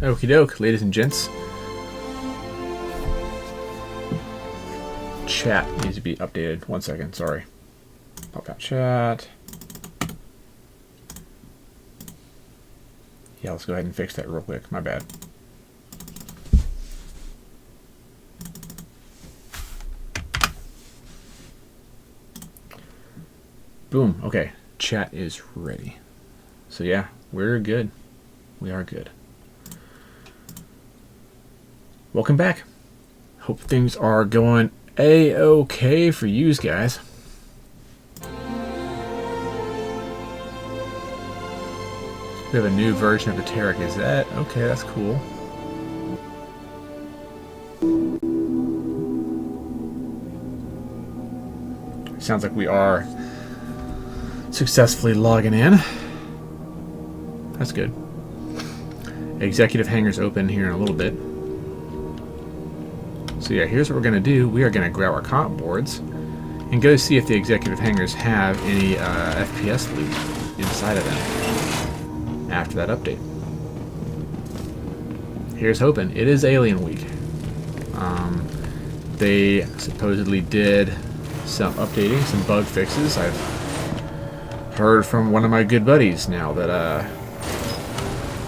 Okie doke, ladies and gents. Chat needs to be updated. 1 second, sorry. Pop out chat. Yeah, let's go ahead and fix that real quick. My bad. Boom. Okay. Chat is ready. So yeah, we're good. We are good. Welcome back. Hope things are going a-okay for yous guys. We have a new version of the Tarek. Is that okay? That's cool. Sounds like we are successfully logging in. That's good. Executive hangars open here in a little bit. So yeah, here's what we're going to do. We are going to grab our comp boards and go see if the executive hangars have any FPS loot inside of them after that update. Here's hoping. It is Alien Week. They supposedly did some updating, some bug fixes. I've heard from one of my good buddies now that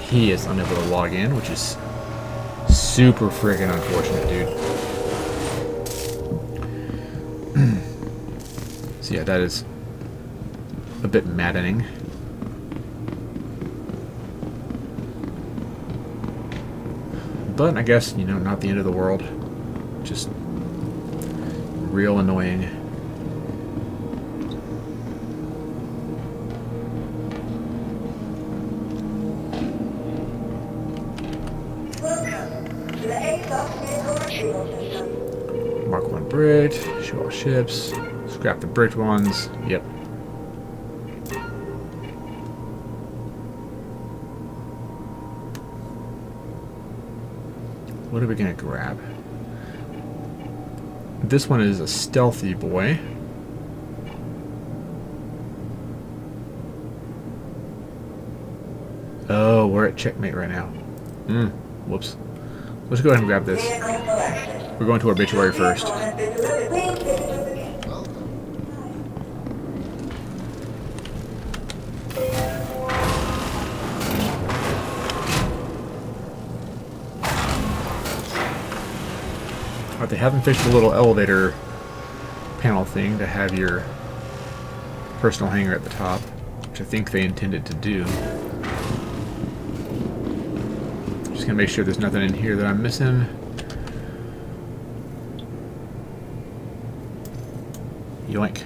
he is unable to log in, which is super friggin' unfortunate, dude. So yeah, that is a bit maddening. But I guess, you know, not the end of the world. Just real annoying. Welcome to the A-Class Vehicle Retrieval System. Mark 1 bricked, show all ships, scrap the bricked ones. Yep. What are we gonna grab? This one is a stealthy boy. Oh, we're at checkmate right now. Whoops. Let's go ahead and grab this. We're going to obituary first. They haven't fixed the little elevator panel thing to have your personal hangar at the top, which I think they intended to do. Just gonna make sure there's nothing in here that I'm missing. Yoink.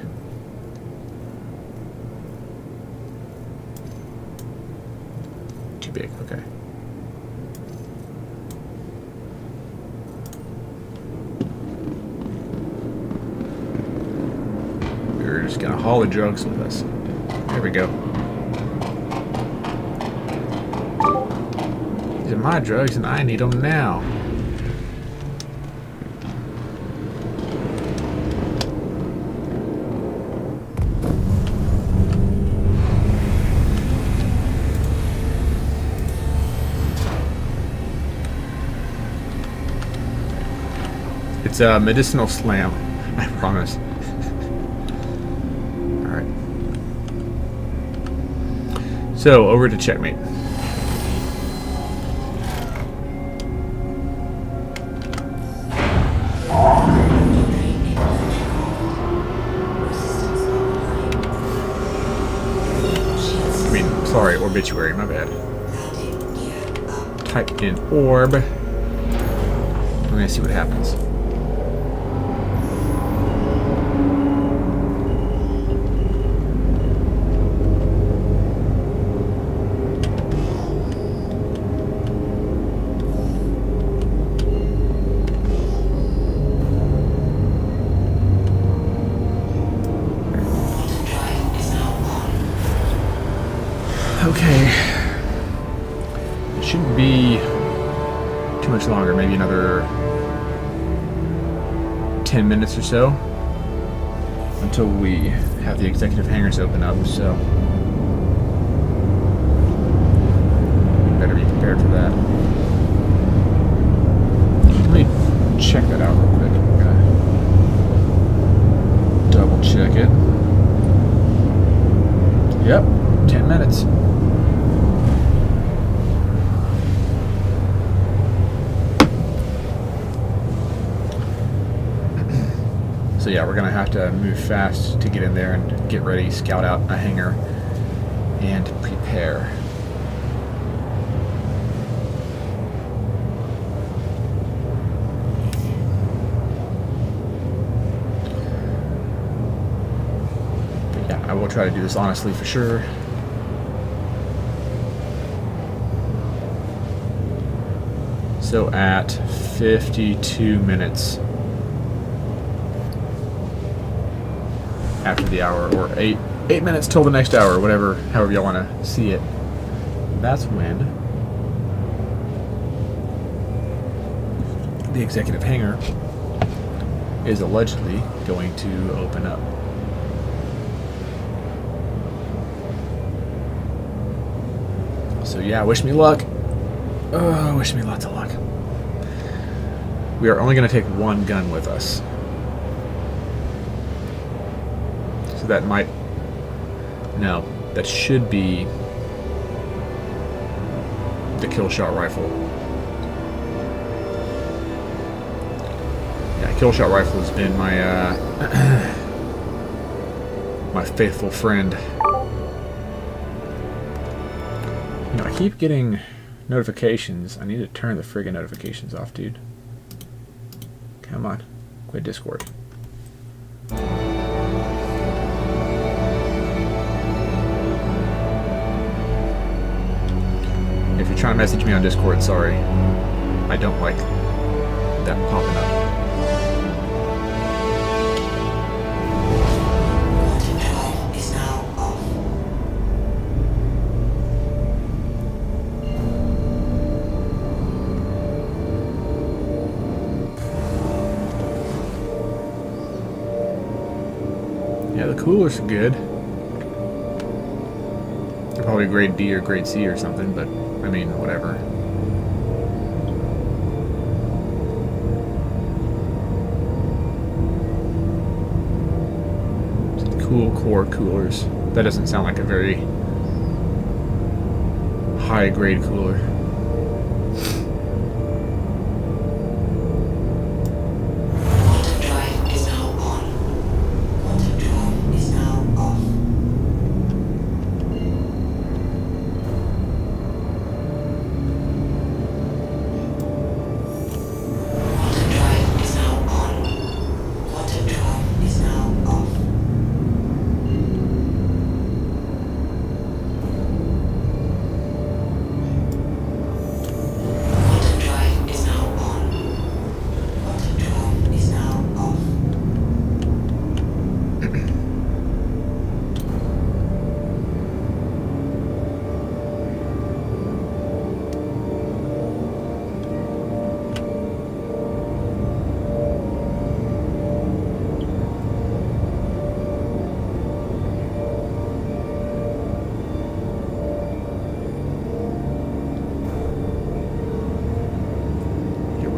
Too big, okay. We're just gonna haul the drugs with us. There we go. These are my drugs and I need them now. It's a medicinal slam, I promise. Alright. So, over to checkmate. I mean, sorry, obituary, my bad. Type in orb. I'm gonna see what happens. Okay. It shouldn't be too much longer, maybe another 10 minutes or so until we have the executive hangars open up, so better be prepared for that. So yeah, we're gonna have to move fast to get in there and get ready, scout out a hangar, and prepare. But yeah, I will try to do this honestly for sure. So at 52 minutes after the hour, or 8 minutes till the next hour, whatever, however y'all want to see it, that's when the executive hangar is allegedly going to open up. So yeah, wish me luck. Oh, wish me lots of luck. We are only going to take one gun with us. So that might... No, that should be the kill shot rifle. Yeah, kill shot rifle has been my my faithful friend. You know, I keep getting notifications. I need to turn the friggin' notifications off, dude. Come on. Quit Discord. If you're trying to message me on Discord, sorry. I don't like that popping up. Yeah, the coolers are good. They're probably grade D or grade C or something, but I mean, whatever. Cool core coolers. That doesn't sound like a very high grade cooler.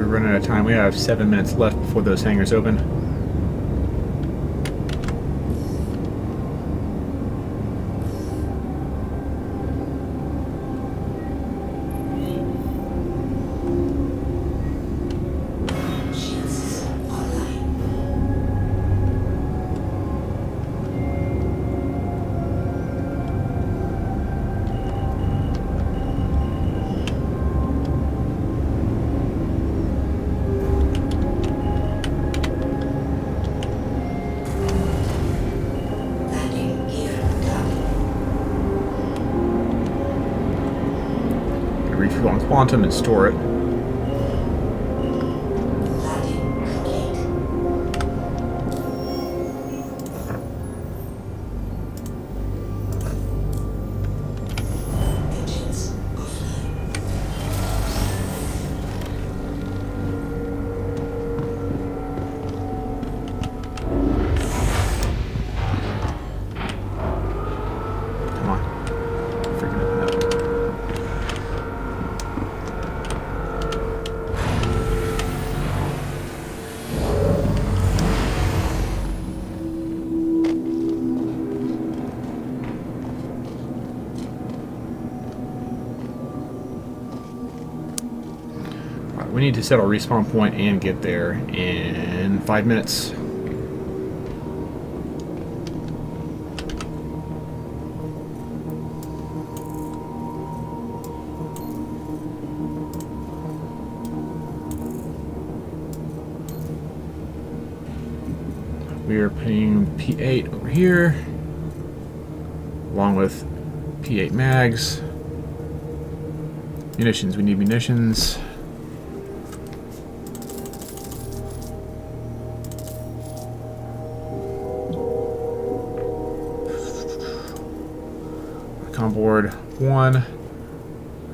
Running out of time. We have 7 minutes left before those hangars open. Refuel on Quantum and store it. Come on. Freaking open up. We need to set a respawn point and get there in 5 minutes. We are putting P8 over here, along with P8 mags. Munitions, we need munitions. Com board 1,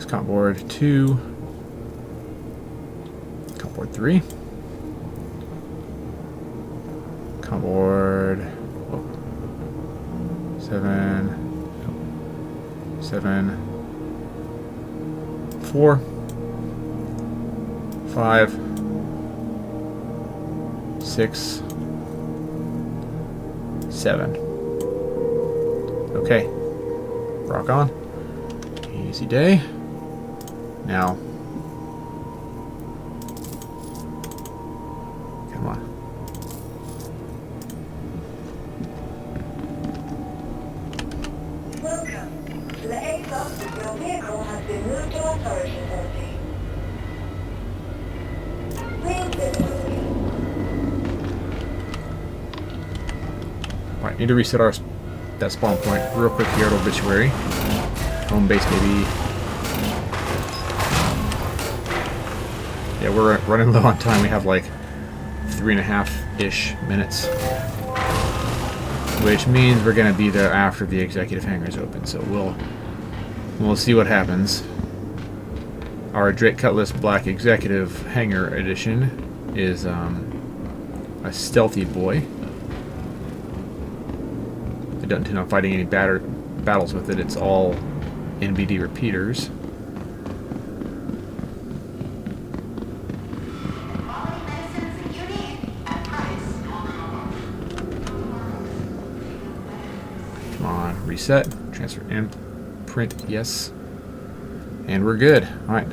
com board 2, com board 3, com board 7, 4, 5, 6, 7. Okay. Rock on. Easy day. Now. Come on. Welcome to the A block. Your vehicle has been moved to our storage facility. Wing visibility. Alright, need to reset our that spawn point real quick here at Obituary. Home base, maybe. Yeah, we're running low on time. We have like 3.5-ish minutes. Which means we're gonna be there after the executive hangars open, so we'll see what happens. Our Drake Cutlass Black Executive Hangar Edition is a stealthy boy. I don't intend on fighting any battles with it. It's all NBD repeaters. Come on, reset, transfer and print, yes. And we're good. Alright,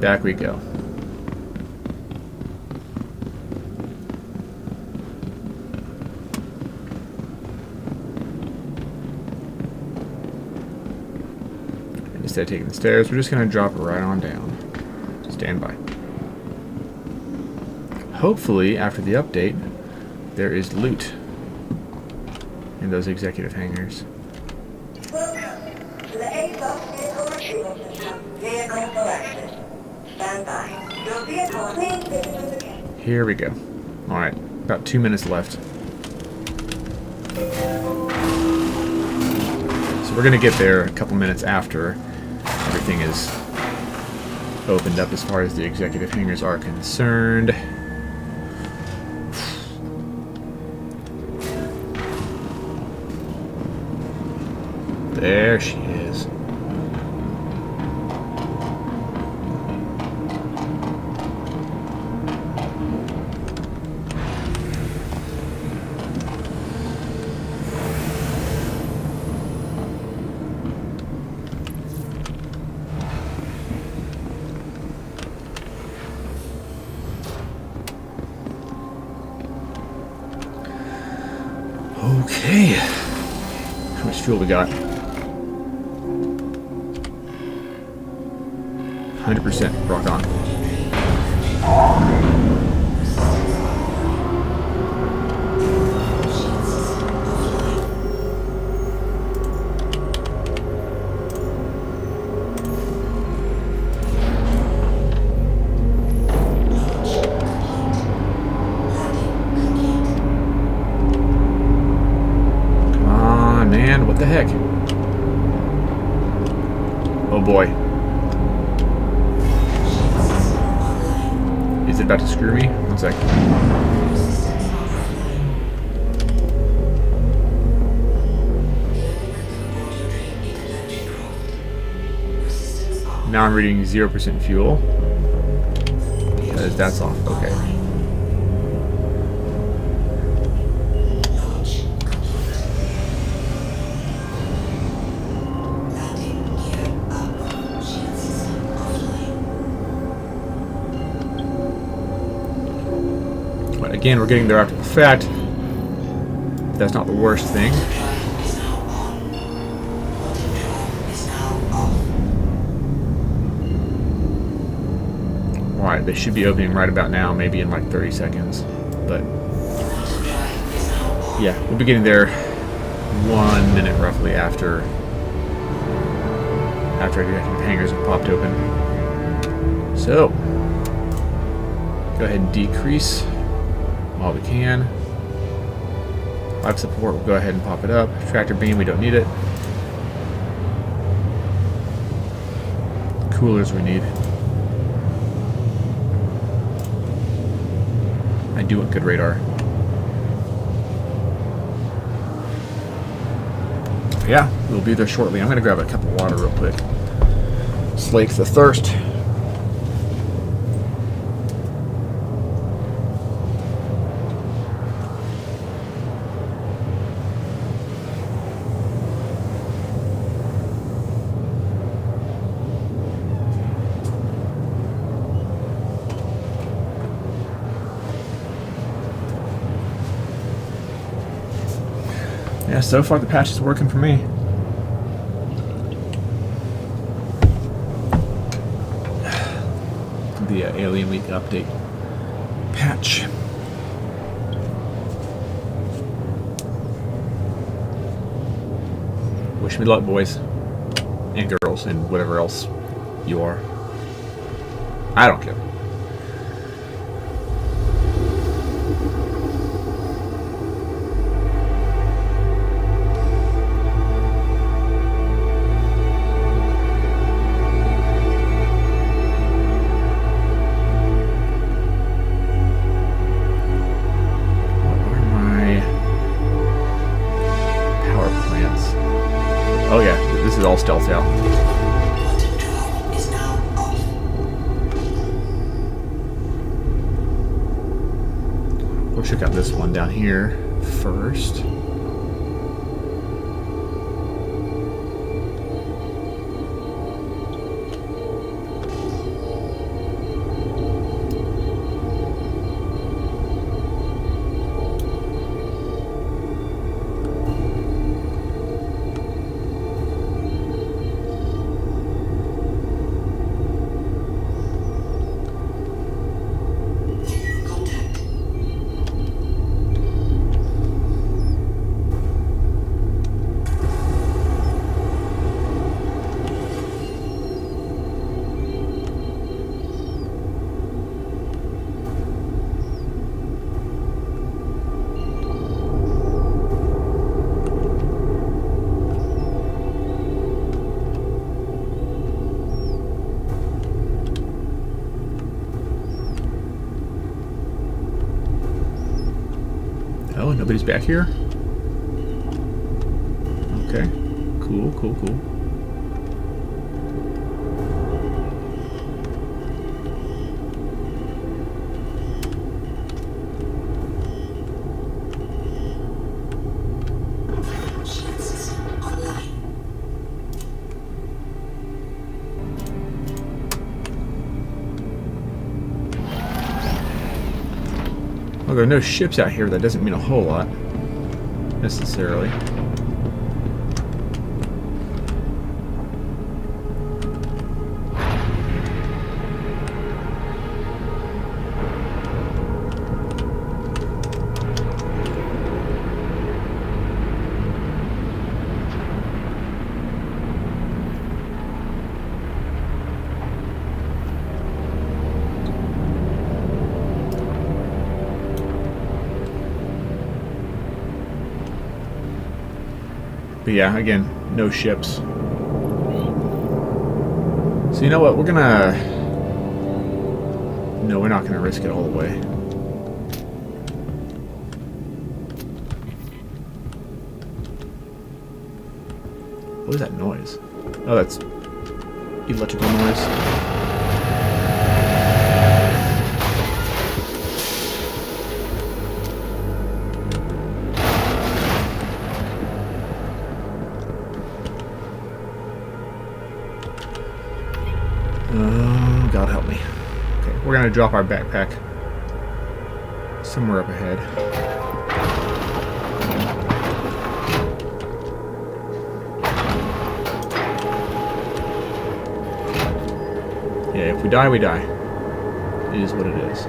back we go. Instead of taking the stairs, we're just going to drop it right on down. Stand by. Hopefully, after the update, there is loot in those executive hangars. Welcome to the A block vehicle retrieval system. Vehicle selected. Stand by. Your vehicle wing visibility. Here we go. Alright, about 2 minutes left. So we're going to get there a couple minutes after everything is opened up as far as the executive hangars are concerned. There she is. Okay. How much fuel we got? 100%. Rock on. Come on, man. What the heck? Oh boy. Is it about to screw me? 1 sec. Now I'm reading 0% fuel. Because that's off. Okay. Again, we're getting there after the fact. That's not the worst thing. Alright, they should be opening right about now, maybe in like 30 seconds. But Yeah, we'll be getting there 1 minute roughly after the hangars have popped open. So, go ahead and decrease while we can. Life support, we'll go ahead and pop it up. Tractor beam, we don't need it. Coolers we need. I do want good radar. Yeah, we'll be there shortly. I'm going to grab a cup of water real quick. Slake the thirst. Yeah, so far the patch is working for me. The Alien Week update patch. Wish me luck, boys and girls, and whatever else you are. I don't care. Oh yeah, this is all stealth out. Water control is now off. We'll check out this one down here first. Contact. Oh, nobody's back here? Okay. Cool, cool, cool. Shield system online. Well, there are no ships out here. That doesn't mean a whole lot, necessarily. But yeah, again, no ships. So you know what? We're gonna... No, we're not gonna risk it all the way. What is that noise? Oh, that's electrical noise. Oh, God help me. Okay, we're gonna drop our backpack somewhere up ahead. Yeah, if we die, we die. It is what it is.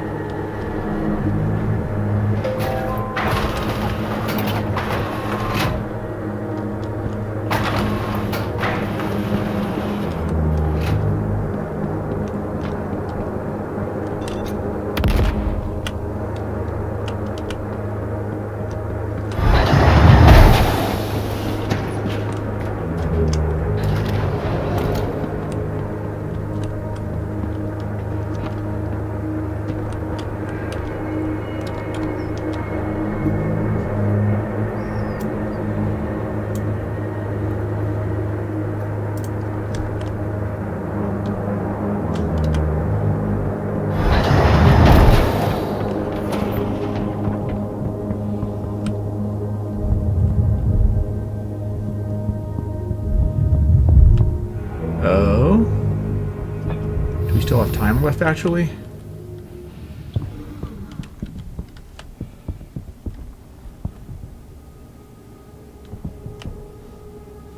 left, actually.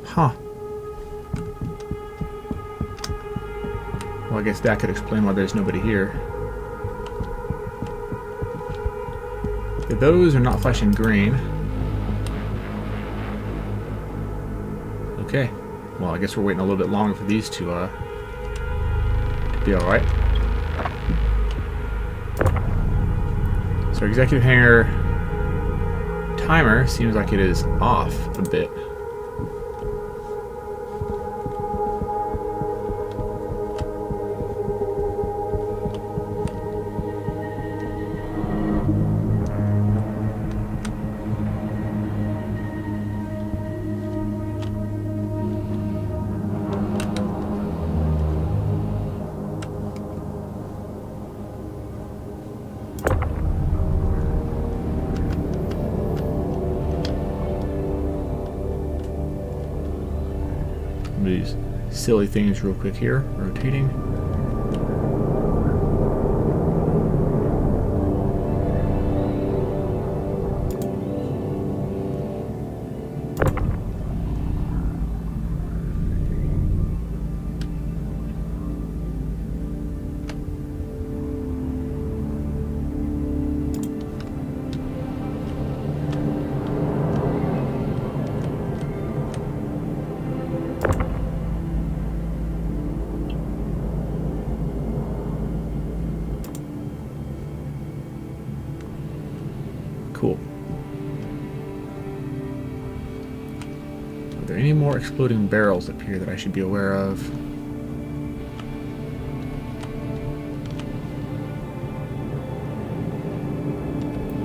Huh. Well, I guess that could explain why there's nobody here. Those are not flashing green. Okay. Well, I guess we're waiting a little bit longer for these to be alright. So our executive hangar timer seems like it is off a bit. These silly things real quick here, rotating. Cool. Are there any more exploding barrels up here that I should be aware of?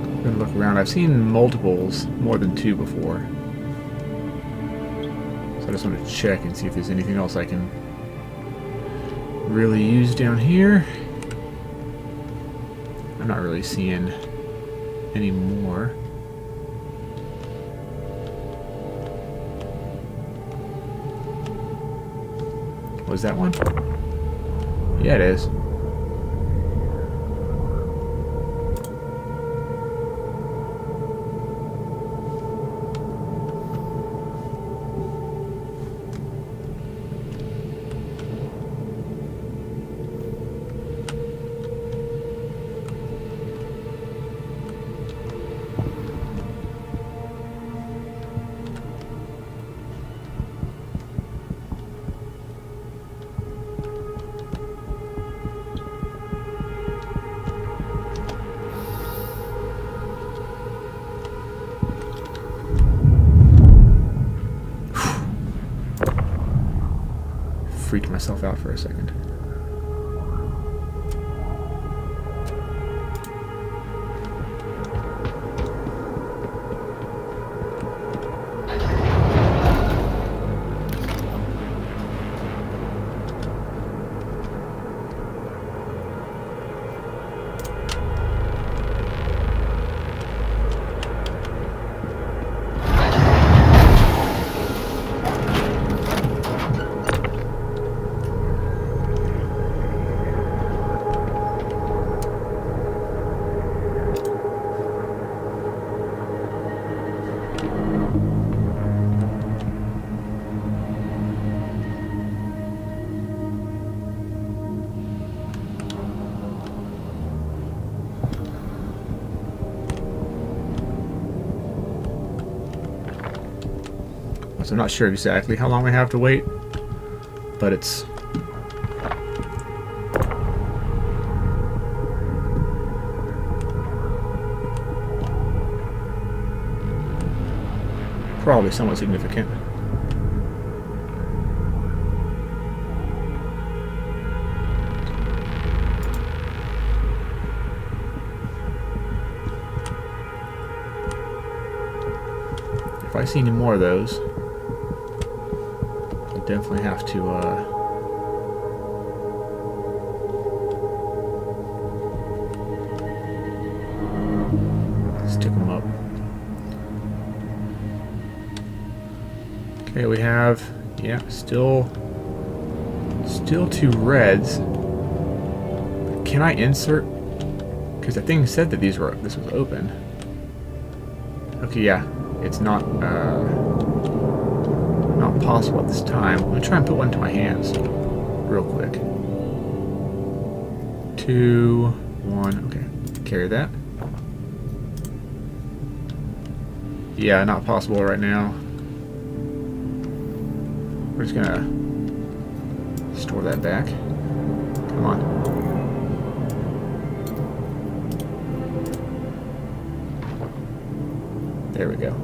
I'm gonna look around. I've seen multiples, more than 2 before. So I just want to check and see if there's anything else I can really use down here. I'm not really seeing any more. Was that one? Yeah, it is. Freaked myself out for a second. So I'm not sure exactly how long we have to wait, but it's probably somewhat significant. If I see any more of those, I'll definitely have to stick them up. Okay, we have, yeah, still 2 reds. can I insert? Because the thing said that this was open. Okay, yeah, it's not possible at this time. Let me try and put one to my hands, real quick. 2, 1. Okay, carry that. Yeah, not possible right now. We're just gonna store that back. Come on. There we go.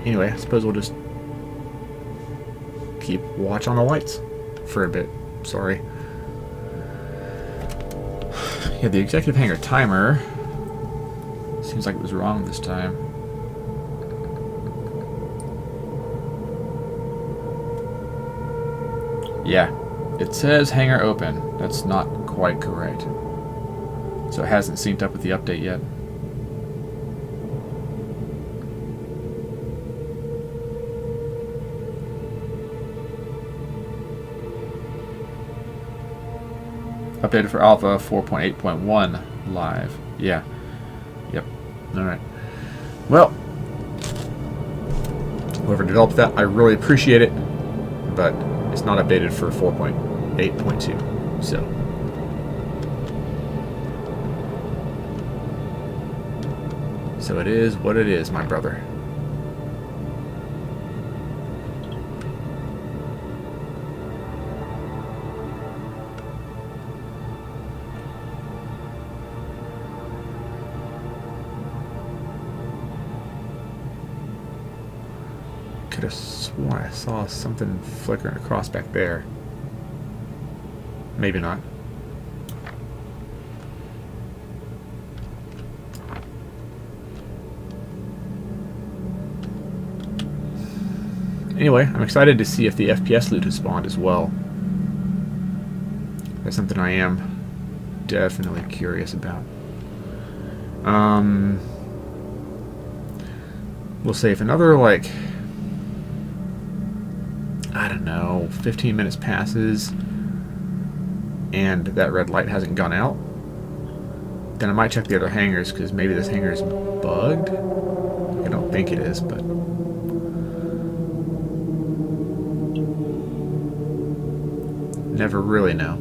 Anyway, I suppose we'll just keep watch on the lights for a bit. Sorry. Yeah, the executive hangar timer seems like it was wrong this time. Yeah, it says hangar open. That's not quite correct. So it hasn't synced up with the update yet. Updated for Alpha 4.8.1 live. Yeah. Yep. Alright. Well, whoever developed that, I really appreciate it. But it's not updated for 4.8.2. So it is what it is, my brother. Could have sworn I saw something flickering across back there. Maybe not. Anyway, I'm excited to see if the FPS loot has spawned as well. That's something I am definitely curious about. We'll say if another, like, I don't know, 15 minutes passes and that red light hasn't gone out, then I might check the other hangars, because maybe this hangar is bugged. I don't think it is, but never really know.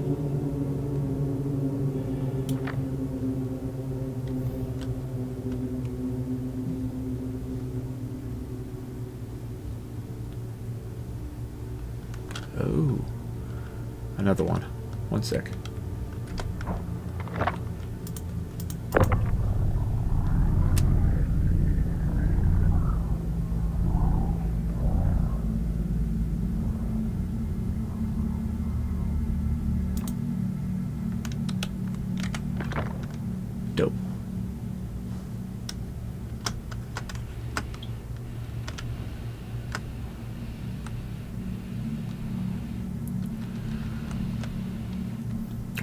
Oh, another one. One sec. Dope.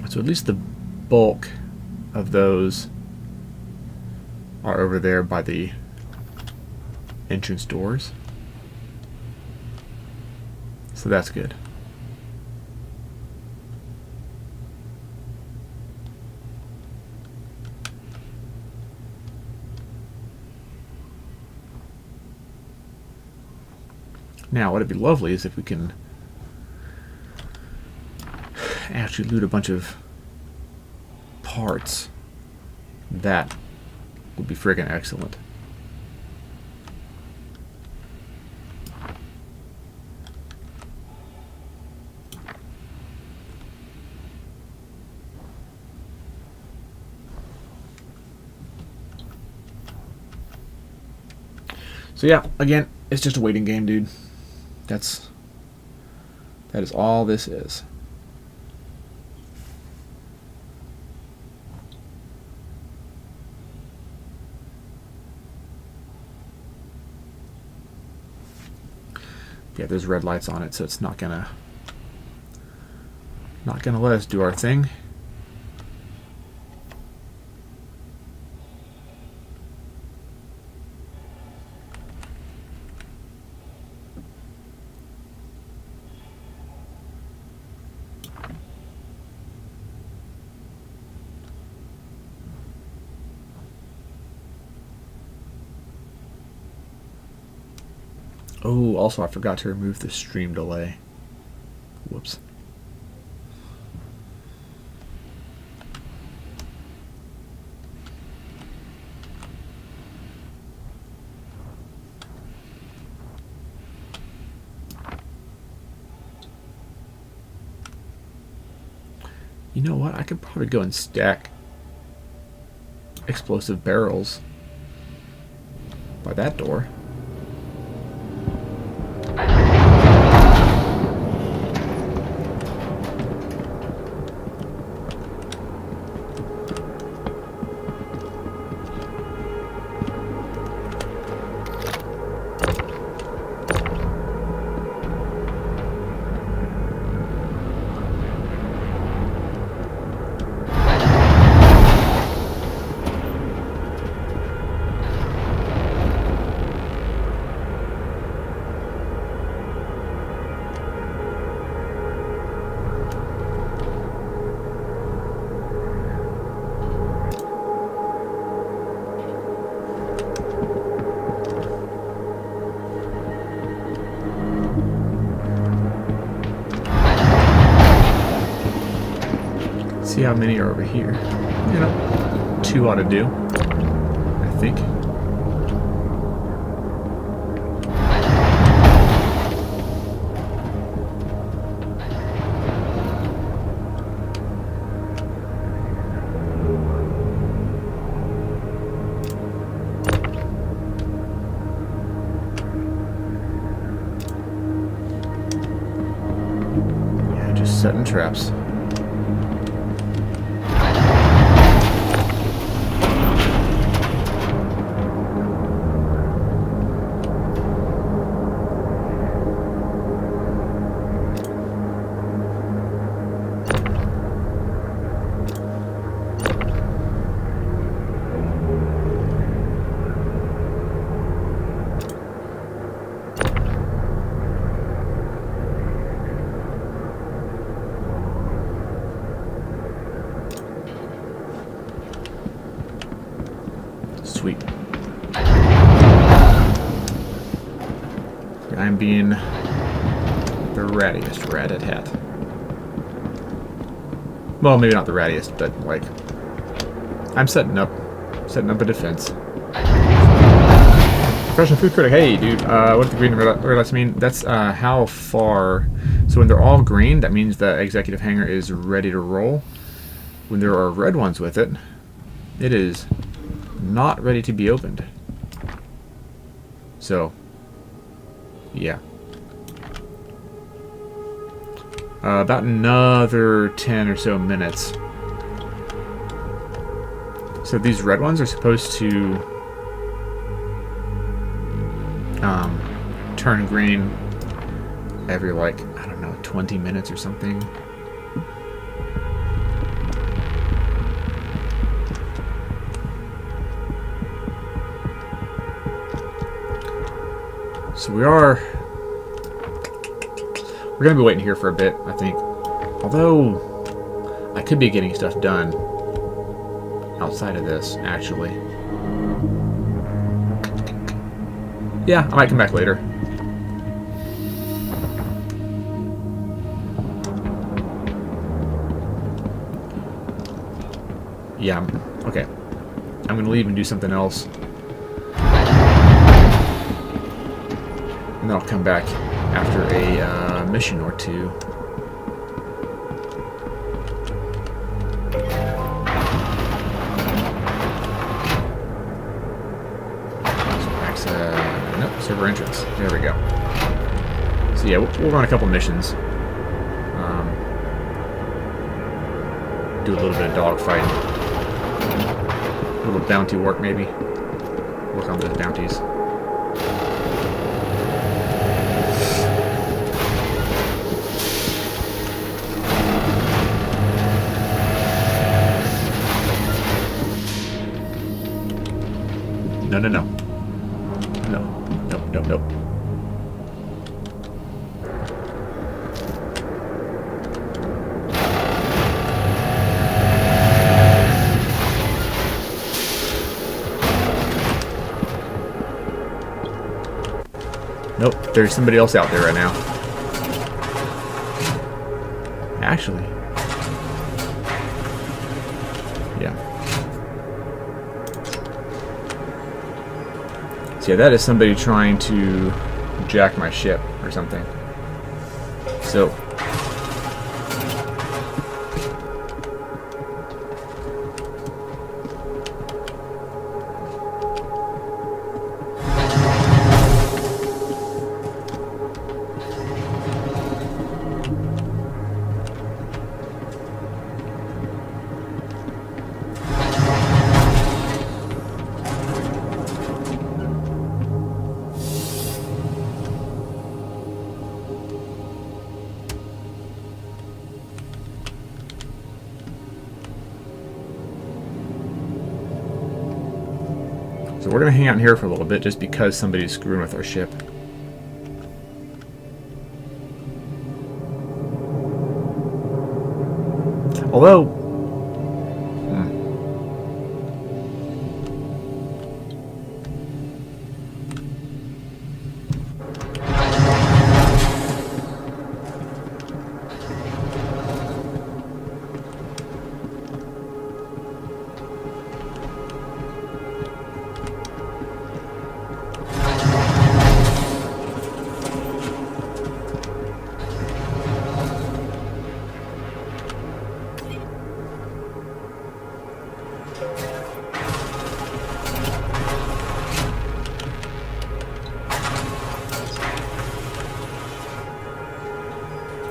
So at least the bulk of those are over there by the entrance doors. So that's good. Now, what'd be lovely is if we can actually loot a bunch of parts. That would be friggin' excellent. So yeah, again, it's just a waiting game, dude. That is all this is. Yeah, there's red lights on it, so it's not gonna let us do our thing. Oh, also I forgot to remove the stream delay. Whoops. You know what? I could probably go and stack explosive barrels by that door. See how many are over here. You know, 2 ought to do, I think. Yeah, just setting traps. Sweet. I'm being the rattiest rat-a-tat. Well, maybe not the rattiest, but like I'm setting up a defense. Professional food critic. Hey, dude. What does the green and red lights mean? That's how far. So when they're all green, that means the executive hangar is ready to roll. When there are red ones with it, it is not ready to be opened. So, yeah. About another 10 or so minutes. So these red ones are supposed to turn green every, like, I don't know, 20 minutes or something. So we're gonna be waiting here for a bit, I think. Although I could be getting stuff done outside of this, actually. Yeah, I might come back later. Yeah, okay. I'm gonna leave and do something else. And then I'll come back after a mission or two. Nope, server entrance. There we go. So yeah, we'll run a couple missions. Do a little bit of dogfighting. A little bounty work, maybe. Work on those bounties. No, no, no. No. Nope, nope, nope. Nope, there's somebody else out there right now. Actually. Yeah. So yeah, that is somebody trying to jack my ship or something. So. So we're going to hang out in here for a little bit just because somebody's screwing with our ship. Although...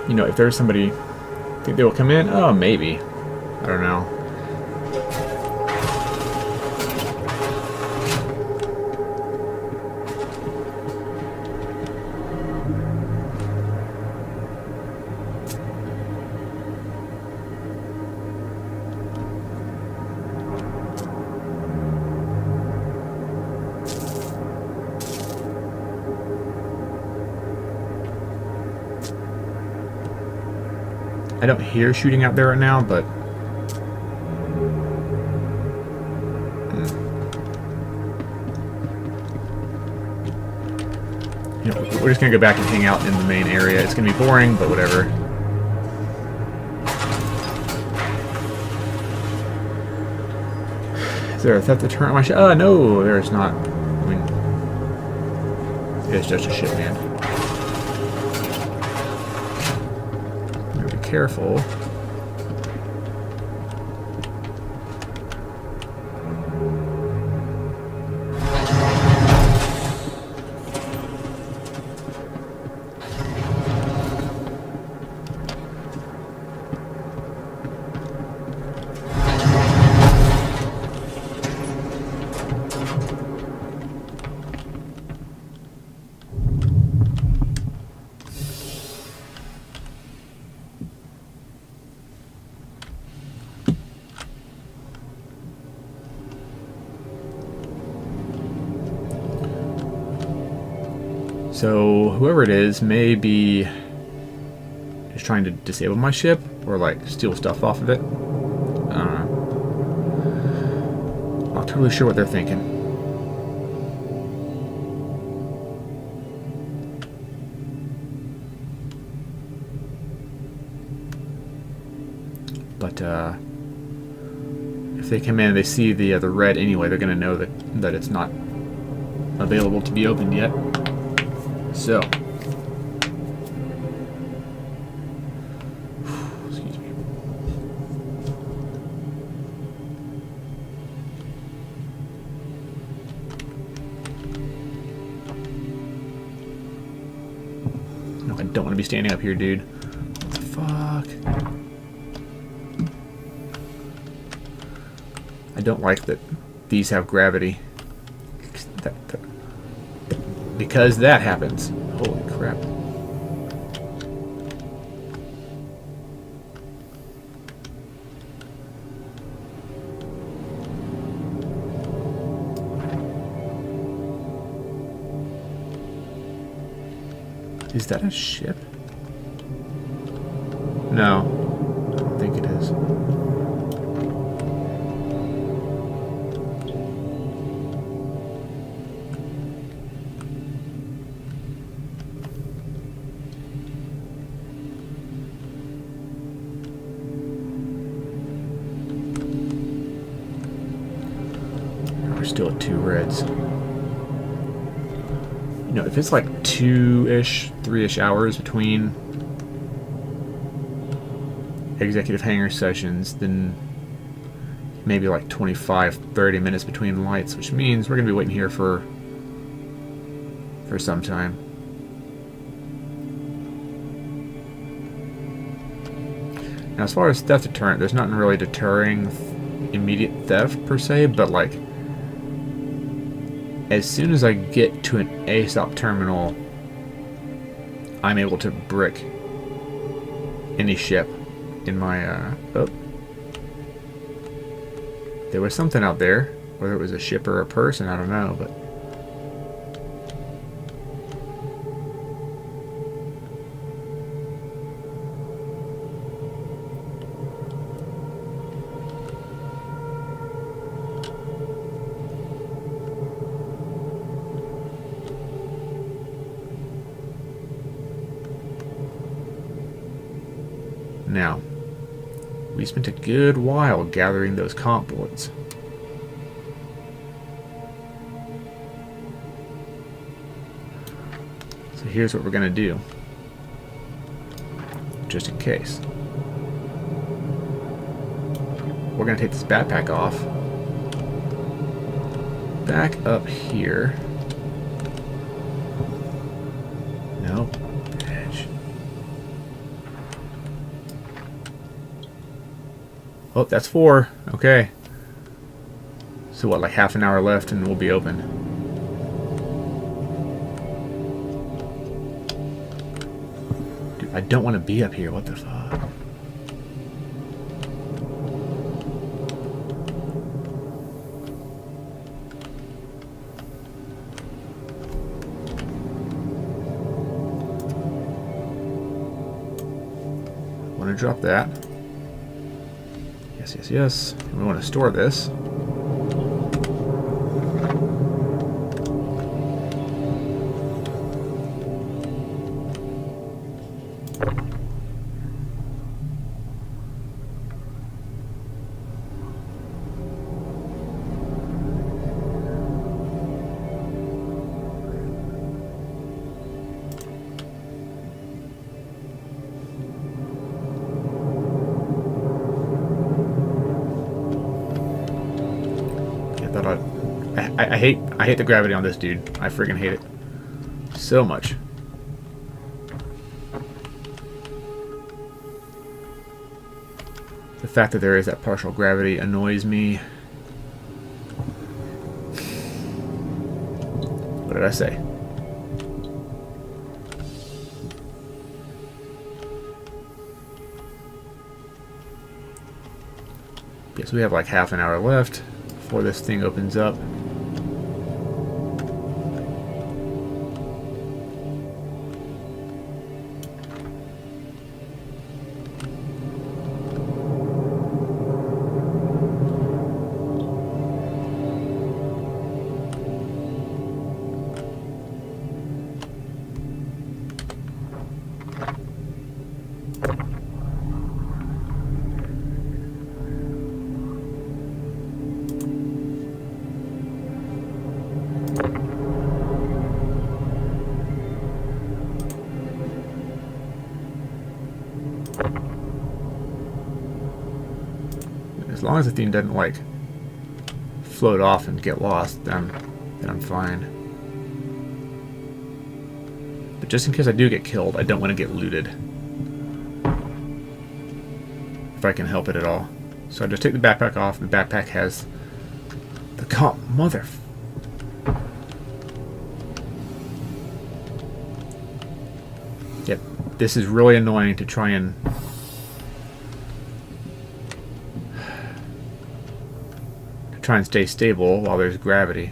you know, if there's somebody, think they will come in? Oh, maybe. I don't know. I don't hear shooting out there right now, but you know, we're just gonna go back and hang out in the main area. It's gonna be boring, but whatever. Is there a theft deterrent on my ship? No, there's not. I mean, it's just a ship, man. Careful. So whoever it is may be just trying to disable my ship or like steal stuff off of it. I don't know. Not totally sure what they're thinking. But if they come in and they see the red anyway, they're going to know that it's not available to be opened yet. So, excuse me. No, I don't want to be standing up here, dude. What the fuck? I don't like that these have gravity. Because that happens. Holy crap. Is that a ship? No, I don't think it is. We're still at 2 reds. You know, if it's like 2-ish, 3-ish hours between executive hangar sessions, then maybe like 25, 30 minutes between lights, which means we're going to be waiting here for some time. Now, as far as theft deterrent, there's nothing really deterring immediate theft per se, but like as soon as I get to an A-stop terminal, I'm able to brick any ship in my, oh. There was something out there. Whether it was a ship or a person, I don't know, but... Now, we spent a good while gathering those comp boards. So here's what we're going to do, just in case. We're going to take this backpack off, back up here. Nope. Edge. Oh, that's 4. Okay. So what, like half an hour left and we'll be open. Dude, I don't want to be up here. What the fuck? Want to drop that. Yes, yes, yes. We want to store this. I hate the gravity on this dude. I freaking hate it so much. The fact that there is that partial gravity annoys me. What did I say? Guess we have like half an hour left before this thing opens up. As long as the thing doesn't like float off and get lost, then I'm fine. But just in case I do get killed, I don't want to get looted. If I can help it at all. So I just take the backpack off. The backpack has the comp mother. Yep, this is really annoying to try and stay stable while there's gravity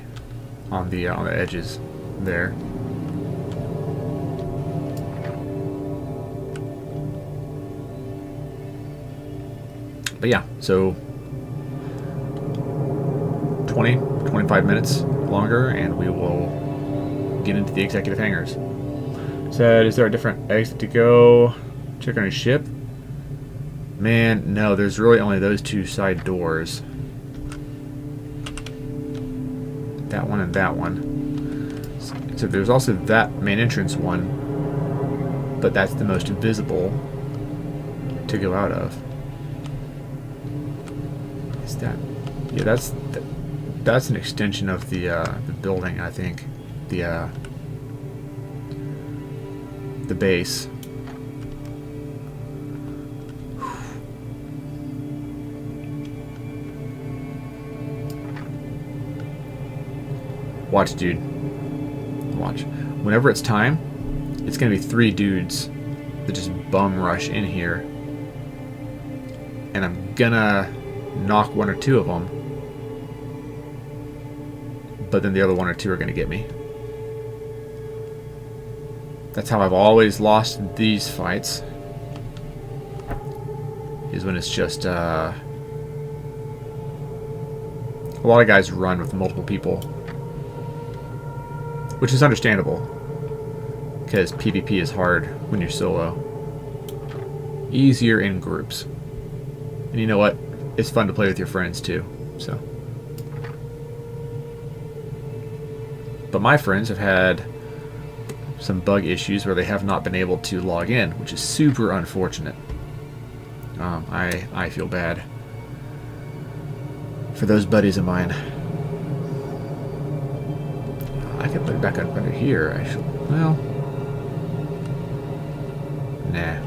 on the edges there. But yeah, so 25 minutes longer, and we will get into the executive hangars. Said, is there a different exit to go? Check on his ship. Man, no, there's really only those two side doors. That one and that one. So there's also that main entrance one, but that's the most visible to go out of. Is that? Yeah, that's an extension of the building, I think. The base. Watch, dude. Watch. Whenever it's time, it's going to be 3 dudes that just bum rush in here. And I'm going to knock 1 or 2 of them. But then the other 1 or 2 are going to get me. That's how I've always lost these fights. Is when it's just... a lot of guys run with multiple people. Which is understandable, because PvP is hard when you're solo. Easier in groups. And you know what? It's fun to play with your friends too. So, but my friends have had some bug issues where they have not been able to log in, which is super unfortunate. I feel bad for those buddies of mine. I could put it back up under here, actually. Well, nah.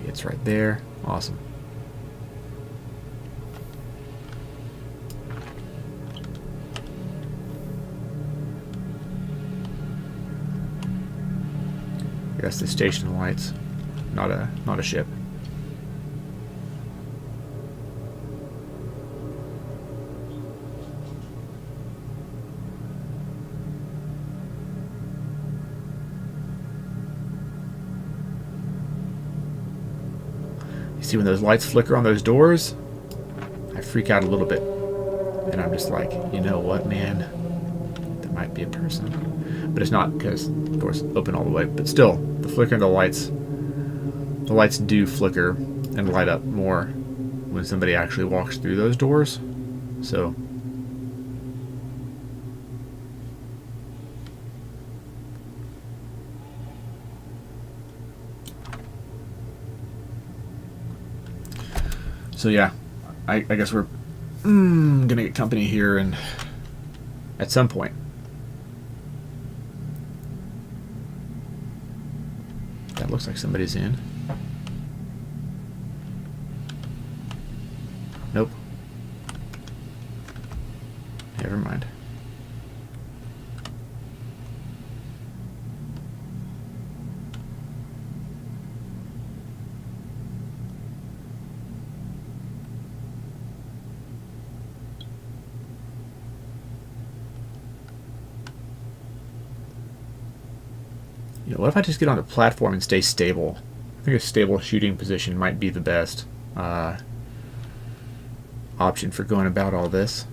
It's right there. Awesome. I guess the station lights, not a ship. See, when those lights flicker on those doors, I freak out a little bit. And I'm just like, you know what, man? There might be a person. But it's not, because the doors open all the way. But still, the flicker of the lights do flicker and light up more when somebody actually walks through those doors. So... So yeah, I guess we're gonna get company here, and at some point. That looks like somebody's in. Nope. Never mind. You know, what if I just get on the platform and stay stable? I think a stable shooting position might be the best option for going about all this.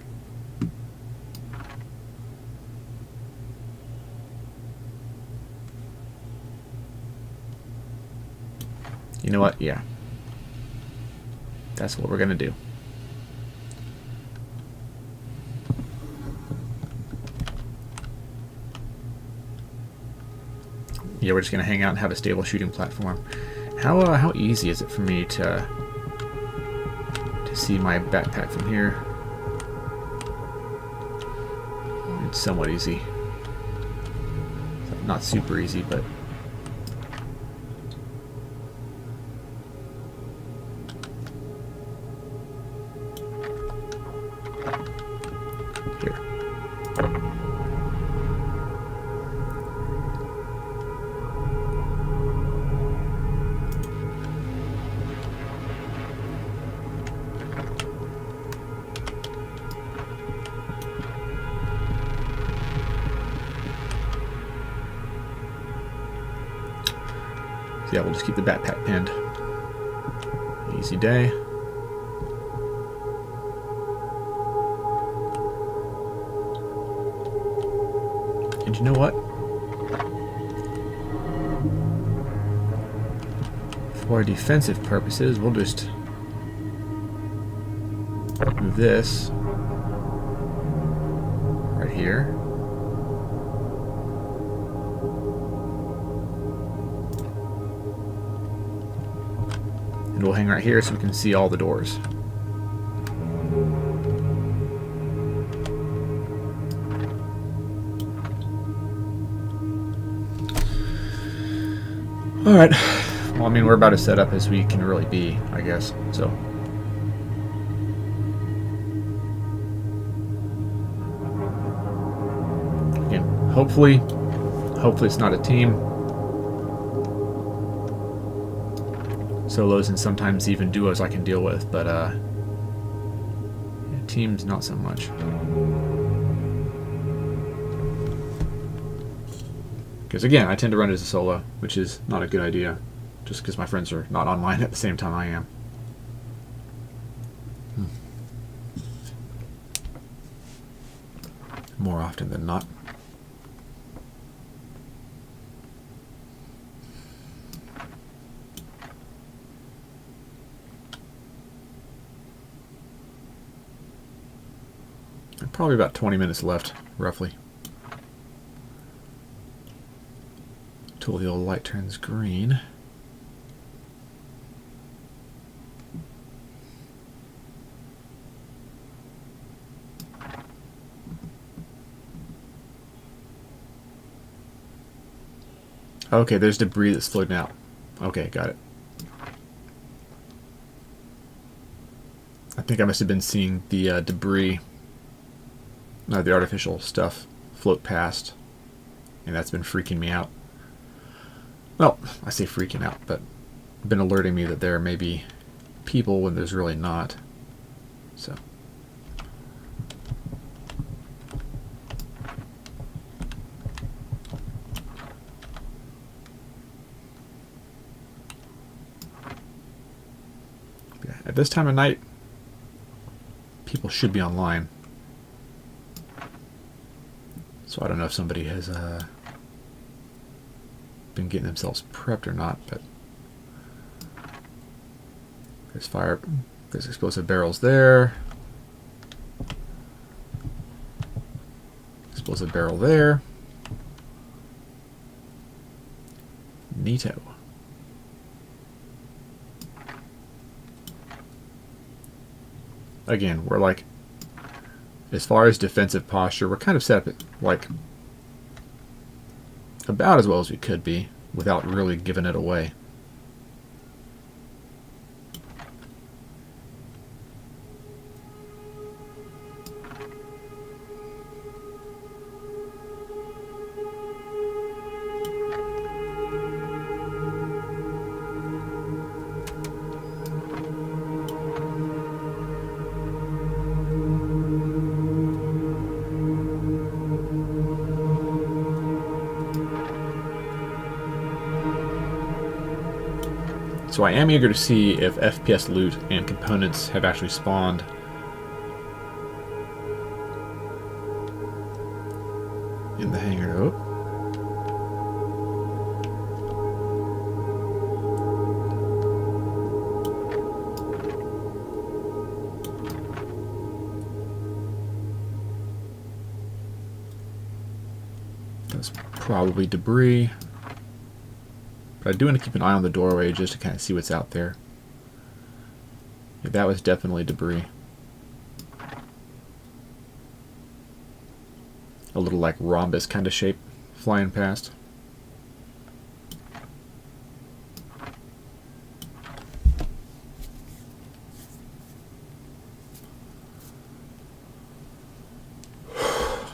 You know what? Yeah. That's what we're going to do. Yeah, we're just going to hang out and have a stable shooting platform. How easy is it for me to see my backpack from here? It's somewhat easy. Not super easy, but... So yeah, we'll just keep the backpack pinned. Easy day. And you know what? For defensive purposes, we'll just move this right here. And we'll hang right here so we can see all the doors. Alright. Well, I mean, we're about as set up as we can really be, I guess. So. Again, hopefully it's not a team. Solos and sometimes even duos I can deal with, but yeah, teams not so much. Because again, I tend to run as a solo, which is not a good idea, just because my friends are not online at the same time I am. More often than not. Probably about 20 minutes left, roughly. Until the old light turns green. Okay, there's debris that's floating out. Okay, got it. I think I must have been seeing the debris, the artificial stuff, float past, and that's been freaking me out. Well, I say freaking out, but been alerting me that there may be people when there's really not. So. Yeah, at this time of night, people should be online. So I don't know if somebody has been getting themselves prepped or not, but there's fire, there's explosive barrels there, explosive barrel there. Neato. Again, we're like, as far as defensive posture, we're kind of set up like about as well as we could be without really giving it away. So I am eager to see if FPS loot and components have actually spawned. In the hangar. Oh. That's probably debris. But I do want to keep an eye on the doorway just to kind of see what's out there. Yeah, that was definitely debris. A little like rhombus kind of shape flying past.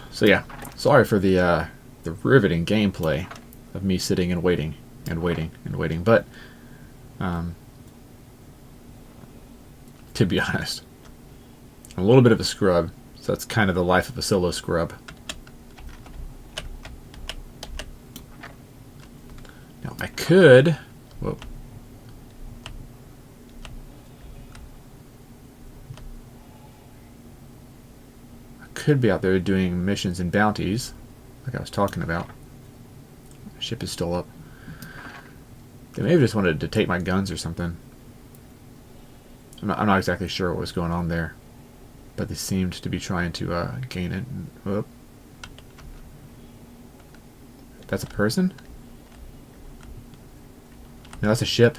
So yeah, sorry for the riveting gameplay of me sitting and waiting. And waiting and waiting, but to be honest, I'm a little bit of a scrub, so that's kind of the life of a solo scrub. Now I could, Whoa. I could be out there doing missions and bounties, like I was talking about. The ship is still up. They may have just wanted to take my guns or something. I'm not exactly sure what was going on there, but they seemed to be trying to gain it. Whoop. That's a person? No, that's a ship,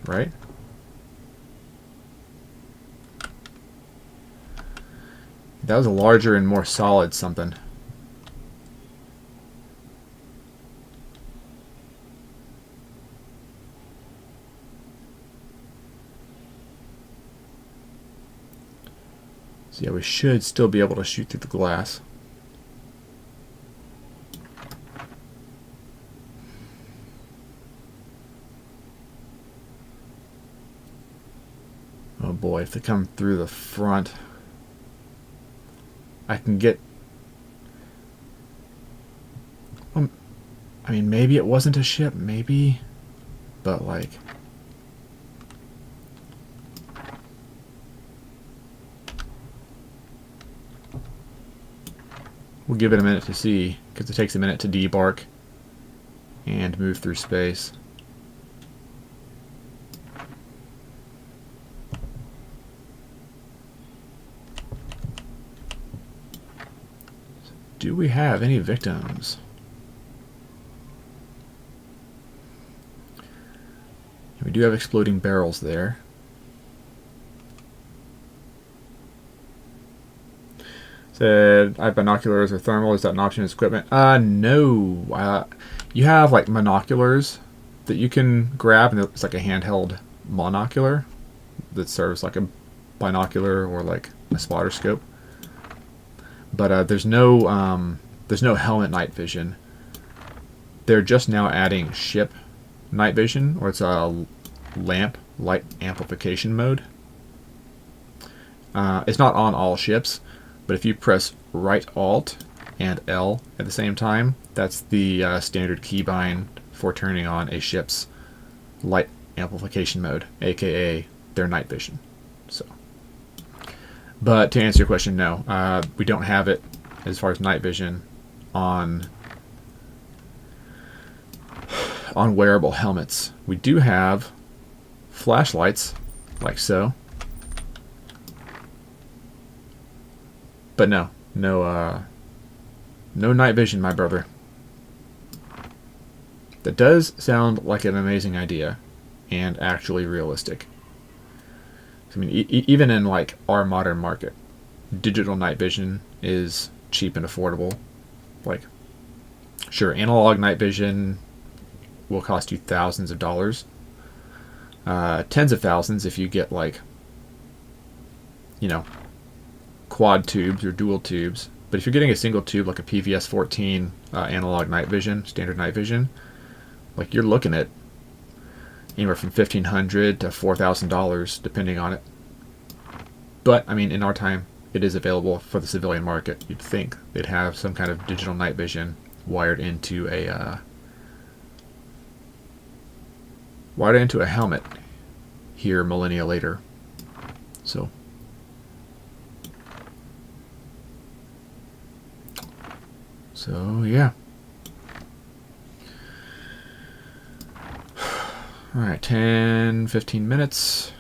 right? That was a larger and more solid something. So yeah, we should still be able to shoot through the glass. Oh boy, if they come through the front, I can get... I mean, maybe it wasn't a ship, maybe, but like... We'll give it a minute to see, because it takes a minute to debark and move through space. Do we have any victims? We do have exploding barrels there. Said, I have binoculars or thermal. Is that an option as equipment? No. You have like monoculars that you can grab, and it's like a handheld monocular that serves like a binocular or like a spotter scope. But there's no helmet night vision. They're just now adding ship night vision, or it's a lamp light amplification mode. It's not on all ships, but if you press right Alt and L at the same time, that's the standard keybind for turning on a ship's light amplification mode, aka their night vision. So, but to answer your question, no, we don't have it as far as night vision on wearable helmets. We do have flashlights, like so. But no night vision, my brother. That does sound like an amazing idea, and actually realistic. I mean, even in like our modern market, digital night vision is cheap and affordable. Like, sure, analog night vision will cost you thousands of dollars, tens of thousands if you get like, you know, quad tubes or dual tubes. But if you're getting a single tube like a PVS 14 analog night vision, standard night vision, like you're looking at anywhere from $1,500 to $4,000 depending on it. But I mean, in our time, it is available for the civilian market. You'd think they'd have some kind of digital night vision wired into a helmet here millennia later. So yeah. All right, 10, 15 minutes.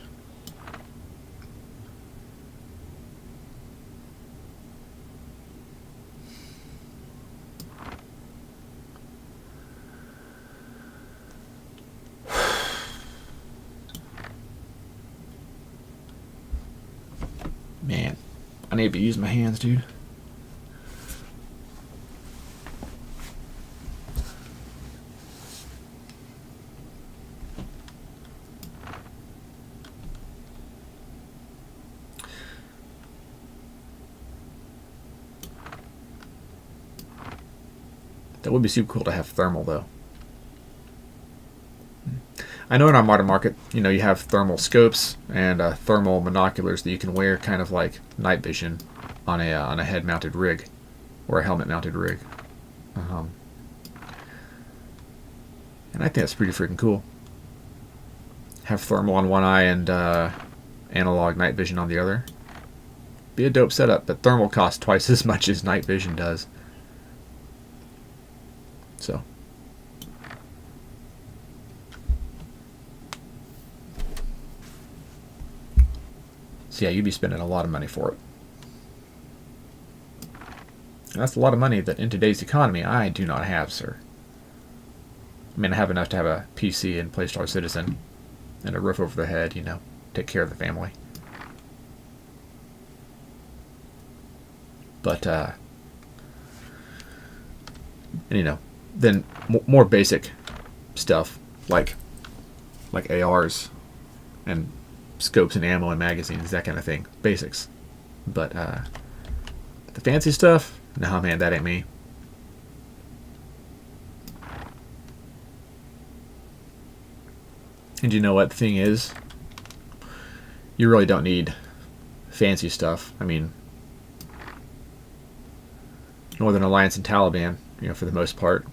Man, I need to use my hands, dude. That would be super cool to have thermal, though. I know in our modern market, you know, you have thermal scopes and thermal monoculars that you can wear, kind of like night vision on a head-mounted rig or a helmet-mounted rig. And I think that's pretty freaking cool. have thermal on one eye and analog night vision on the other. Be a dope setup, but thermal costs twice as much as night vision does. So. So yeah, you'd be spending a lot of money for it. And that's a lot of money that in today's economy I do not have, sir. I mean, I have enough to have a PC and play Star Citizen and a roof over the head, you know, take care of the family. But, and, you know, then more basic stuff like ARs and scopes and ammo and magazines, that kind of thing. Basics. But, the fancy stuff, nah, man, that ain't me. And you know what the thing is? You really don't need fancy stuff. I mean, Northern Alliance and Taliban, you know, for the most part,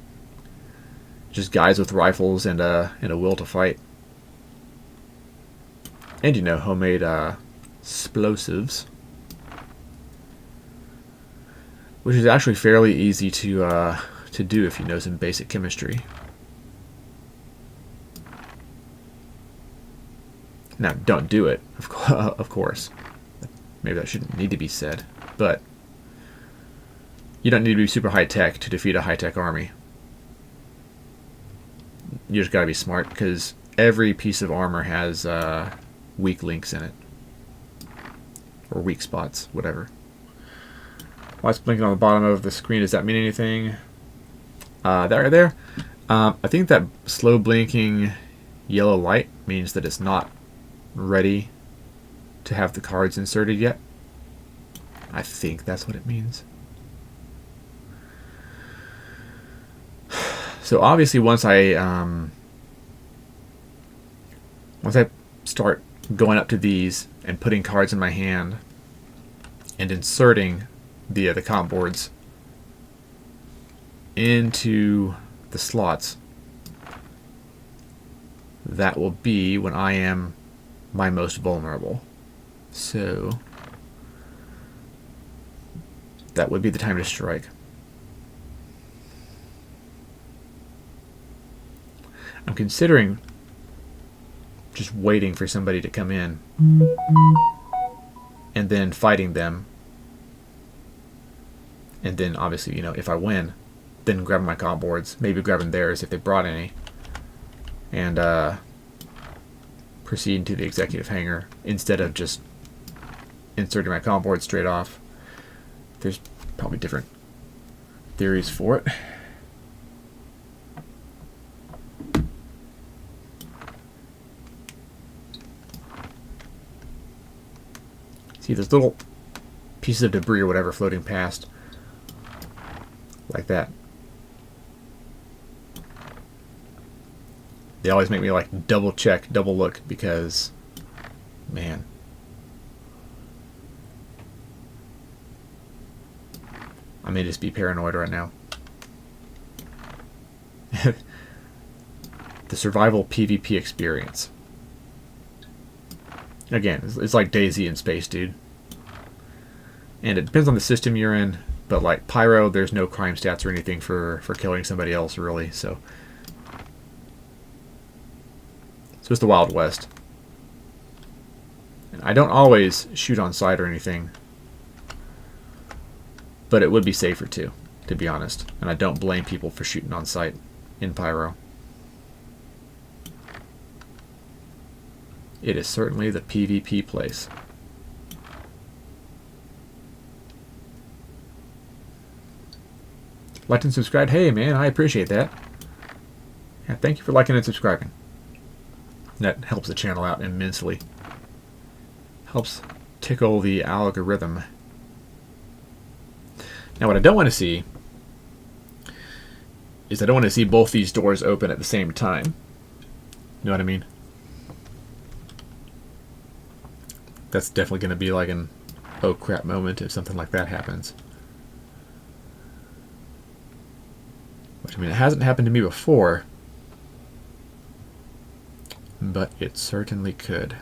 just guys with rifles and a will to fight. And, you know, homemade explosives, which is actually fairly easy to do if you know some basic chemistry. Now, don't do it, of course. Maybe that shouldn't need to be said, but you don't need to be super high-tech to defeat a high-tech army. You just gotta be smart, because every piece of armor has weak links in it. Or weak spots, whatever. Why it's blinking on the bottom of the screen, does that mean anything? That right there, I think that slow blinking yellow light means that it's not ready to have the cards inserted yet. I think that's what it means. So obviously once I start going up to these and putting cards in my hand and inserting the comp boards into the slots, that will be when I am my most vulnerable. So that would be the time to strike. I'm considering just waiting for somebody to come in and then fighting them, and then obviously, you know, if I win, then grabbing my comp boards, maybe grabbing theirs if they brought any, and proceeding to the executive hangar instead of just inserting my comp board straight off. There's probably different theories for it. See, there's little pieces of debris or whatever floating past like that. They always make me like double check, double look, because, man, I may just be paranoid right now. The survival PvP experience. Again, it's like DayZ in space, dude. And it depends on the system you're in, but like Pyro, there's no crime stats or anything for killing somebody else, really, so it's the Wild West. And I don't always shoot on sight or anything, but it would be safer too, to be honest. And I don't blame people for shooting on sight in Pyro. It is certainly the PvP place. Liked and subscribed. Hey man, I appreciate that. Yeah, thank you for liking and subscribing. That helps the channel out immensely. Helps tickle the algorithm. Now what I don't want to see is I don't want to see both these doors open at the same time. You know what I mean? That's definitely going to be like an oh crap moment if something like that happens. Which, I mean, it hasn't happened to me before, but it certainly could.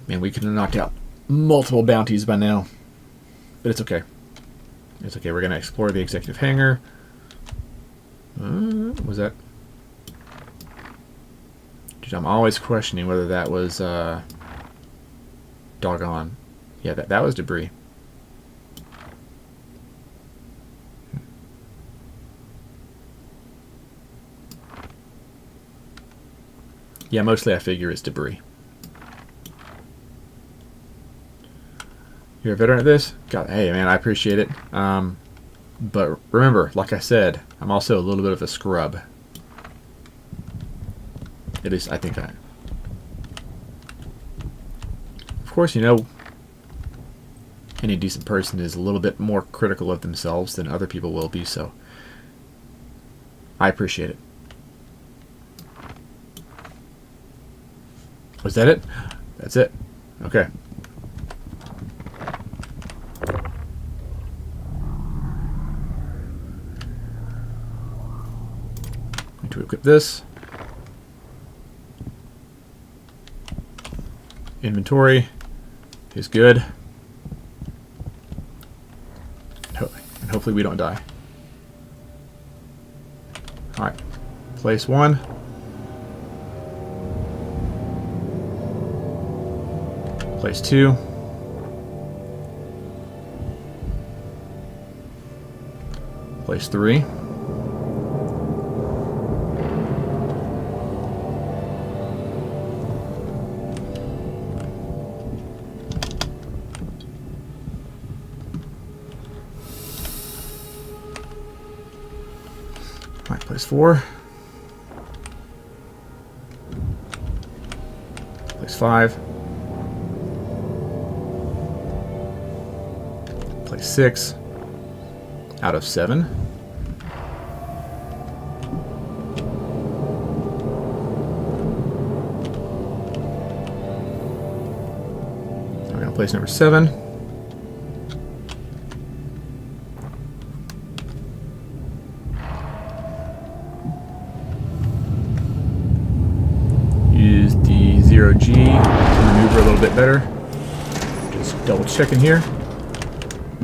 Man, we could have knocked out multiple bounties by now. But it's okay. It's okay. We're going to explore the executive hangar. Was that... Dude, I'm always questioning whether that was... doggone. Yeah, that was debris. Yeah, mostly I figure it's debris. You're a veteran at this? God, hey man, I appreciate it. But remember, like I said, I'm also a little bit of a scrub. At least I think I... Of course, you know, any decent person is a little bit more critical of themselves than other people will be, so I appreciate it. Was that it? That's it. Okay. To equip this. Inventory is good. And hopefully we don't die. Alright. Place 1. Place 2. Place 3. Alright, place 4. Place 5. Place 6. Out of 7. We're going to place number 7. Use the 0G to maneuver a little bit better. Just double checking here.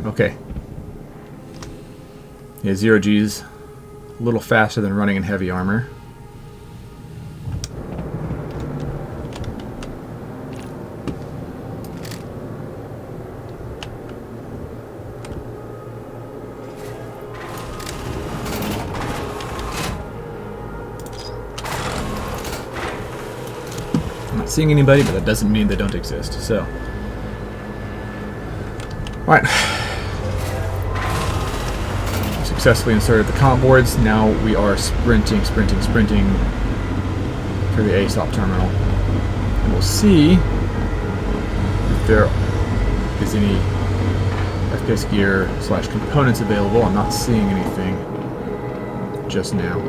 Okay. Yeah, 0G's a little faster than running in heavy armor. I'm not seeing anybody, but that doesn't mean they don't exist. So, all right. Successfully inserted the comm boards. Now we are sprinting for the ASOP terminal. And we'll see if there is any FPS gear / components available. I'm not seeing anything just now.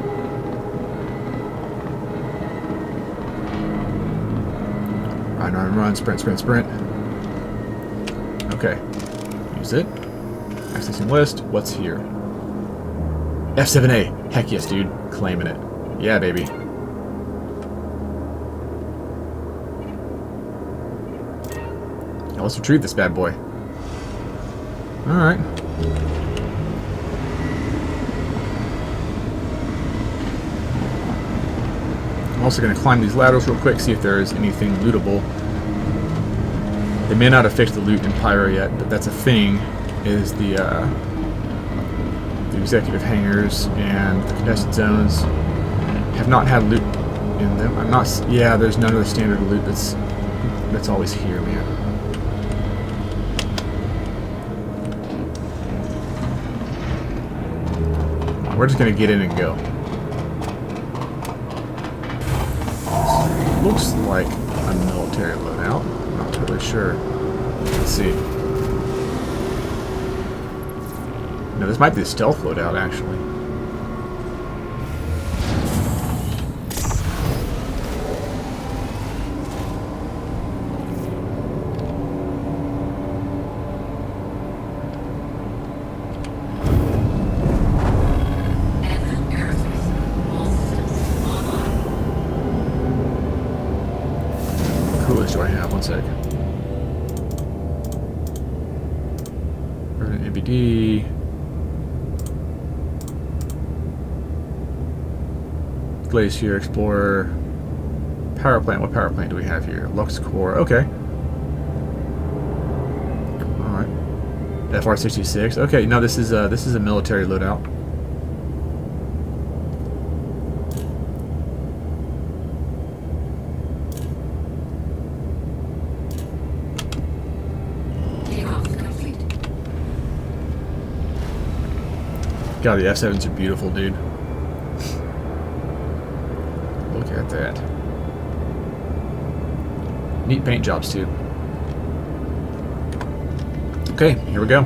Run, sprint. Okay. Use it. Accessing list. What's here? F7A. Heck yes, dude. Claiming it. Yeah, baby. Now let's retrieve this bad boy. Alright. I'm also going to climb these ladders real quick, see if there is anything lootable. They may not have fixed the loot in Pyro yet, but that's a thing, is the executive hangars and the contested zones have not had loot in them. I'm not. Yeah, there's none of the standard loot that's always here, man. We're just gonna get in and go. This looks like a military loadout. I'm not totally sure. Let's see. No, this might be a stealth loadout, actually. CBD. Glacier Explorer. Power plant. What power plant do we have here? Lux Core. Okay. Alright. FR-66. Okay, no, this is a military loadout. God, the F-7s are beautiful, dude. Look at that. Neat paint jobs, too. Okay, here we go.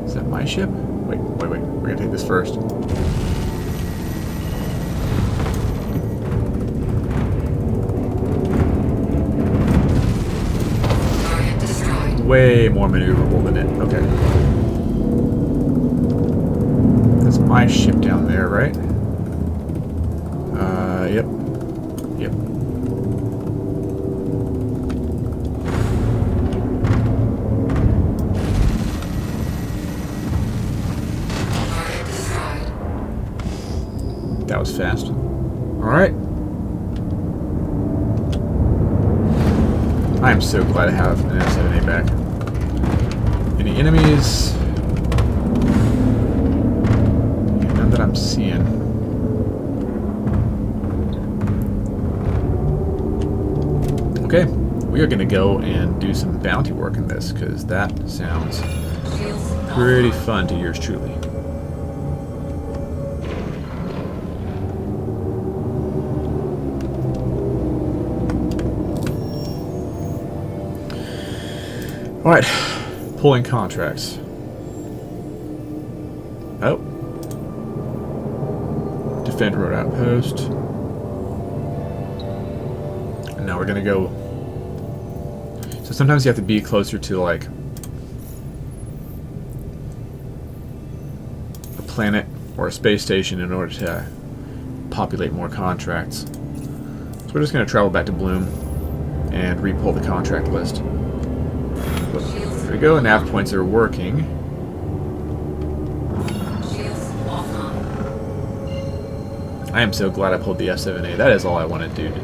Is that my ship? Wait. We're gonna take this first. Way more maneuverable than it. Okay. That's my ship down there, right? Yep. Yep. That was fast. Alright. I am so glad I have an F-7A back. Any enemies? None that I'm seeing. Okay, we are going to go and do some bounty work in this, because that sounds pretty fun to yours truly. Alright, pulling contracts. Oh. Defend road outpost. And now we're gonna go. So sometimes you have to be closer to like a planet or a space station in order to populate more contracts. So we're just gonna travel back to Bloom and re-pull the contract list. There we go, nav points are working. I am so glad I pulled the F-7A. That is all I wanted, dude. I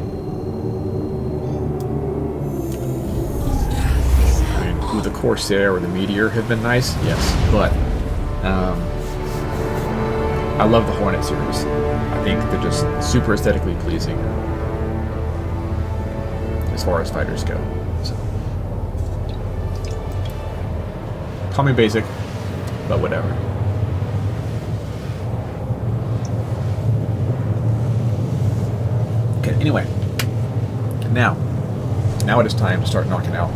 mean, would the Corsair or the Meteor have been nice? Yes, but I love the Hornet series. I think they're just super aesthetically pleasing as far as fighters go. So. Call me basic, but whatever. Okay, anyway. Now it is time to start knocking out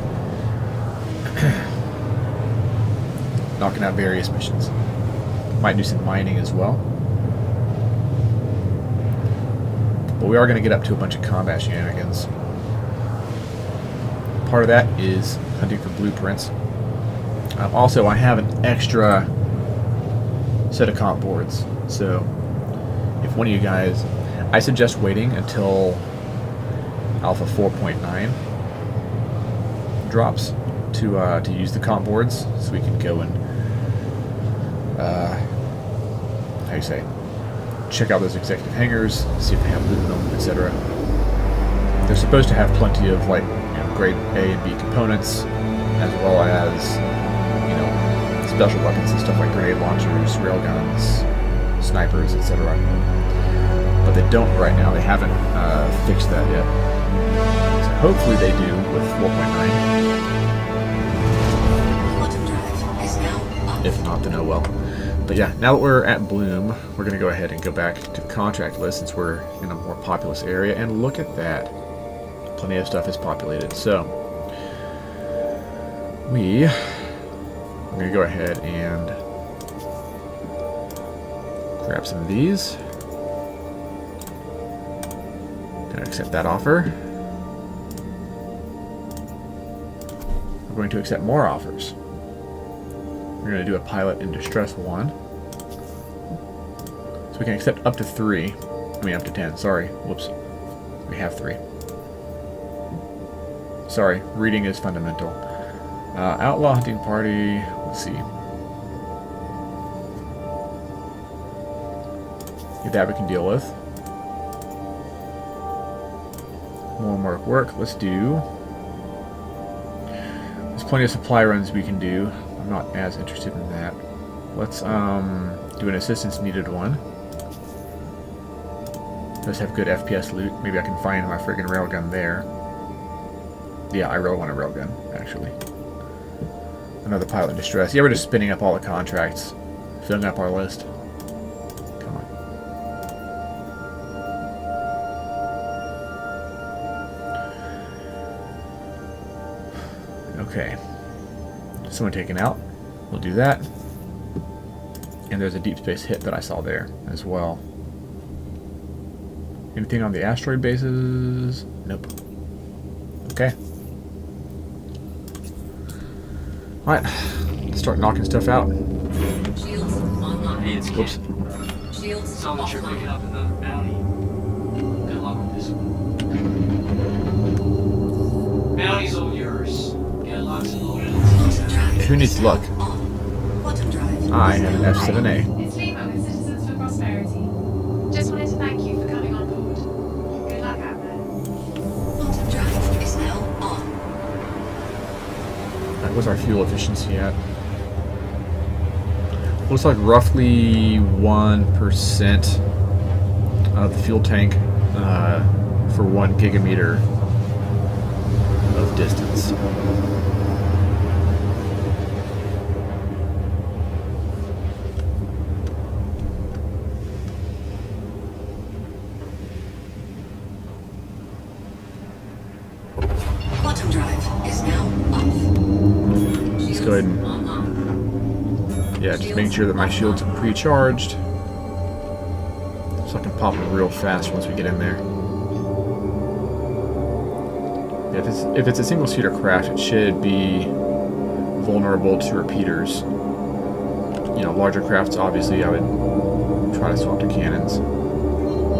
various missions. Might do some mining as well. But we are going to get up to a bunch of combat shenanigans. Part of that is hunting for blueprints. Also, I have an extra set of comp boards, so if one of you guys, I suggest waiting until Alpha 4.9 drops to use the comp boards, so we can go and how you say, check out those executive hangars, see if they have loot in them, etc. They're supposed to have plenty of like grade A and B components, as well as special weapons and stuff like grenade launchers, railguns, snipers, etc. But they don't right now. They haven't fixed that yet. So hopefully they do with 4.9. If not, then oh well. But yeah, now that we're at Bloom, we're going to go ahead and go back to the contract list since we're in a more populous area. And look at that. Plenty of stuff is populated. So I'm going to go ahead and grab some of these. Going to accept that offer. We're going to accept more offers. We're going to do a pilot in distress 1. So we can accept up to 3. I mean, up to 10. Sorry. Whoops. We have 3. Sorry. Reading is fundamental. Outlaw hunting party. Let's see. That we can deal with. More work. Let's do. There's plenty of supply runs we can do. I'm not as interested in that. Let's do an assistance needed one. Does have good FPS loot. Maybe I can find my friggin' railgun there. Yeah, I really want a railgun, actually. Another pilot in distress. Yeah, we're just spinning up all the contracts, filling up our list. Come on. Okay. Someone taken out. We'll do that. And there's a deep space hit that I saw there as well. Anything on the asteroid bases? Nope. Okay. Alright. Let's start knocking stuff out. Shields online. Hey, it's Whoops. Shields Saw that you're picking offline. up another bounty. Good luck with this one. Bounty's all yours. Get locked and loaded. Quantum drive. Who needs luck? On. Quantum drive. I have an F7A. It's Lima with Citizens for Prosperity. Just wanted to thank you for coming on board. Good luck out there. Quantum drive is now on. What's our fuel efficiency at? Looks like roughly 1% of the fuel tank for 1 gigameter of distance. Quantum drive is now off. Let's go ahead and just making sure that my shields are pre-charged, so I can pop them real fast once we get in there. Yeah, if it's a single-seater craft, it should be vulnerable to repeaters. You know, larger crafts, obviously, I would try to swap to cannons,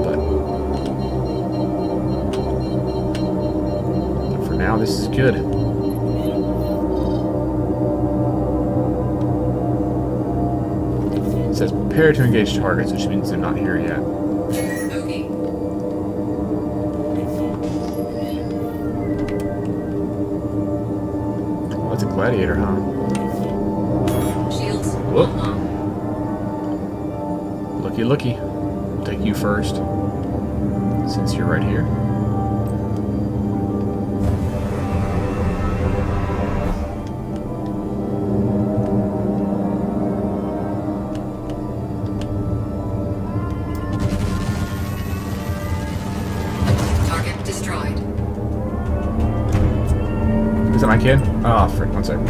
but for now, this is good. It says prepare to engage targets, which means they're not here yet. Okay. Oh, that's a gladiator, huh? Shields Whoop. online. Looky, looky. I'll take you first, since you're right here. Target destroyed. Is that my kid? Oh, frick, one second.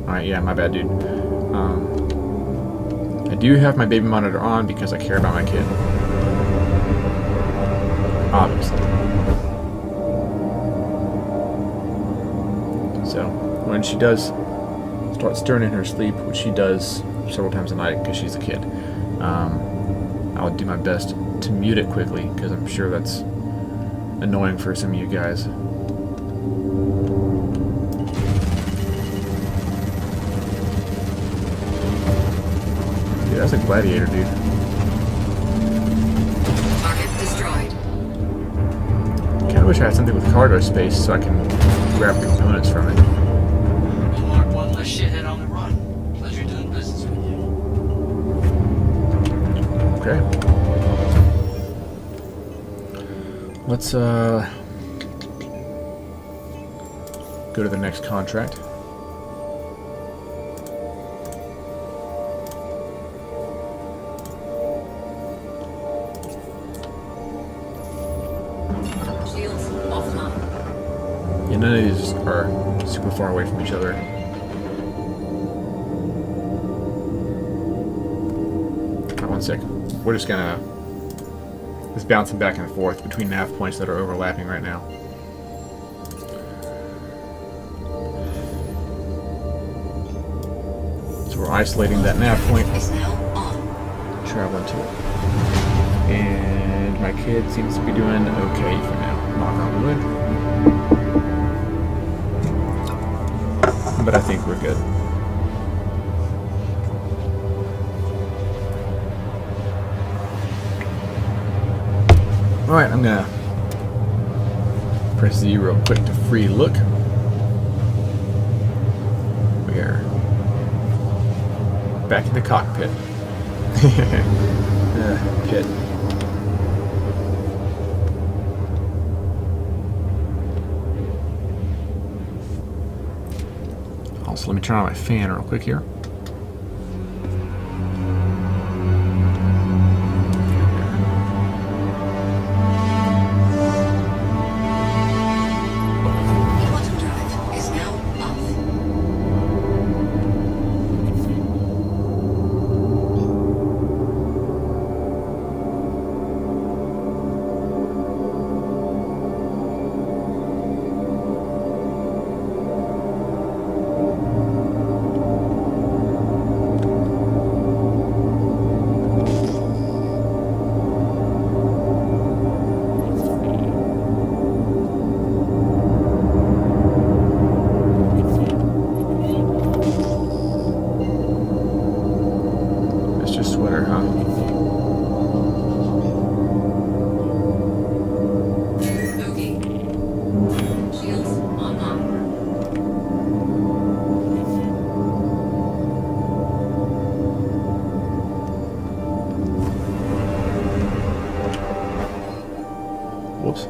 Alright, yeah, my bad, dude. I do have my baby monitor on because I care about my kid. Obviously. So, when she does start stirring in her sleep, which she does several times a night because she's a kid, I'll do my best to mute it quickly because I'm sure that's annoying for some of you guys. Dude, that's a gladiator, dude. Target destroyed. Kinda wish I had something with cargo space so I can grab components from it. We'll mark one less shithead on the run. Pleasure doing business with you. Okay. Let's go to the next contract. Shields offline. Yeah, none of these are super far away from each other. 1 sec. We're just gonna bouncing back and forth between nav points that are overlapping right now. So we're isolating that nav point, Is now on. traveling to it. And my kid seems to be doing okay for now. Knock on wood. But I think we're good. Alright, I'm gonna press Z real quick to free look. We are back in the cockpit. Pit. Also, let me turn on my fan real quick here. Quantum drive is now off. It's just sweater, huh? Bogey. Shields online. Whoops.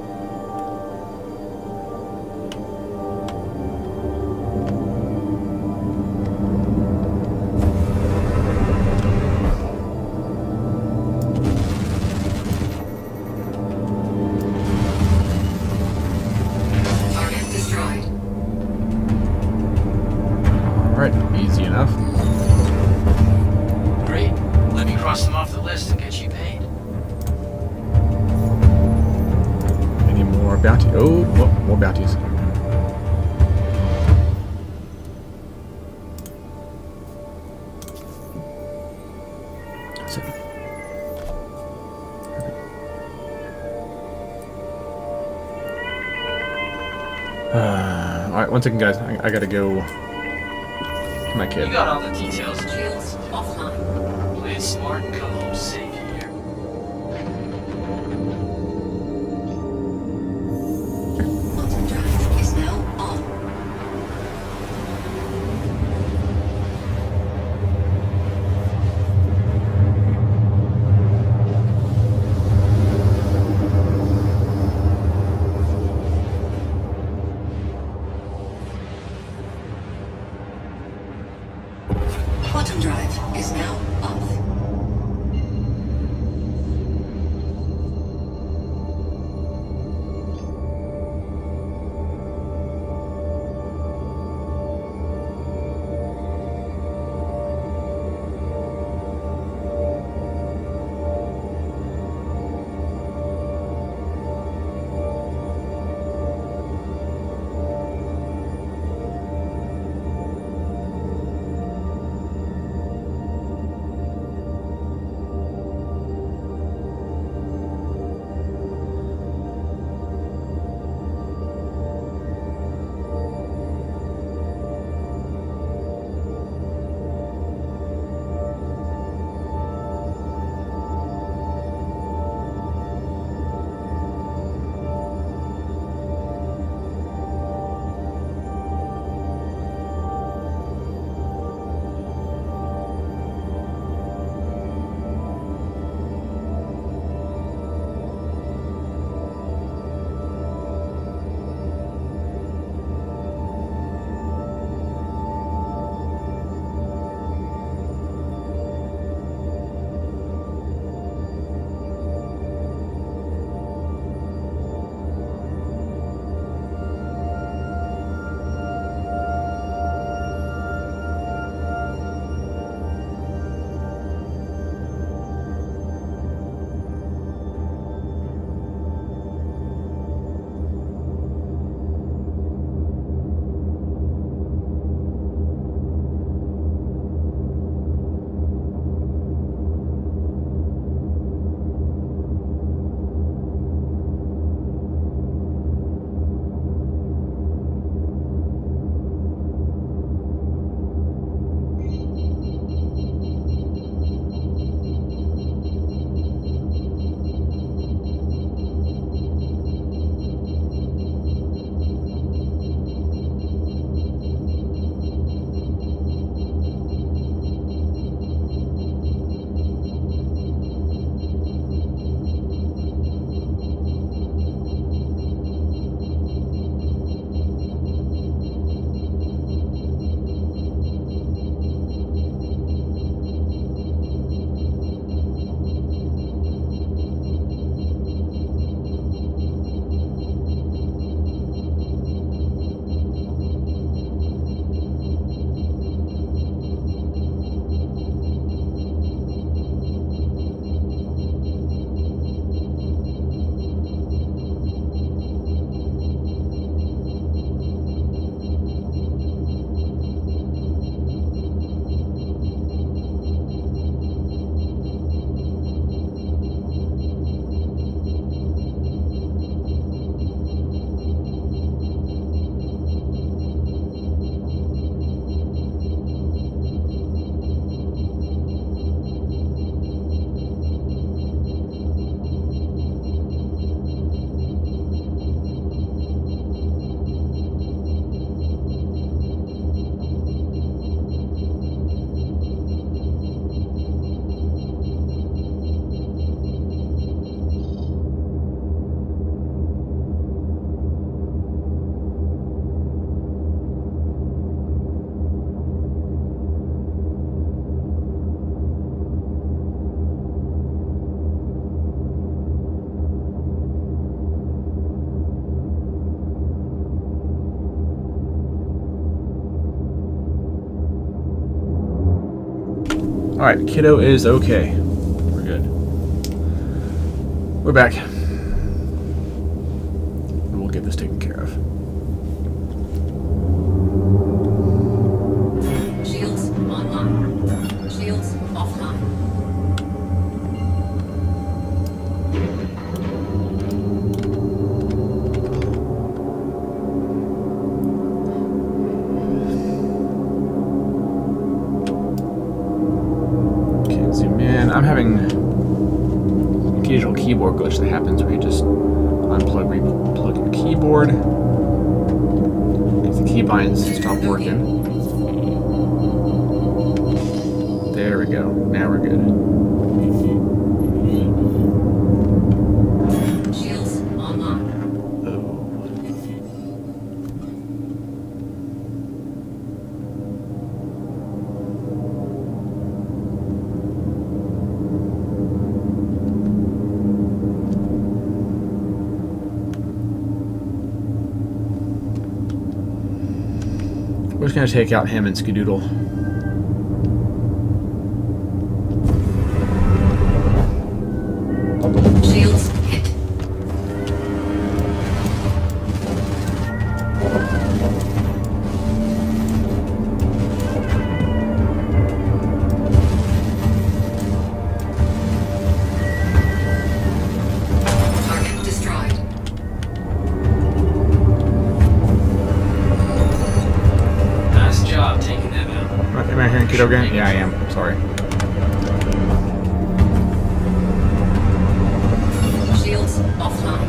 Target destroyed. Alright, easy enough. Great. Let me cross them off the list and get you paid. Any more bounty? Oh, more bounties. That's it. Alright, one second, guys. I gotta go to my You kid. got all the details. Shields offline. Play it smart and come home safe here. Quantum drive is now on. Quantum drive is now off. Alright, kiddo is okay. We're good. We're back. We'll get this taken care of. Shields online. Shields offline. Okay, zoom in. I'm having an occasional keyboard glitch that happens where you just unplug, replug your keyboard. Because the keybinds stop working. There we go. Now we're good. Shields online. Oh. We're just gonna take out him and Skadoodle. Shields hit. Target destroyed. Nice job taking them out. Am I hearing kiddo again? Yeah, I am. Sorry. Shields offline.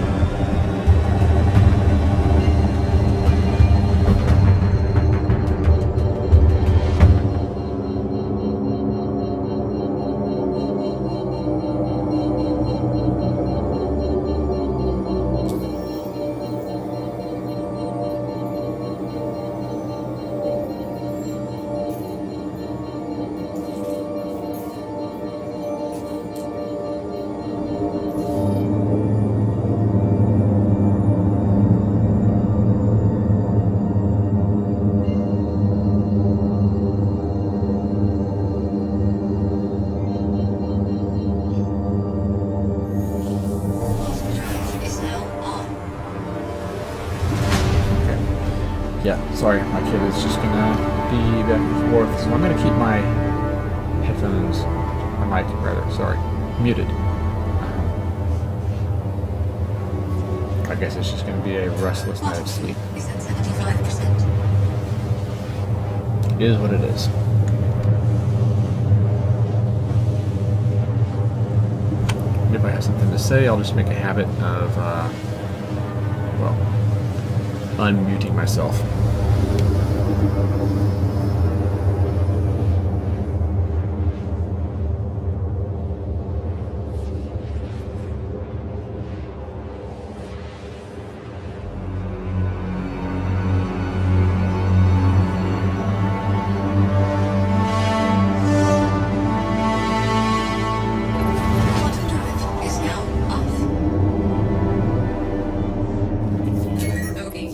Drive is now on. Yeah, sorry, my kid is just gonna be back and forth, so I'm gonna keep my headphones, my mic rather, sorry, muted. I guess it's just gonna be a restless night of sleep. Is at 75%. It is what it is. If I have something to say, I'll just make a habit of, well, unmuting myself. Quantum drive is now off. Okay.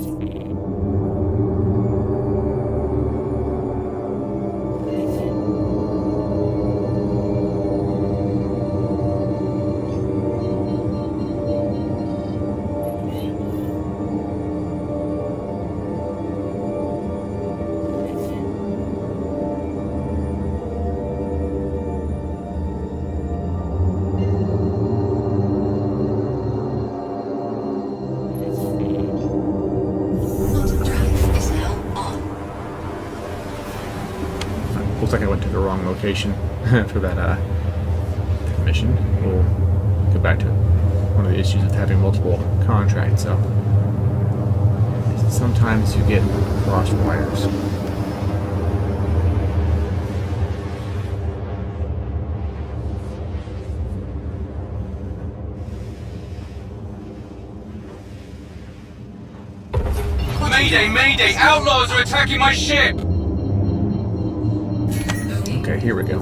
Quantum drive is now on. Looks like I went to the wrong location for that mission. We'll go back to one of the issues with having multiple contracts up. Sometimes you get crossed wires. Mayday, mayday! Outlaws are attacking my ship! Okay, here we go.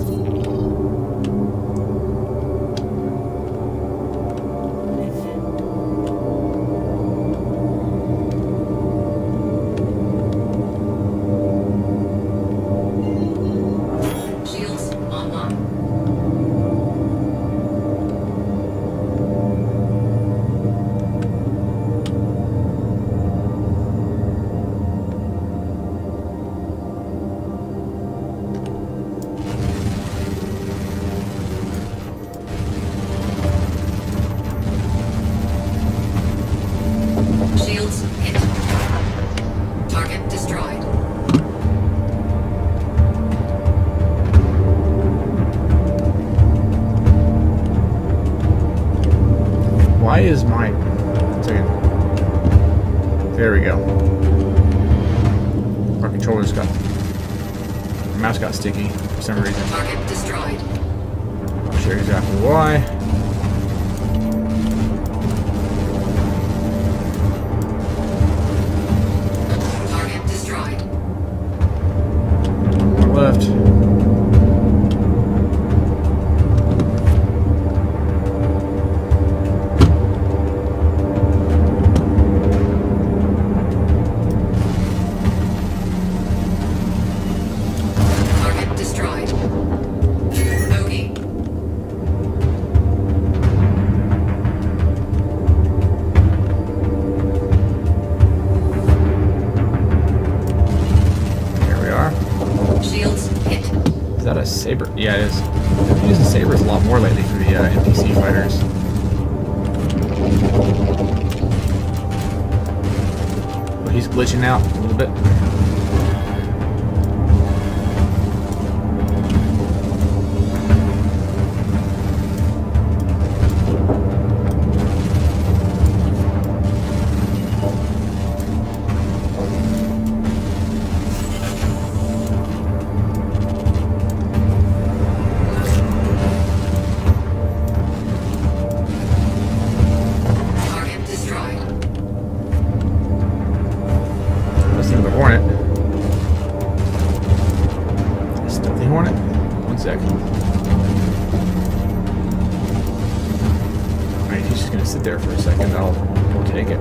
Shields online. Why is my... Second. There we go. Our controller's got... Our mouse got sticky for some reason. Target destroyed. I'll show you exactly why. Target destroyed. One left. Target destroyed. Bogey. Here we are. Shields hit. Is that a saber? Yeah, it is. I've been using sabers a lot more lately for the NPC fighters. But he's glitching out a little bit. Target destroyed. Let's see the Hornet. Stealthy Hornet? One sec. Alright, he's just gonna sit there for a second. We'll take it.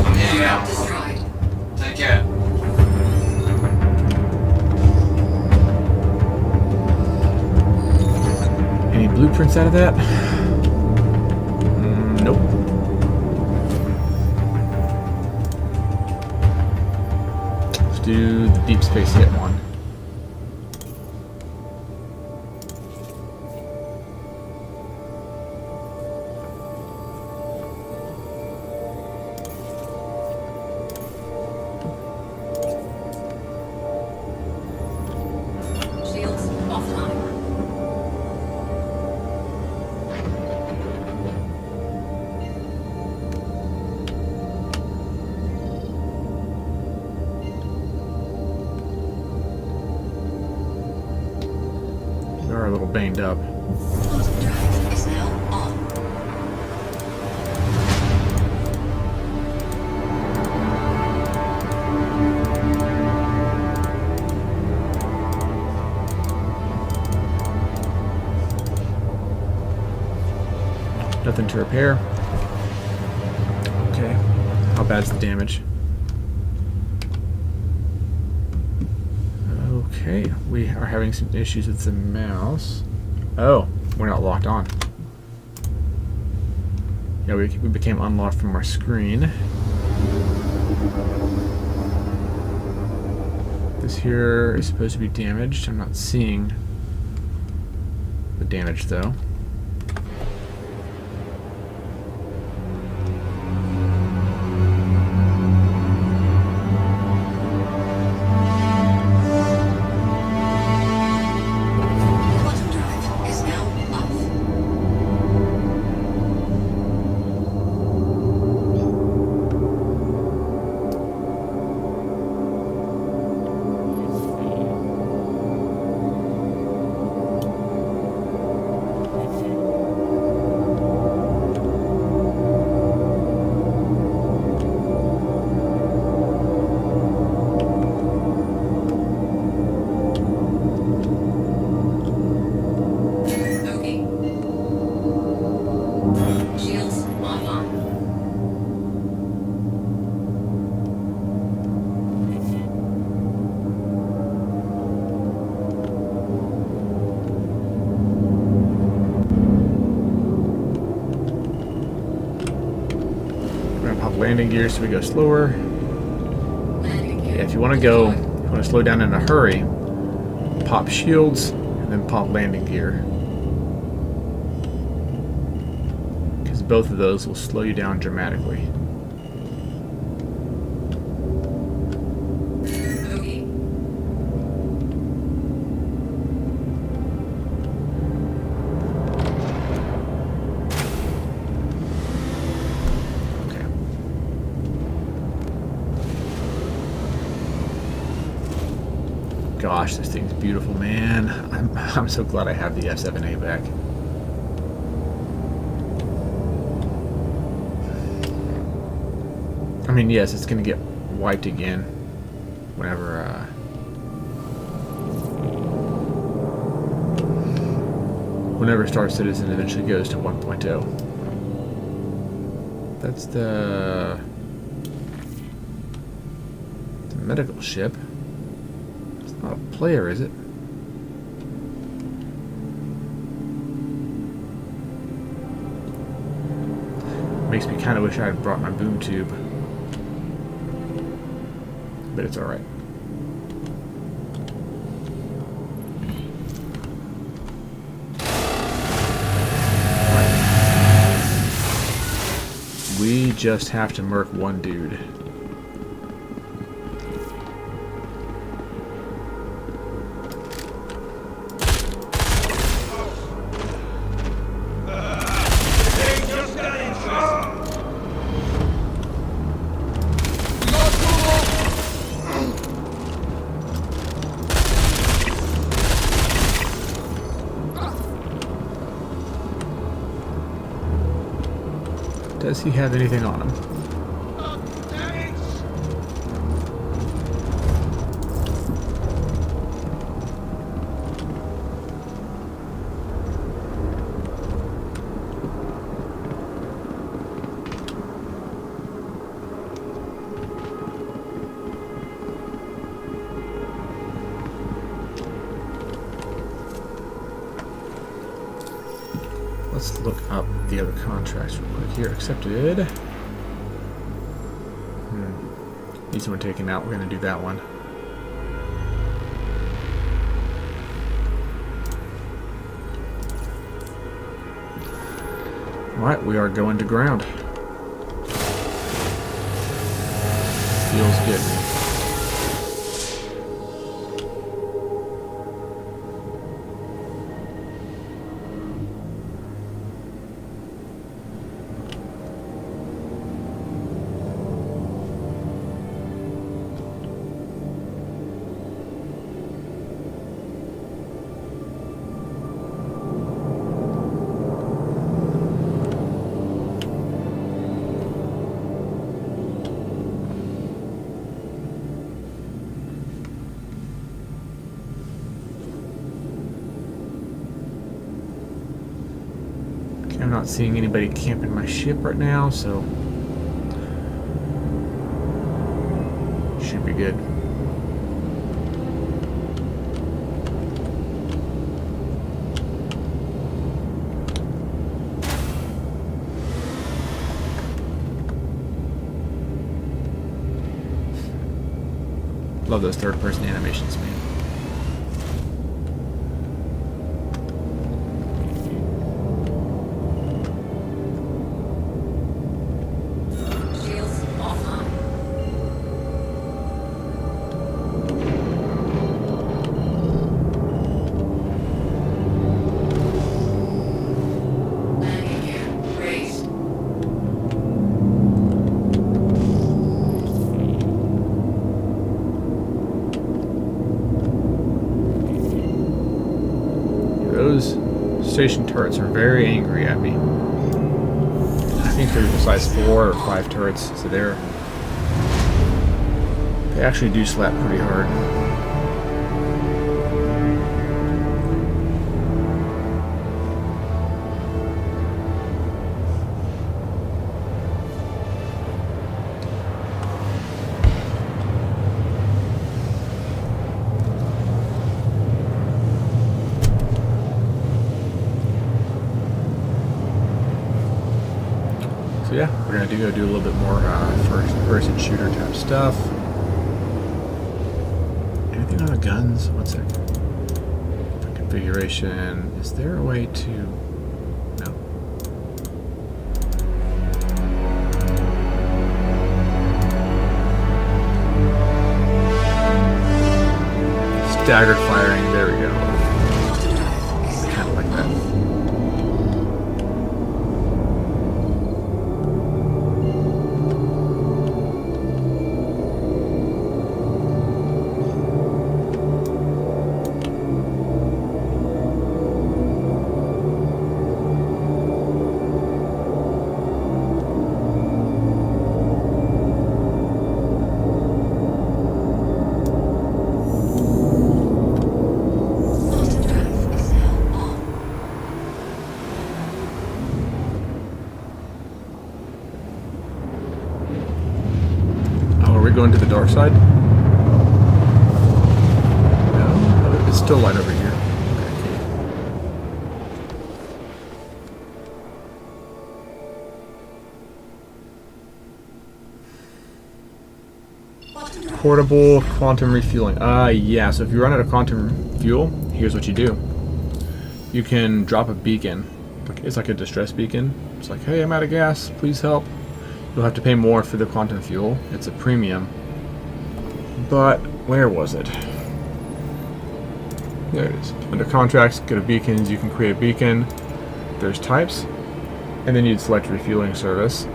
I'm heading out. Destroyed. Take care. Any blueprints out of that? Nope. Let's do the deep space hit one. Shields offline. We are a little banged up. Quantum drive is now on. Nothing to repair. Okay. How bad's the damage? Okay, we are having some issues with the mouse. Oh, we're not locked on. Yeah, we became unlocked from our screen. This here is supposed to be damaged. I'm not seeing the damage though. Quantum drive is now off. Bogey. Shields online. We're gonna pop landing gear so we go slower. Landing gear. Yeah, if you want to slow down in a hurry, pop shields and then pop landing gear. Because both of those will slow you down dramatically. Bogey. Gosh, this thing's beautiful, man. I'm so glad I have the F7A back. I mean, yes, it's going to get wiped again whenever Star Citizen eventually goes to 1.0. That's the medical ship. It's not a player, is it? Makes me kind of wish I had brought my boom tube. But it's alright. We just have to murk one dude. Does he have anything on him? Let's look up the other contracts real quick here. Accepted. Need someone taken out. We're going to do that one. Alright, we are going to ground. Feels good. I'm not seeing anybody camping my ship right now, so should be good. Love those third-person animations, man. Those station turrets are very angry at me. I think they're size 4 or 5 turrets, so they actually do slap pretty hard. So yeah, we're gonna do a little bit more first-person shooter type stuff. Anything on the guns? One sec. Configuration. Is there a way to? No. Staggered firing. There we go. Kind of like that. going to the dark side? No, it's still light over here. Portable quantum refueling. Yeah, so if you run out of quantum fuel, here's what you do. You can drop a beacon. It's like a distress beacon. It's like, hey, I'm out of gas, please help. You'll have to pay more for the quantum fuel. It's a premium. But, where was it? There it is. Under contracts, go to beacons, you can create a beacon. There's types. And then you'd select refueling service.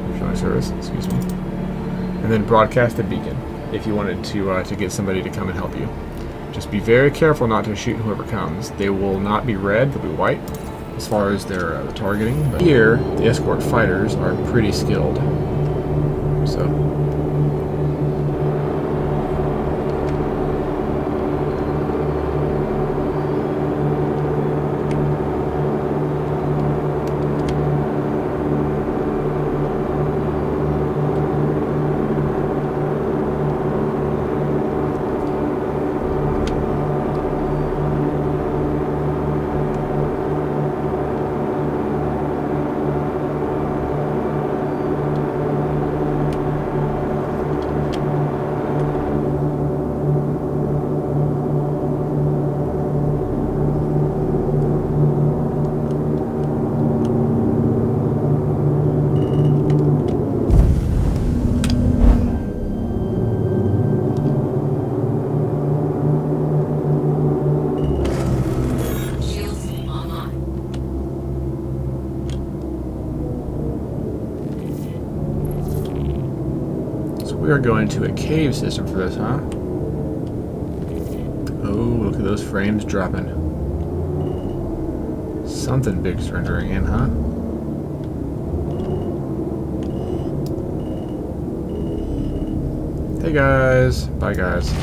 Refueling service, excuse me. And then broadcast a beacon if you wanted to get somebody to come and help you. Just be very careful not to shoot whoever comes. They will not be red, they'll be white as far as their targeting. But here, the escort fighters are pretty skilled. So. We are going to a cave system for this, huh? Oh, look at those frames dropping. Something big's rendering in, huh? Hey guys. Bye guys.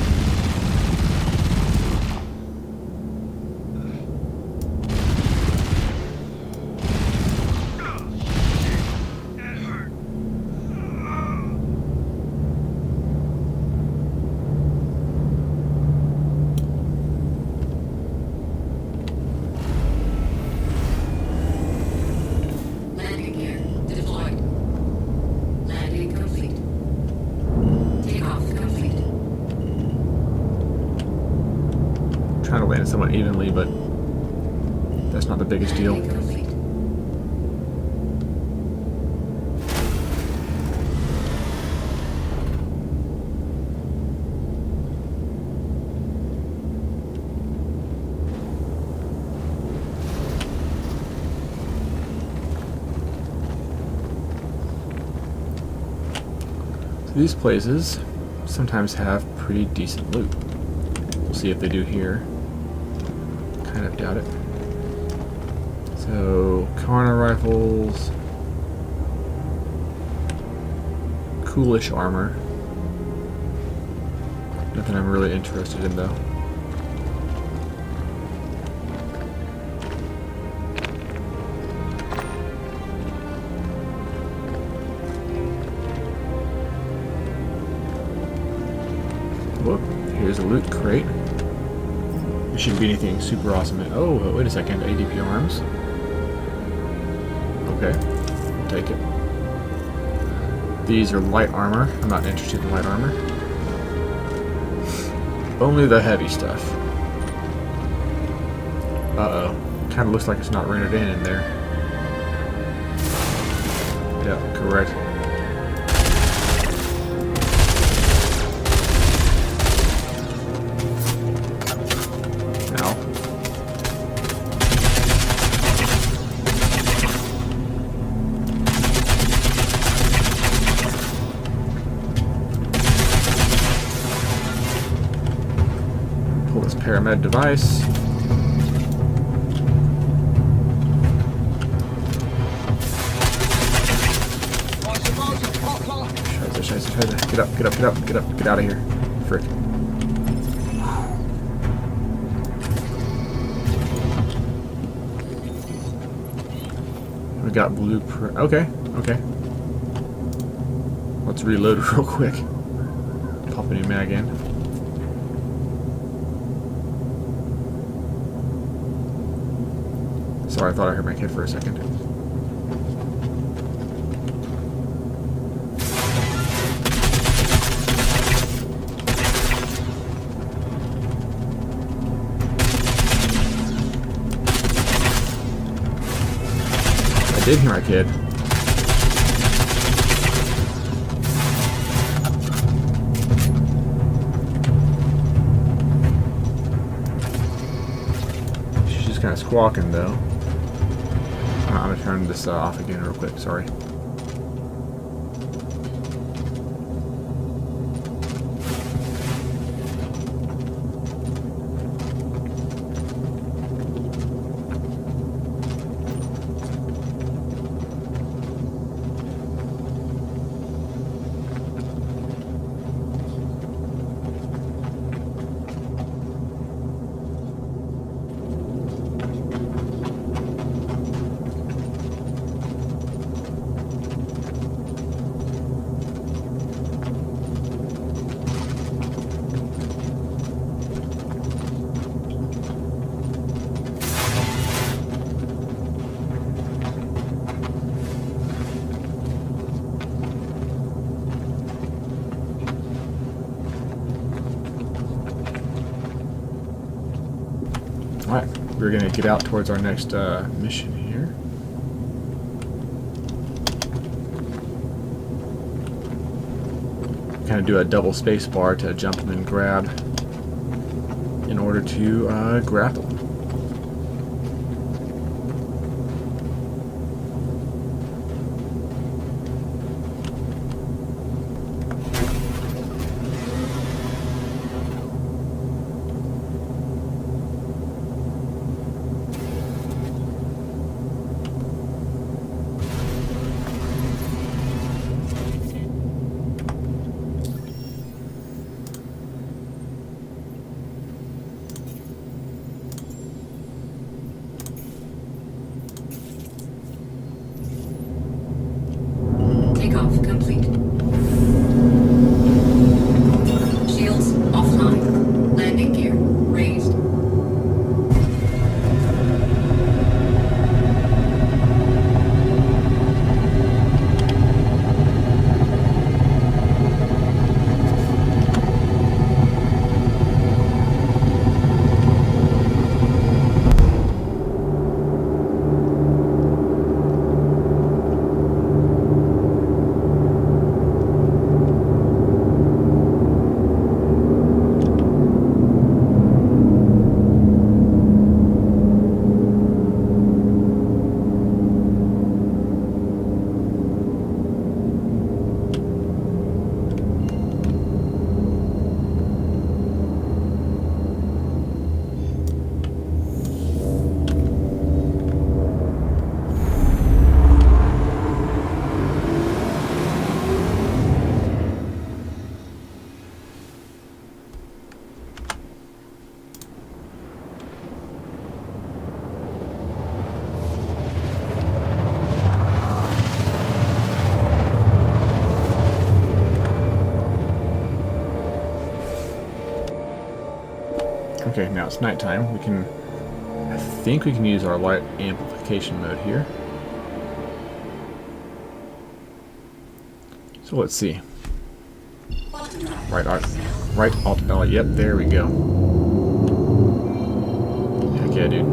Trying to land somewhat evenly, but that's not the biggest deal. So these places sometimes have pretty decent loot. We'll see if they do here. Kind of doubt it. So, Karna rifles. Coolish armor. Nothing I'm really interested in though. Whoop, here's a loot crate. There shouldn't be anything super awesome in. Oh, wait a second. ADP arms. Okay, I'll take it. These are light armor. I'm not interested in light armor. Only the heavy stuff. Uh-oh. Kind of looks like it's not rendered in there. Yeah, correct. Pull this pyramid device. Scheiße. Get up, get out of here. Frick. We got blueprint. Okay. Let's reload it real quick. Pop a new mag in. Sorry, I thought I heard my kid for a second. I did hear my kid. She's just kind of squawking though. I'm gonna turn this off again real quick, sorry. Alright, we're going to get out towards our next mission here. Kind of do a double space bar to jump and then grab in order to grapple. Takeoff complete. Shields offline. Landing gear raised. Okay, now it's nighttime. I think we can use our light amplification mode here. So let's see. Right alt belly. Yep, there we go. Heck yeah, dude.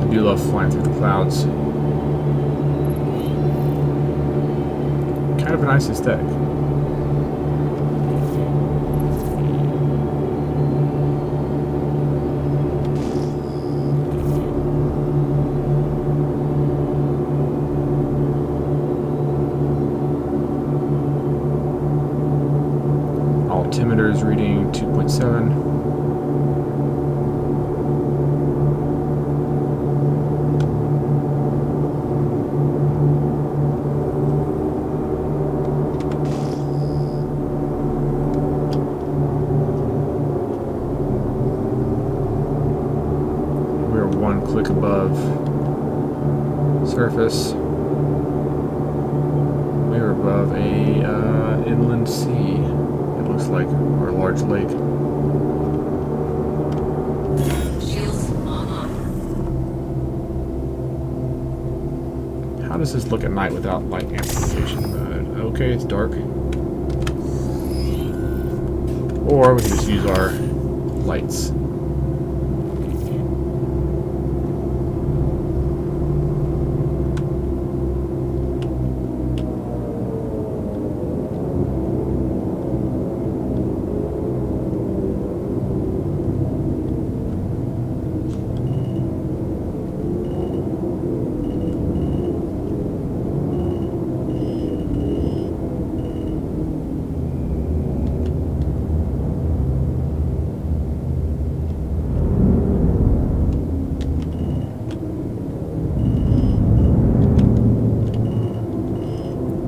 I do love flying through the clouds. Kind of a nice aesthetic. Altimeter is reading 2.7. We are one click above surface. We are above a inland sea, it looks like, or a large lake. Shields online. How does this look at night without light amplification mode? Okay, it's dark. Or we can just use our lights.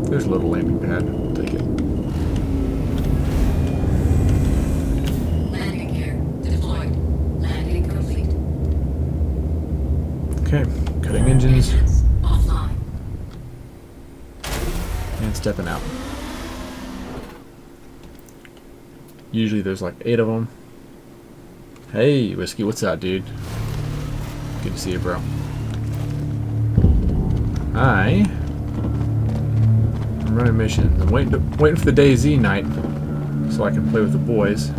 There's a little landing pad. I'll take it. Landing gear deployed. Landing complete. Okay, cutting engines Offline. and stepping out. Usually there's like 8 of them. Hey, Whiskey, what's up, dude? Good to see you, bro. I'm running missions. I'm waiting for the DayZ night so I can play with the boys.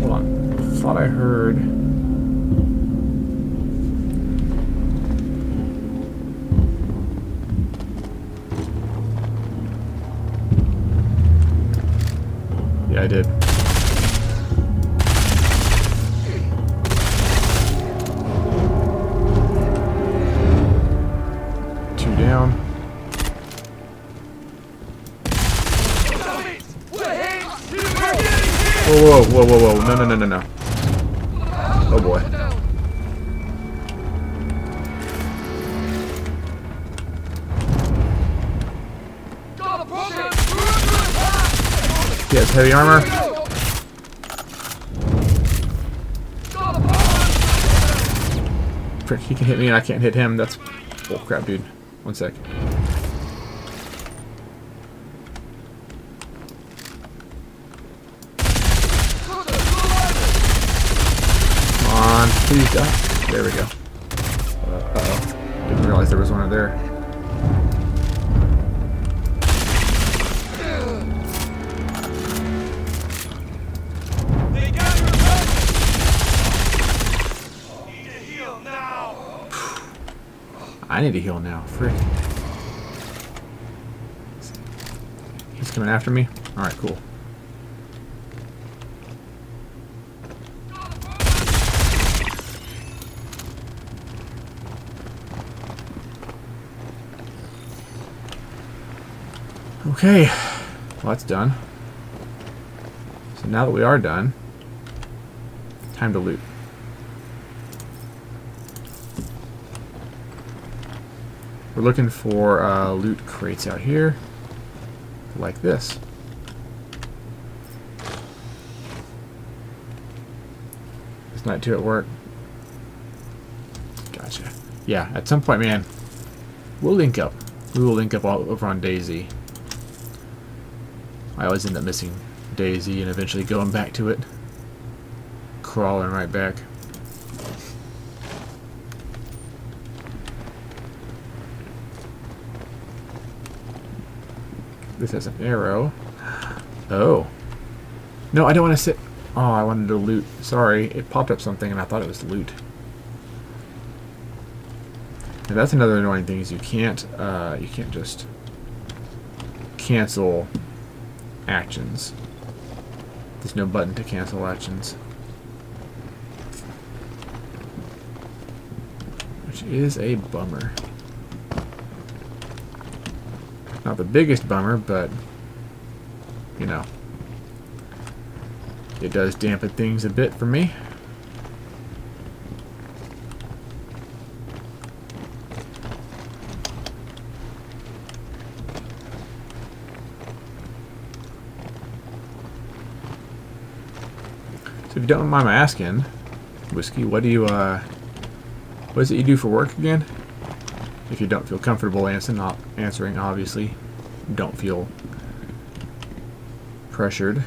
Hold on. I thought I heard. Yeah, I did. Two down. Whoa, whoa, whoa, whoa, whoa. No, no, no, no, no. Oh, boy. He has heavy armor. Frick, he can hit me and I can't hit him. That's... Oh, crap, dude. One sec. Come on, please die. There we go. Uh-oh. Didn't realize there was one over there. I need to heal now. Frick. He's coming after me? Alright, cool. Okay. Well, that's done. So now that we are done, time to loot. We're looking for loot crates out here, like this. Is Night 2 at work? Gotcha. Yeah, at some point, man, we'll link up. We will link up all over on DayZ. I always end up missing DayZ and eventually going back to it. Crawling right back. This has an arrow. Oh. No, I don't want to sit. Oh, I wanted to loot. Sorry, it popped up something and I thought it was loot. And that's another annoying thing is you can't just cancel actions. There's no button to cancel actions. Which is a bummer. Not the biggest bummer, but, you know, it does dampen things a bit for me. So if you don't mind my asking, Whiskey, what do you what is it you do for work again? If you don't feel comfortable answering, obviously, don't feel pressured.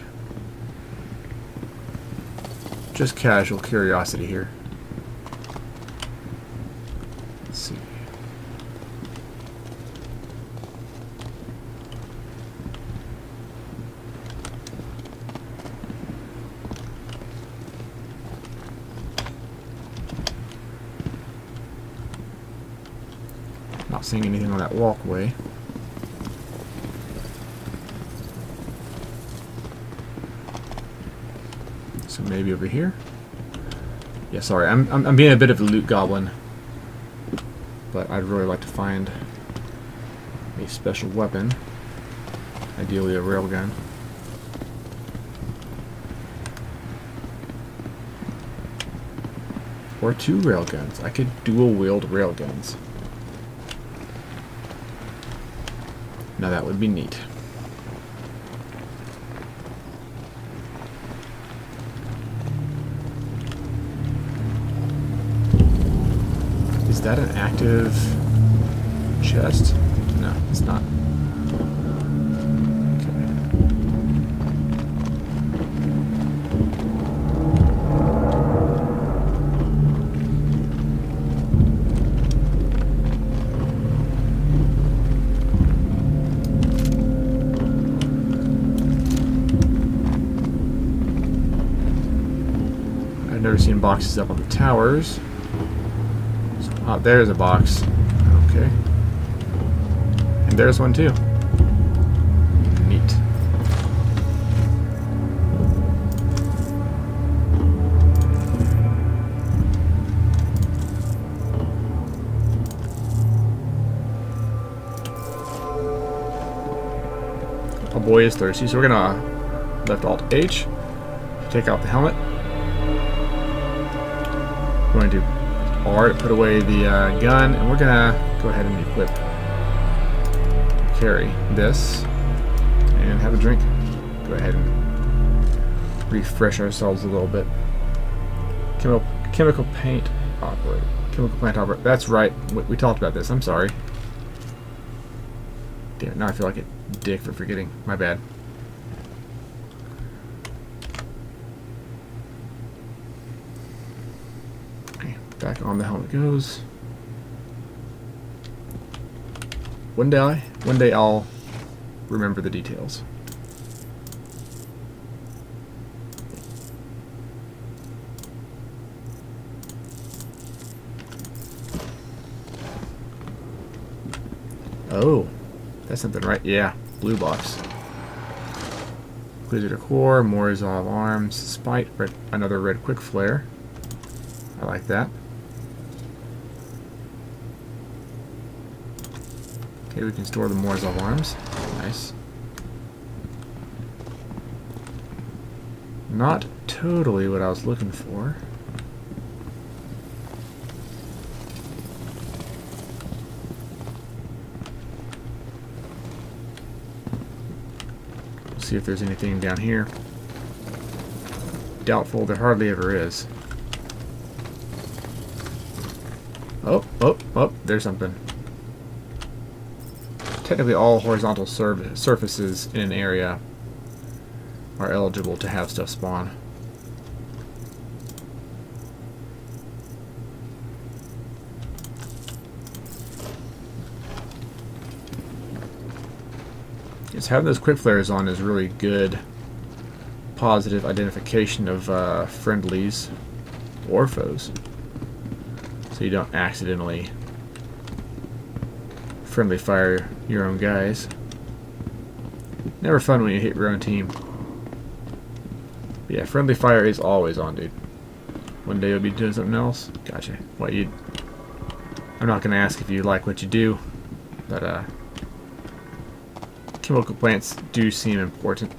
Just casual curiosity here. Let's see. Not seeing anything on that walkway. So maybe over here. Yeah, sorry, I'm being a bit of a loot goblin, but I'd really like to find a special weapon, ideally a railgun. Or 2 railguns. I could dual wield railguns. Now that would be neat. Is that an active chest? No, it's not. I've never seen boxes up on the towers. Oh, there's a box. Okay. And there's one too. Neat. Oh boy is thirsty, so we're gonna left Alt H, take out the helmet. We're going to R to put away the gun, and we're gonna go ahead and equip, carry this, and have a drink. Go ahead and refresh ourselves a little bit. Chemical paint operator. Chemical plant operator. That's right. We talked about this. I'm sorry. Damn it, now I feel like a dick for forgetting. My bad. Back on the helmet goes. One day I'll remember the details. Oh, that's something, right? Yeah, blue box. Blizzard core, more resolve arms, spite, another red quick flare. I like that. Okay, we can store the Morzov arms. Nice. Not totally what I was looking for. See if there's anything down here. Doubtful, there hardly ever is. Oh, there's something. Technically all horizontal surfaces in an area are eligible to have stuff spawn. Yes, having those quick flares on is really good positive identification of friendlies or foes, so you don't accidentally friendly fire your own guys. Never fun when you hit your own team. But yeah, friendly fire is always on, dude. One day you'll be doing something else. Gotcha. What you? I'm not gonna ask if you like what you do, but chemical plants do seem important.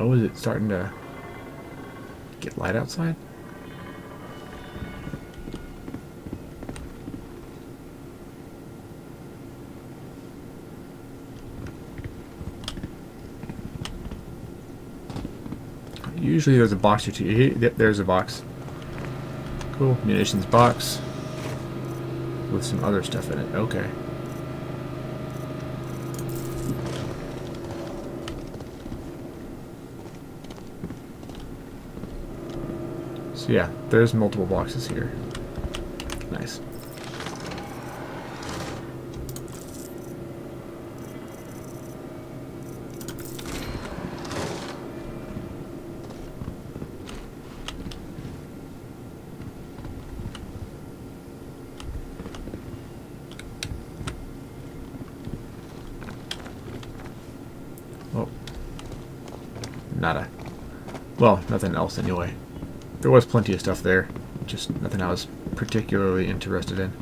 Oh, is it starting to get light outside? Usually there's a box or two. Yep, there's a box. Cool. Munitions box. With some other stuff in it. Okay. So yeah, there's multiple boxes here. Nice. Oh. Nada. Well, nothing else anyway. There was plenty of stuff there, just nothing I was particularly interested in.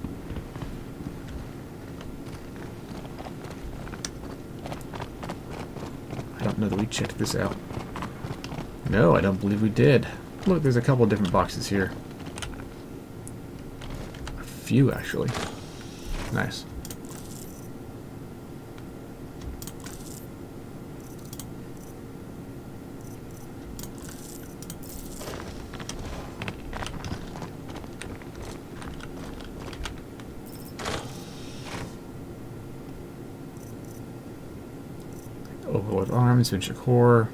I don't know that we checked this out. No, I don't believe we did. Look, there's a couple of different boxes here. A few, actually. Nice. Overload arms, venture core.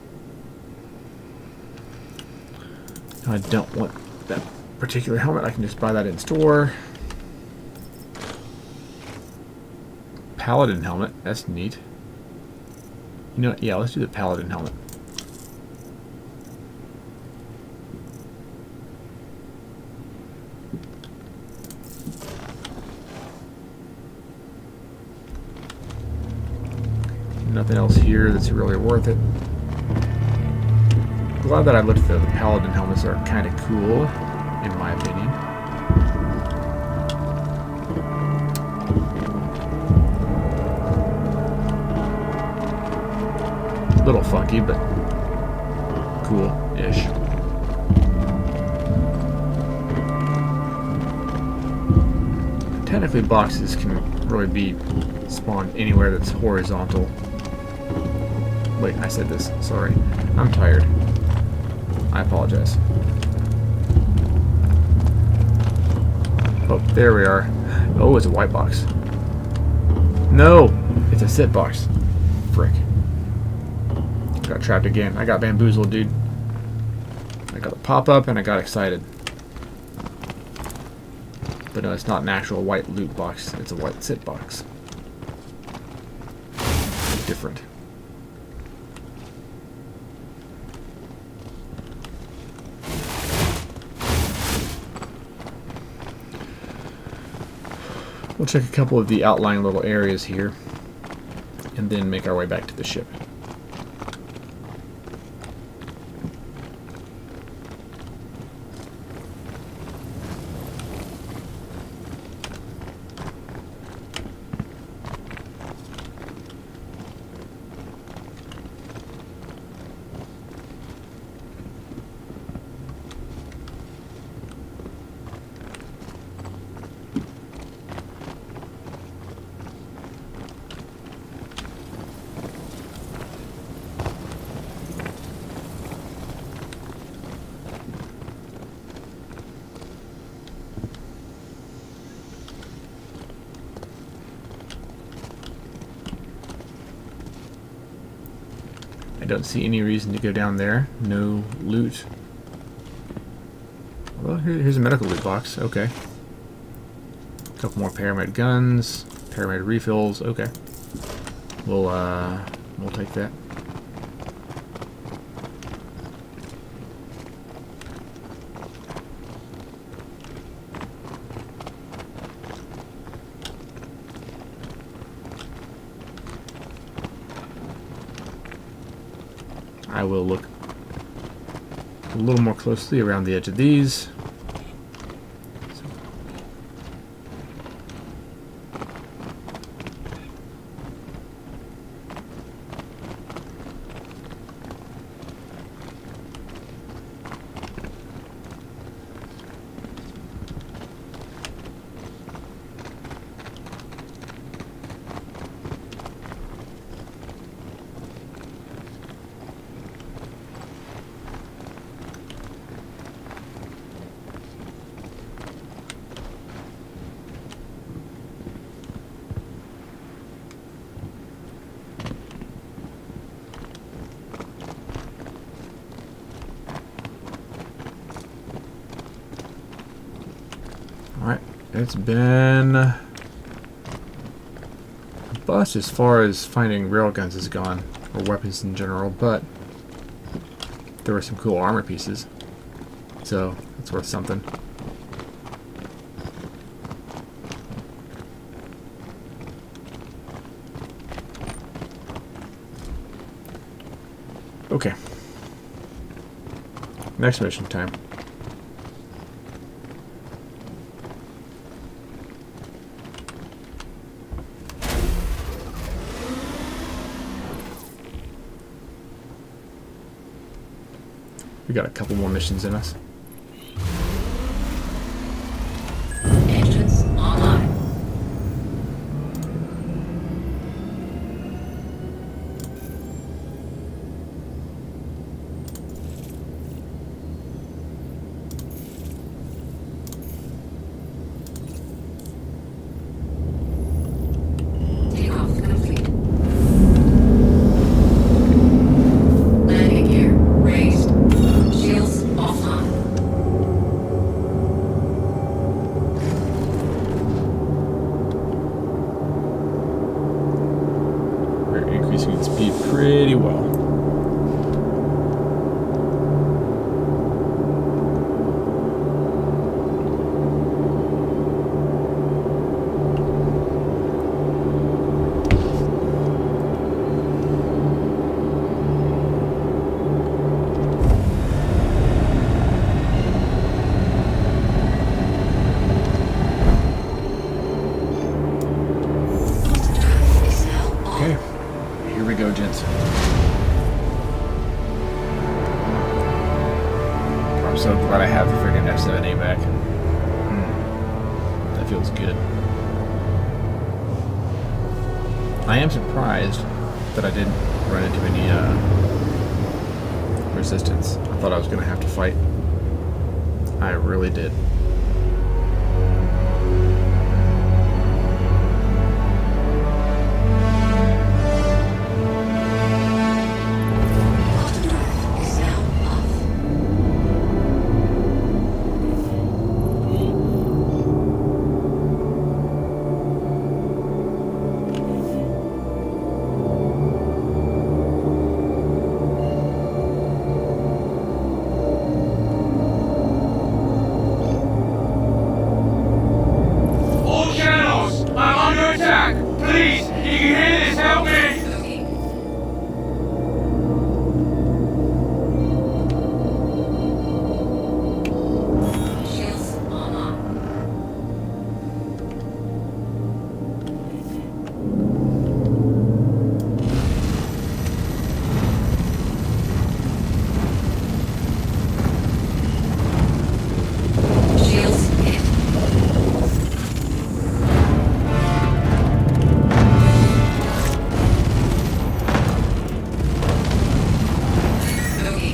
I don't want that particular helmet. I can just buy that in store. Paladin helmet. That's neat. You know what? Yeah, let's do the Paladin helmet. Nothing else here that's really worth it. Glad that I looked at the Paladin helmets are kind of cool, in my opinion. A little funky, but cool-ish. Technically, boxes can really be spawned anywhere that's horizontal. Wait, I said this. Sorry. I'm tired. I apologize. Oh, there we are. Oh, it's a white box. No! It's a sit box. Frick. Got trapped again. I got bamboozled, dude. I got the pop-up and I got excited. But no, it's not an actual white loot box. It's a white sit box. Different. We'll check a couple of the outlying little areas here, and then make our way back to the ship. I don't see any reason to go down there. No loot. Well, here's a medical loot box. Okay. A couple more pyramid guns, pyramid refills. Okay. We'll take that. I will look a little more closely around the edge of these. It's been a bust as far as finding railguns has gone, or weapons in general, but there were some cool armor pieces, so it's worth something. Okay. Next mission time. We got a couple more missions in us. Engines online. Takeoff complete. Landing gear raised. Shields offline. We're increasing its speed pretty well. Is now on. Okay, here we go, gents. I'm so glad I have the friggin' F7A back. That feels good. I am surprised that I didn't run into any resistance. I thought I was gonna have to fight. I really did. Autodrive is now off. All channels! I'm under attack! Please, you can hear this, help me! Bogey. Shields online. Shields hit. Bogey.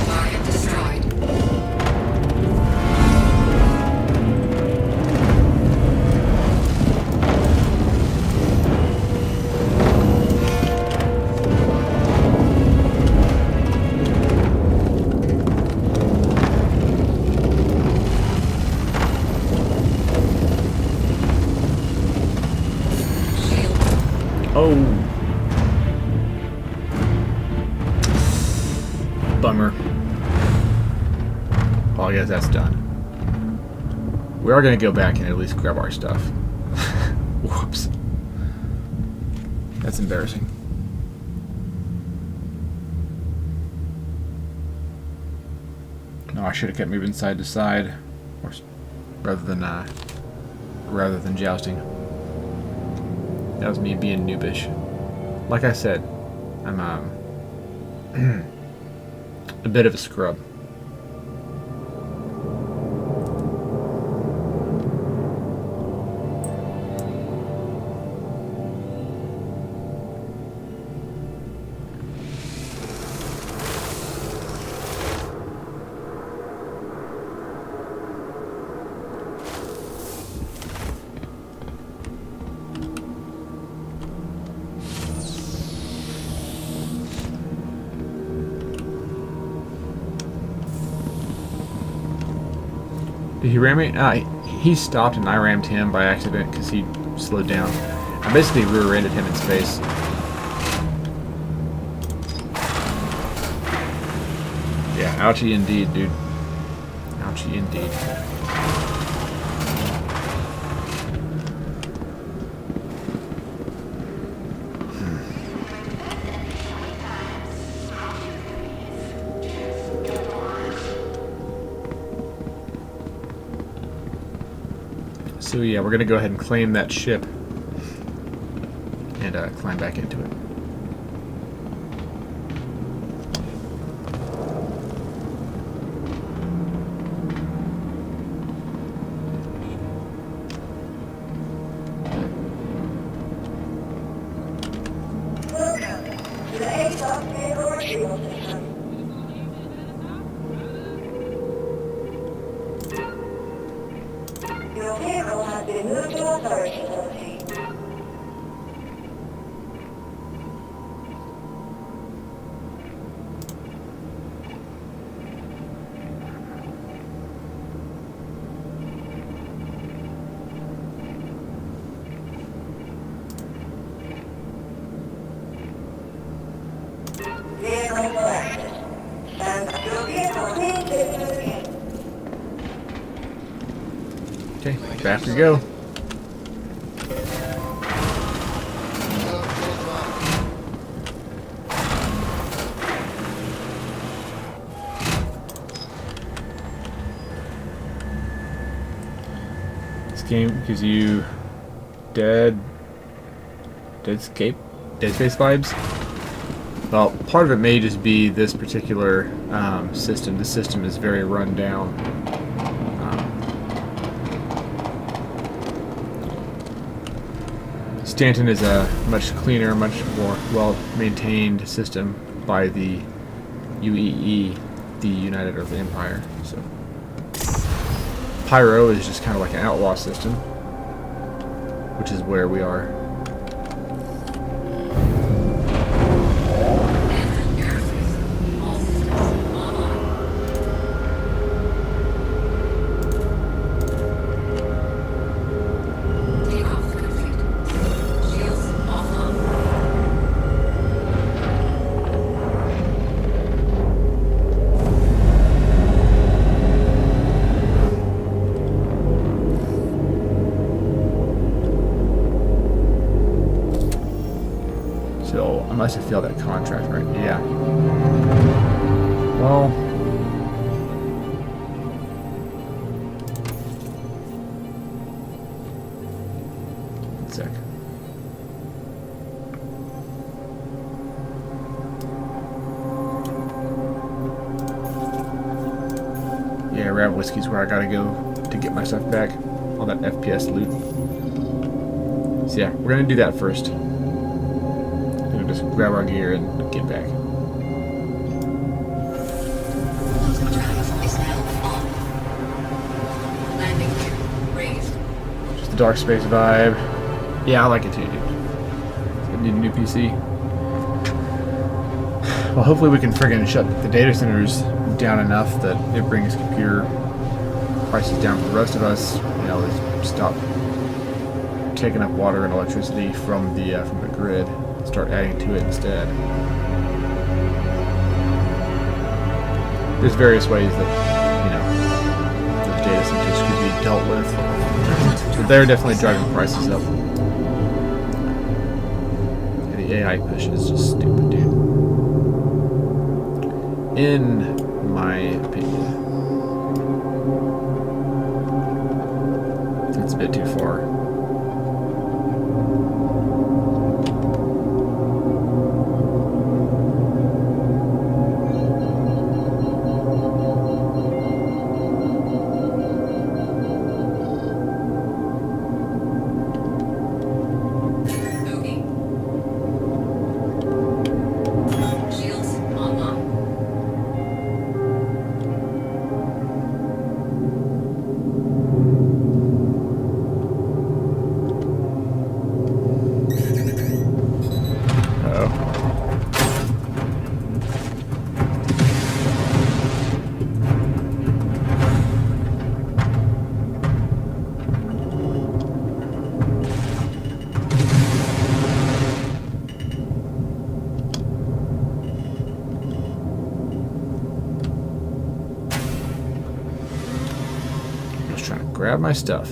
Target destroyed. Shield. Oh. Bummer. Well, I guess that's done. We are going to go back and at least grab our stuff. Whoops. That's embarrassing. No, I should have kept moving side to side, or rather than jousting. That was me being noobish. Like I said, I'm a bit of a scrub. Did he ram me? He stopped and I rammed him by accident because he slowed down. I basically rear-ended him in space. Yeah, ouchie indeed, dude. Ouchie indeed. So yeah, we're gonna go ahead and claim that ship and climb back into it. Welcome to the ASOS vehicle retrieval system. Your vehicle has been moved to our storage facility. Vehicle selected. Stand by. Your vehicle needs to Okay, back we go. This game gives you Dead Space vibes. Well, part of it may just be this particular system. The system is very run down. Stanton is a much cleaner, much more well-maintained system by the UEE, the United Earth Empire. So, Pyro is just kind of like an outlaw system, which is where we are. So I must have failed that contract, right? Yeah. Well, one sec. Yeah, Rat Whiskey's where I gotta go to get my stuff back. All that FPS loot. So yeah, we're gonna do that first. Just grab our gear and get back. Drive is now on. Landing gear raised. Just the dark space vibe. Yeah, I like it too, dude. I need a new PC. Well, hopefully we can friggin' shut the data centers down enough that it brings computer prices down for the rest of us. You know, stop taking up water and electricity from the grid. Start adding to it instead. There's various ways that, you know, the data centers could be dealt with. But they're definitely driving prices up. And the AI push is just stupid, dude. In my opinion. It's a bit too far. grab my stuff.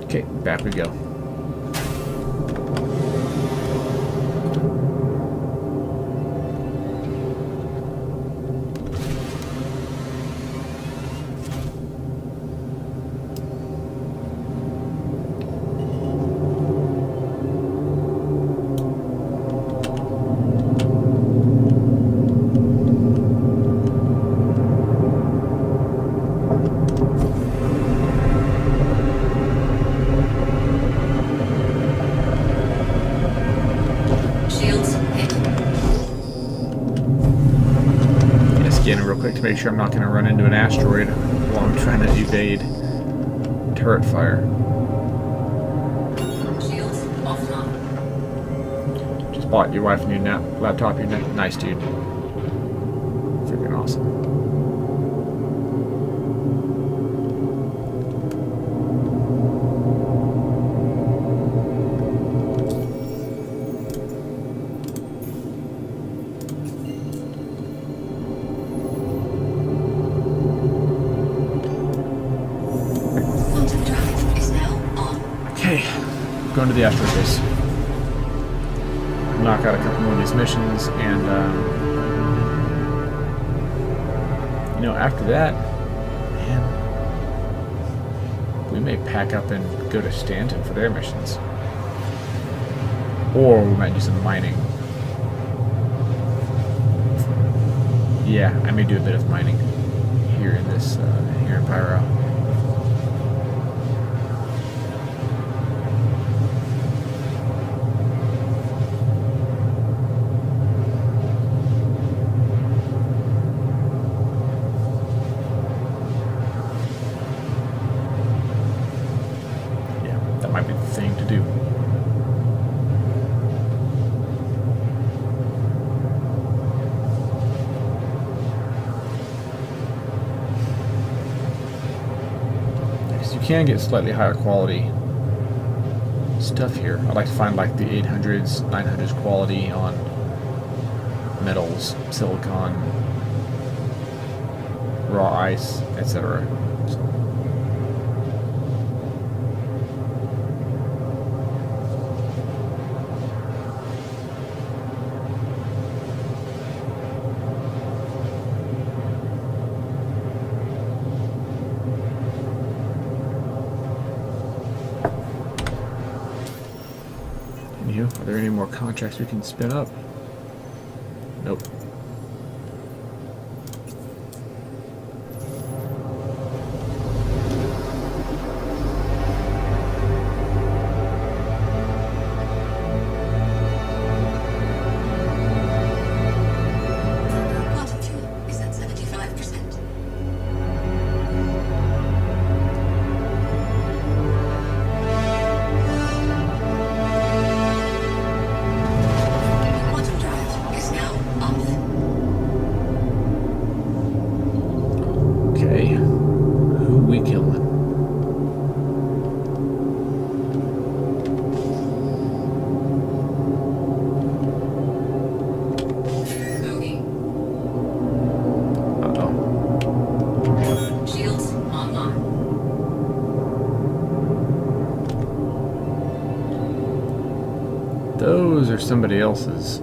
Okay, back we go. Shields hit. Scanning real quick to make sure I'm not going to run into an asteroid while I'm trying to evade turret fire. Shields offline. Just bought your wife a new laptop. You're nice, dude. Freaking awesome. Quantum drive is now on. Okay, going to the asteroid base. Knock out a couple more of these missions, and you know, after that, man, we may pack up and go to Stanton for their missions, or we might do some mining. Yeah, I may do a bit of mining here in this here in Pyro. That might be the thing to do. Because you can get slightly higher quality stuff here. I'd like to find like the 800s, 900s quality on metals, silicon, raw ice, etc. Are there any more contracts we can spin up? Nope. Quantum fuel is at 75%. Quantum drive is now off. Okay. Who we killing? Bogey. Uh-oh. Shields online. Those are somebody else's.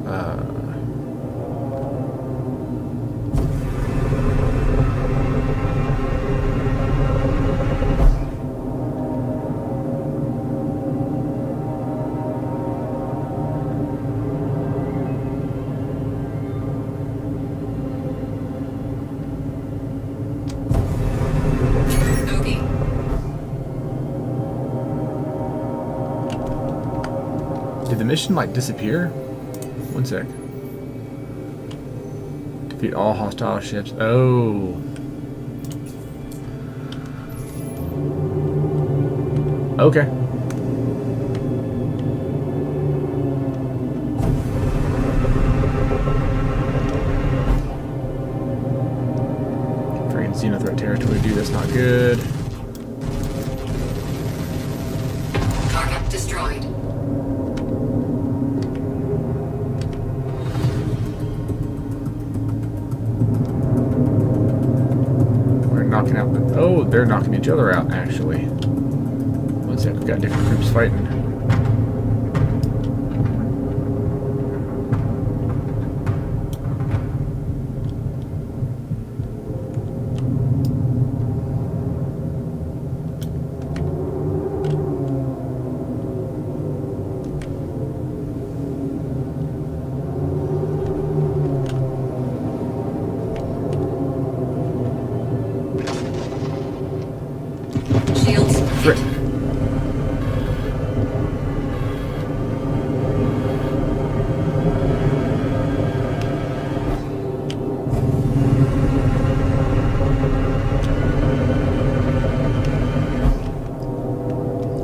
Bogey. Did the mission like disappear? One sec. Defeat all hostile ships. Oh. Okay. Freaking Xenothreat territory, dude. good. Target destroyed. We're knocking out the... Oh, they're knocking each other out, actually. One sec, we've got different groups fighting. Shields Frick. hit.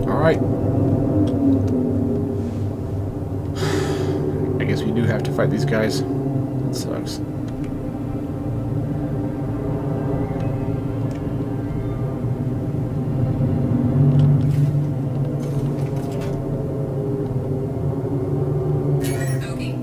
Alright. I guess we do have to fight these guys. That sucks. Bogey.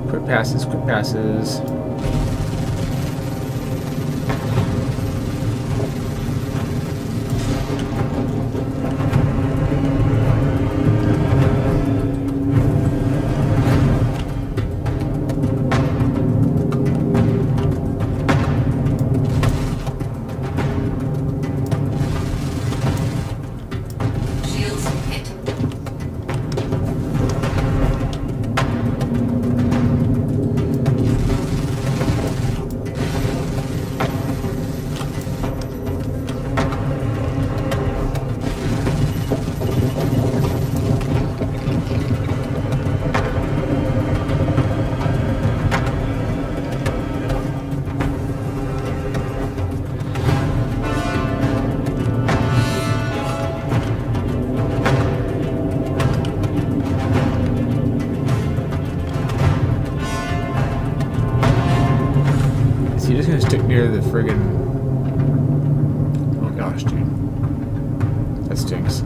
Quick passes, quick passes. Shields hit. Is he just gonna stick near the friggin... Oh gosh, dude. That stinks.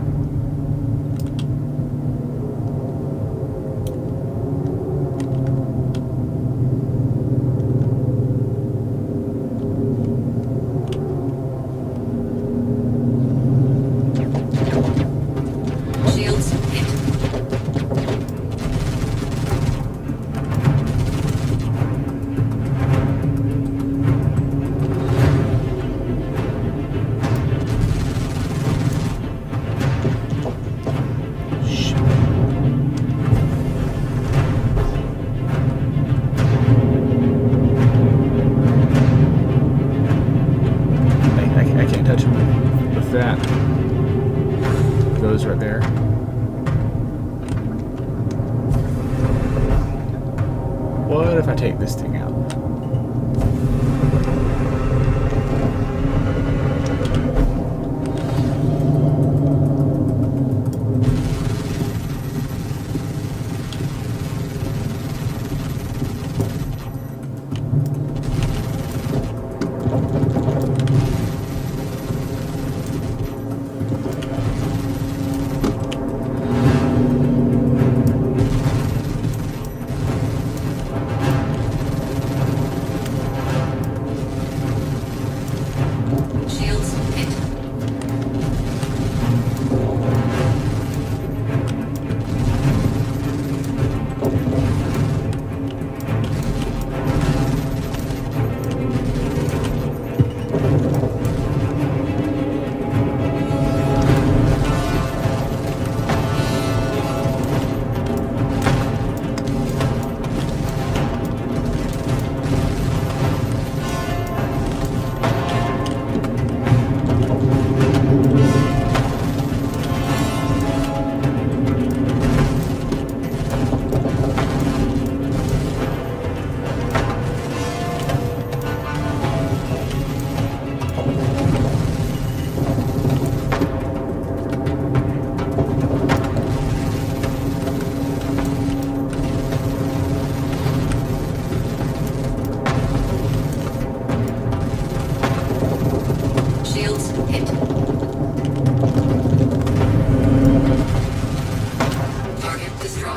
Shields hit. Shit. I can't touch him with that. Those right there. What if I take this thing out?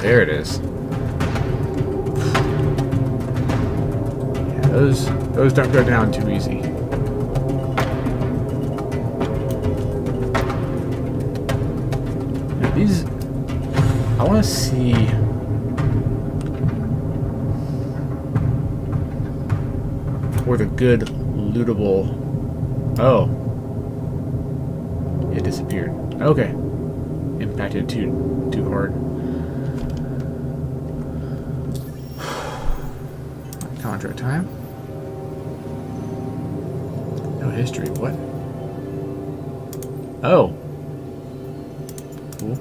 There it is. Yeah, those don't go down too easy. Now these, I want to see. Where the good lootable. Oh, it disappeared. Okay, impacted too hard. Contract time. No history. What? Oh. Cool.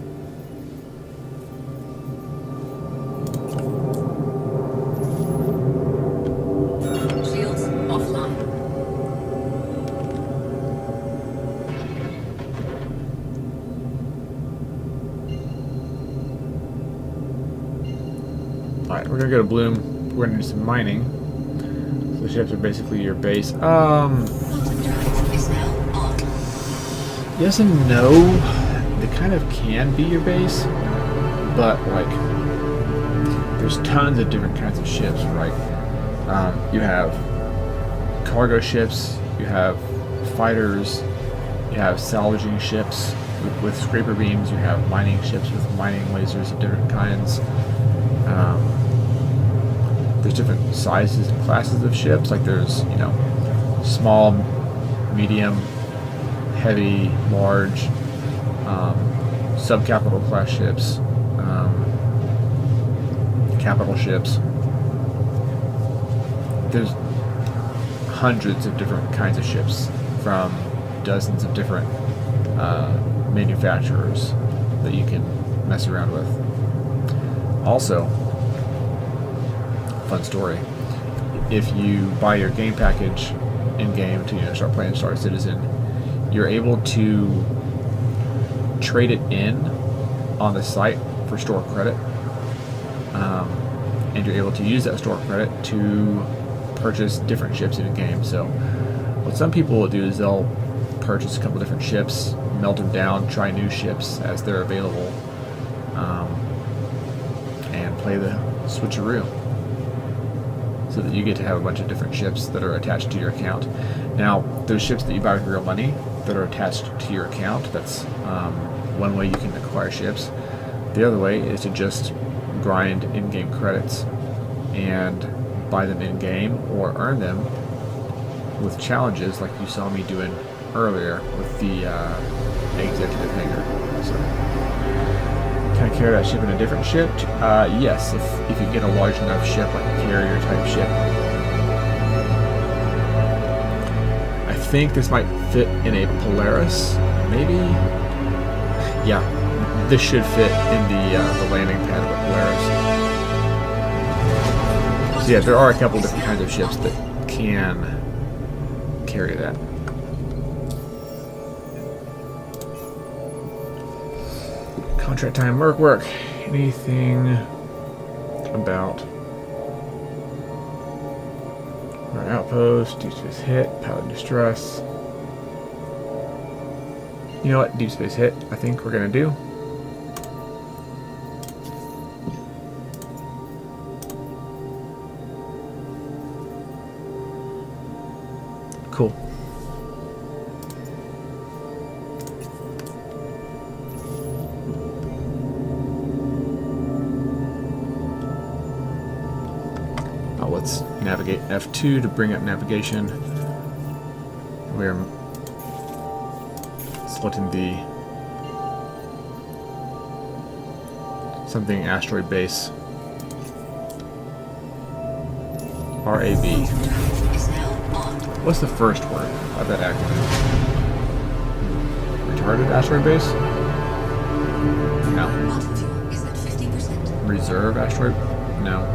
Shields offline. Alright, we're gonna go to Bloom. We're gonna do some mining. So the ships are basically your base. Quantum drive is now on. Yes and no. They kind of can be your base, but like, there's tons of different kinds of ships, right? You have cargo ships, you have fighters, you have salvaging ships with scraper beams, you have mining ships with mining lasers of different kinds. There's different sizes and classes of ships. Like there's, you know, small, medium, heavy, large, sub-capital class ships, capital ships. There's hundreds of different kinds of ships from dozens of different manufacturers that you can mess around with. Also, fun story, if you buy your game package in game to, you know, start playing Star Citizen, you're able to trade it in on the site for store credit, and you're able to use that store credit to purchase different ships in a game. So what some people will do is they'll purchase a couple different ships, melt them down, try new ships as they're available, and play the switcheroo, so that you get to have a bunch of different ships that are attached to your account. Now, those ships that you buy with real money that are attached to your account, that's one way you can acquire ships. The other way is to just grind in-game credits and buy them in-game, or earn them with challenges like you saw me doing earlier with the executive hangar. So, can I carry that ship in a different ship? Yes, if you get a large enough ship, like a carrier type ship. I think this might fit in a Polaris, maybe? Yeah, this should fit in the landing pad of a Polaris. So yeah, there are a couple different kinds of ships that can carry that. Contract time, work. Anything about our outpost, deep space hit, pilot distress. You know what, deep space hit, I think we're gonna do. Cool. Let's navigate F2 to bring up navigation. We're selecting the something asteroid base. RAB. What's the first word of that acronym? Retarded asteroid base? No. Reserve asteroid? No.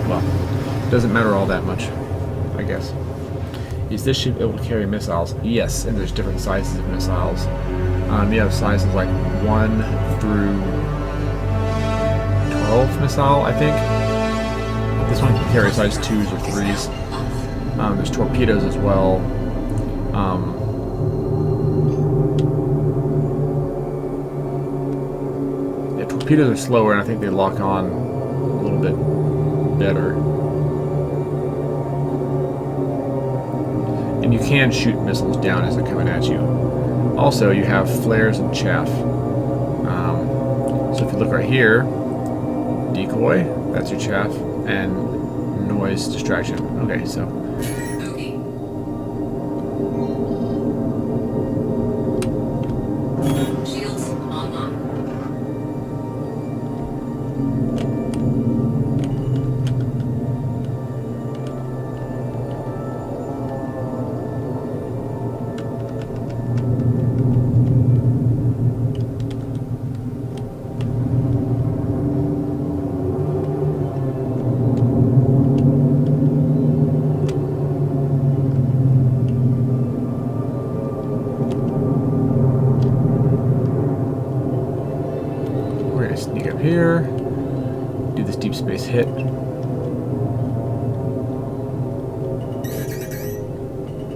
Well, doesn't matter all that much, I guess. Is this ship able to carry missiles? Yes, and there's different sizes of missiles. You have sizes like 1 through 12 missile, I think. This one can carry size 2s or 3s. There's torpedoes as well. torpedoes are slower, and I think they lock on a little bit better. And you can shoot missiles down as they're coming at you. Also, you have flares and chaff. So if you look right here, decoy, that's your chaff, and noise distraction. Okay, so Okay. Shields online. we're gonna sneak up here, do this deep space hit.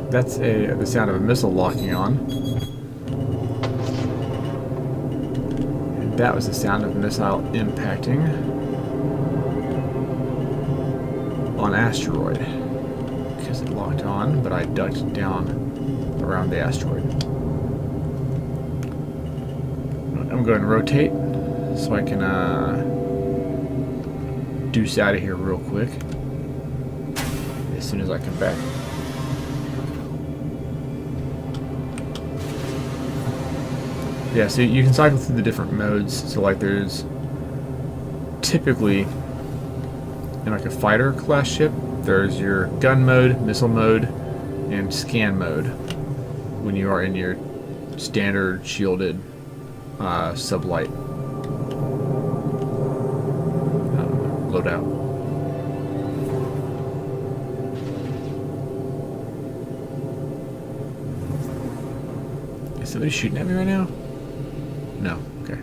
That's the sound of a missile locking on. And that was the sound of a missile impacting on asteroid. Because it locked on, but I ducked down around the asteroid. I'm going to rotate so I can deuce out of here real quick as soon as I come back. Yeah, so you can cycle through the different modes. So like there's typically in like a fighter class ship, there's your gun mode, missile mode, and scan mode when you are in your standard shielded sublight loadout. Is somebody shooting at me right now? No. Okay.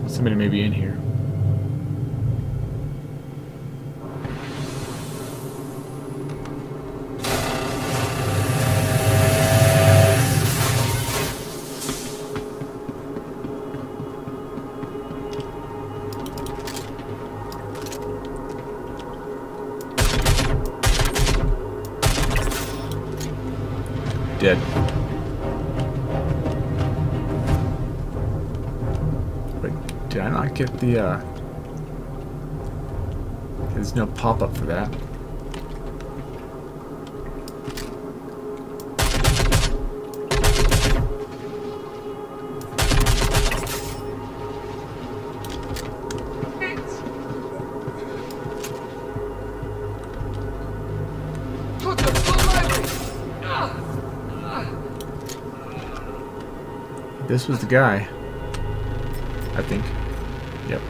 Somebody may be in here. Dead. Wait, did I not get the, there's no pop-up for that. This was the guy, I think. Yep.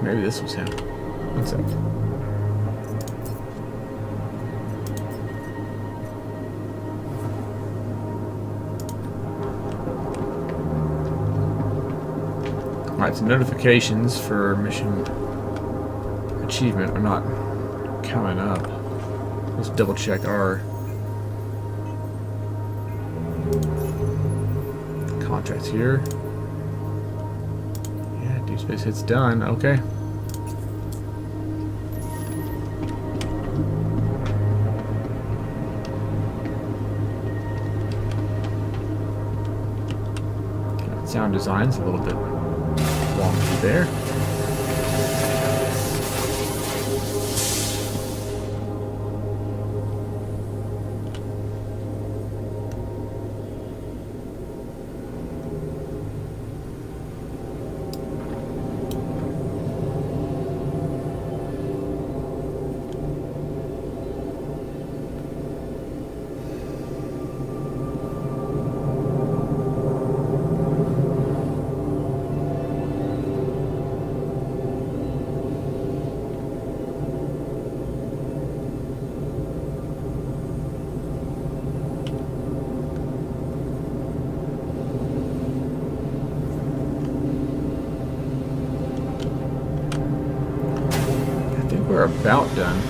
Maybe this was him. One sec. Alright, so notifications for mission achievement are not coming up. Let's double check our contracts here. Yeah, deep space hit's done. Okay. Sound design's a little bit wonky there. about done.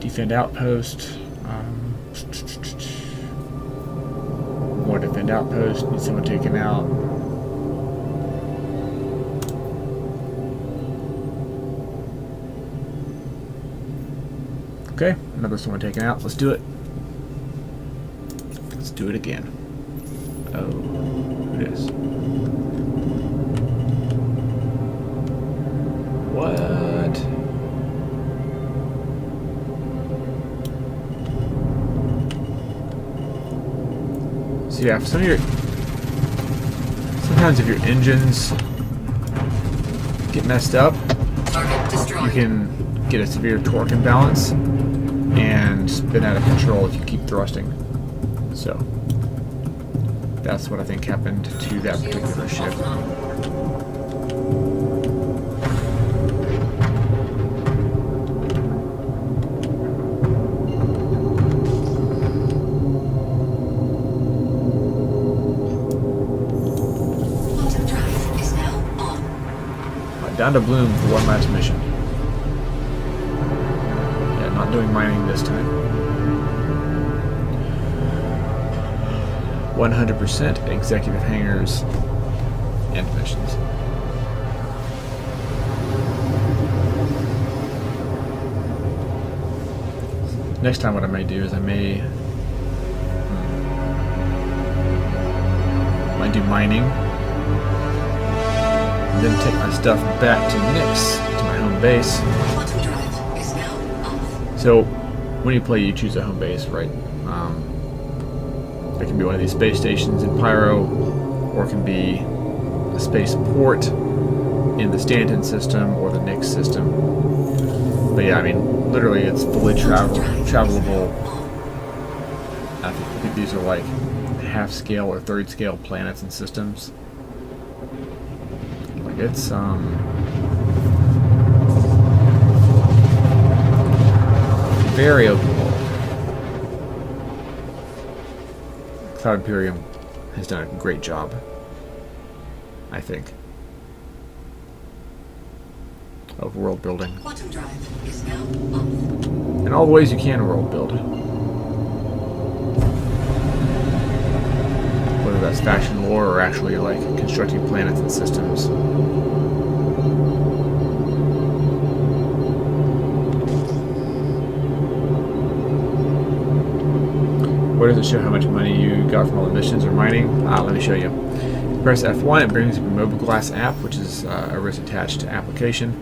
Defend outpost. More defend outpost. Need someone taken out. Okay, another someone taken out. Let's do it. Let's do it again. Oh, who it is? What? So yeah, for some of your, sometimes if your engines get messed up, Target you destroyed. can get a severe torque imbalance and spin out of control if you keep thrusting. So that's what I think happened to that particular ship. Quantum drive is now on. Down to Bloom for one last mission. Yeah, not doing mining this time. 100% executive hangars and missions. Next time what I may do is I might do mining, and then take my stuff back to Nix, to my home base. Quantum drive is now off. So when you play, you choose a home base, right? It can be one of these space stations in Pyro, or it can be a space port in the Stanton system or the Nix system. But yeah, I mean, literally, it's fully travelable. I think these are like half-scale or third-scale planets and systems. Like it's very open world. Cloud Imperium has done a great job, I think, of world building. Quantum drive is now off. In all the ways you can world build. Whether that's faction lore or actually like constructing planets and systems. Where does it show how much money you got from all the missions or mining? Let me show you. Press F1, it brings up a mobile glass app, which is a wrist attached to application.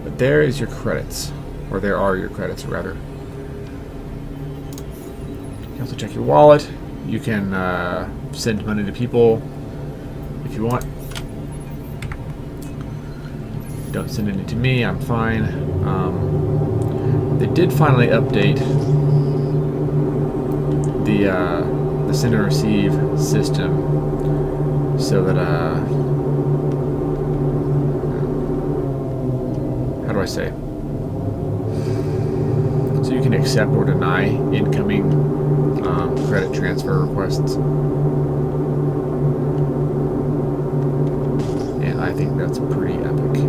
But there is your credits, or there are your credits rather. You can also check your wallet. You can send money to people if you want. Don't send any to me, I'm fine. They did finally update the send and receive system so that how do I say? So you can accept or deny incoming credit transfer requests. And I think that's pretty epic.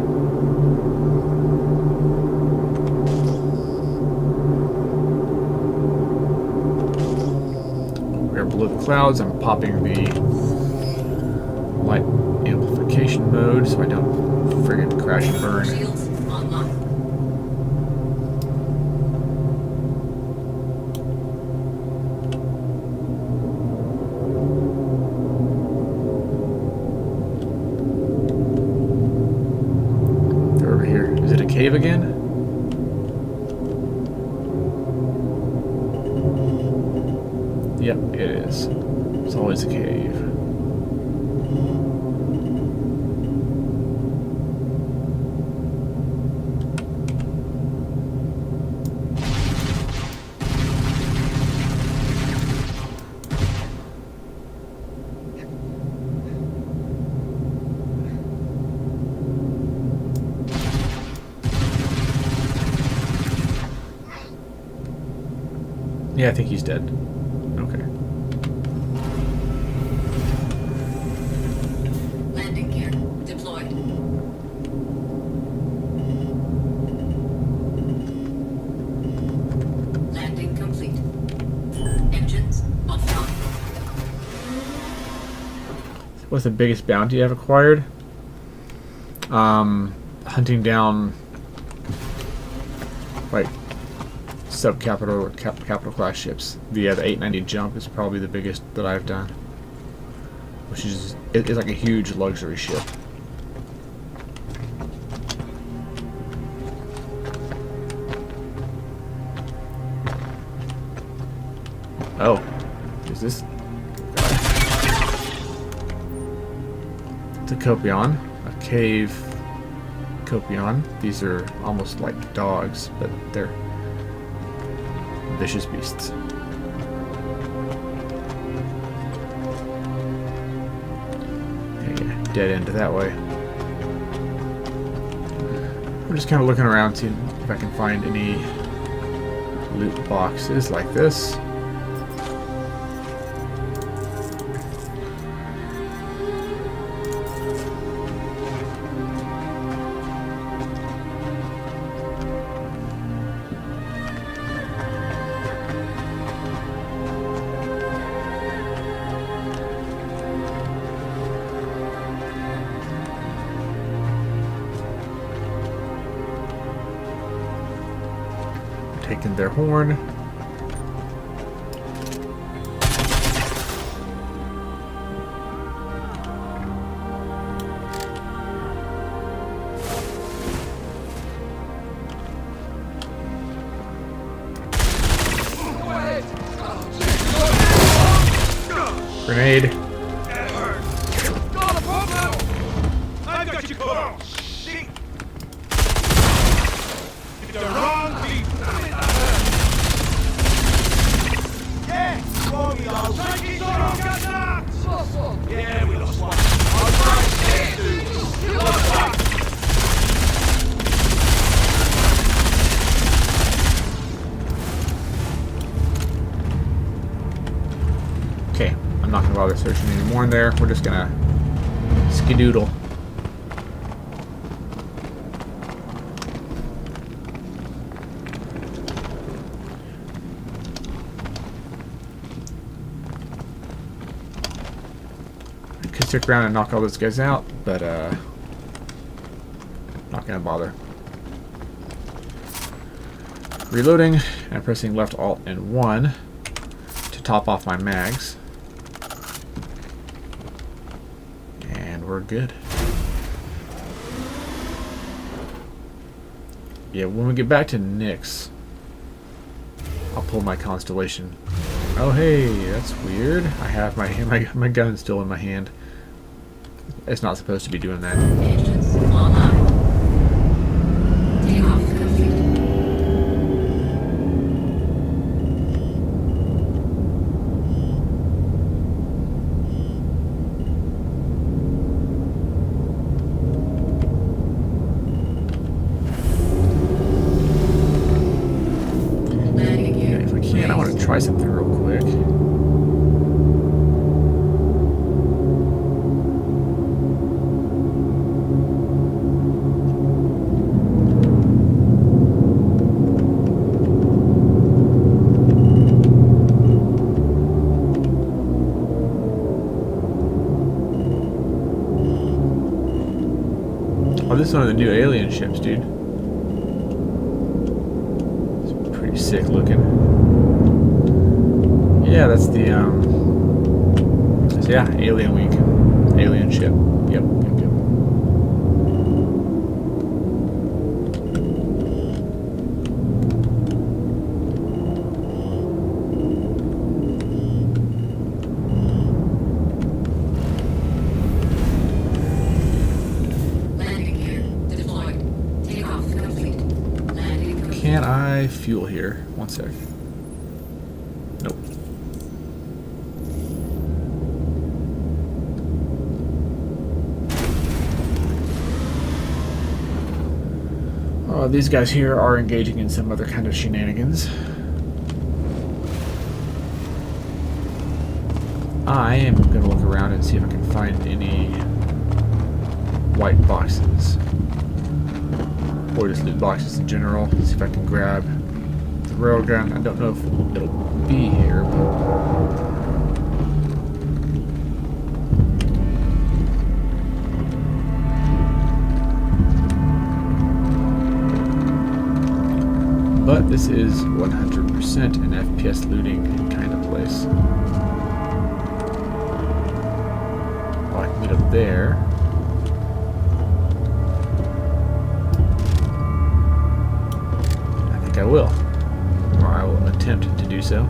We're below the clouds. I'm popping the light amplification mode so I don't friggin' crash and burn. Shields online. They're over here. Is it a cave again? Yep, it is. It's always a cave. Yeah, I think he's dead. Okay. Landing gear deployed. Landing complete. Engines offline. What's the biggest bounty I've acquired? Hunting down like capital class ships. The 890 jump is probably the biggest that I've done, which is it's like a huge luxury ship. Oh, is this? It's a Copion, a cave Copion. These are almost like dogs, but they're vicious beasts. Yeah, dead end that way. I'm just kind of looking around, seeing if I can find any loot boxes like this. Taking their horn. Grenade. Got a problem! I've got you covered! See? It's the wrong people! Yeah! Wrong, y'all! Shaky, got that! Yeah, we lost one. I'll try to stay, dude. You lost one! Okay, I'm not gonna bother searching anymore in there. We're just gonna skedoodle. I could stick around and knock all those guys out, but not gonna bother. Reloading and pressing left alt and 1 to top off my mags. And we're good. Yeah, when we get back to Nyx, I'll pull my constellation. Oh hey, that's weird. I have my gun still in my hand. It's not supposed to be doing that. Engines online. Takeoff complete. Landing gear. If I can, I want to try something real quick. Oh, this is one of the new alien ships, dude. It's pretty sick looking. Yeah, that's the so yeah, Alien Week. Alien ship. Yep. Landing gear deployed. Takeoff complete. Landing complete. Can I fuel here? One sec. Nope. These guys here are engaging in some other kind of shenanigans. I am going to look around and see if I can find any white boxes. Or just loot boxes in general. See if I can grab the railgun. I don't know if it'll be here, but this is 100% an FPS looting kind of place. Oh, I can get up there. I think I will. Or I will attempt to do so.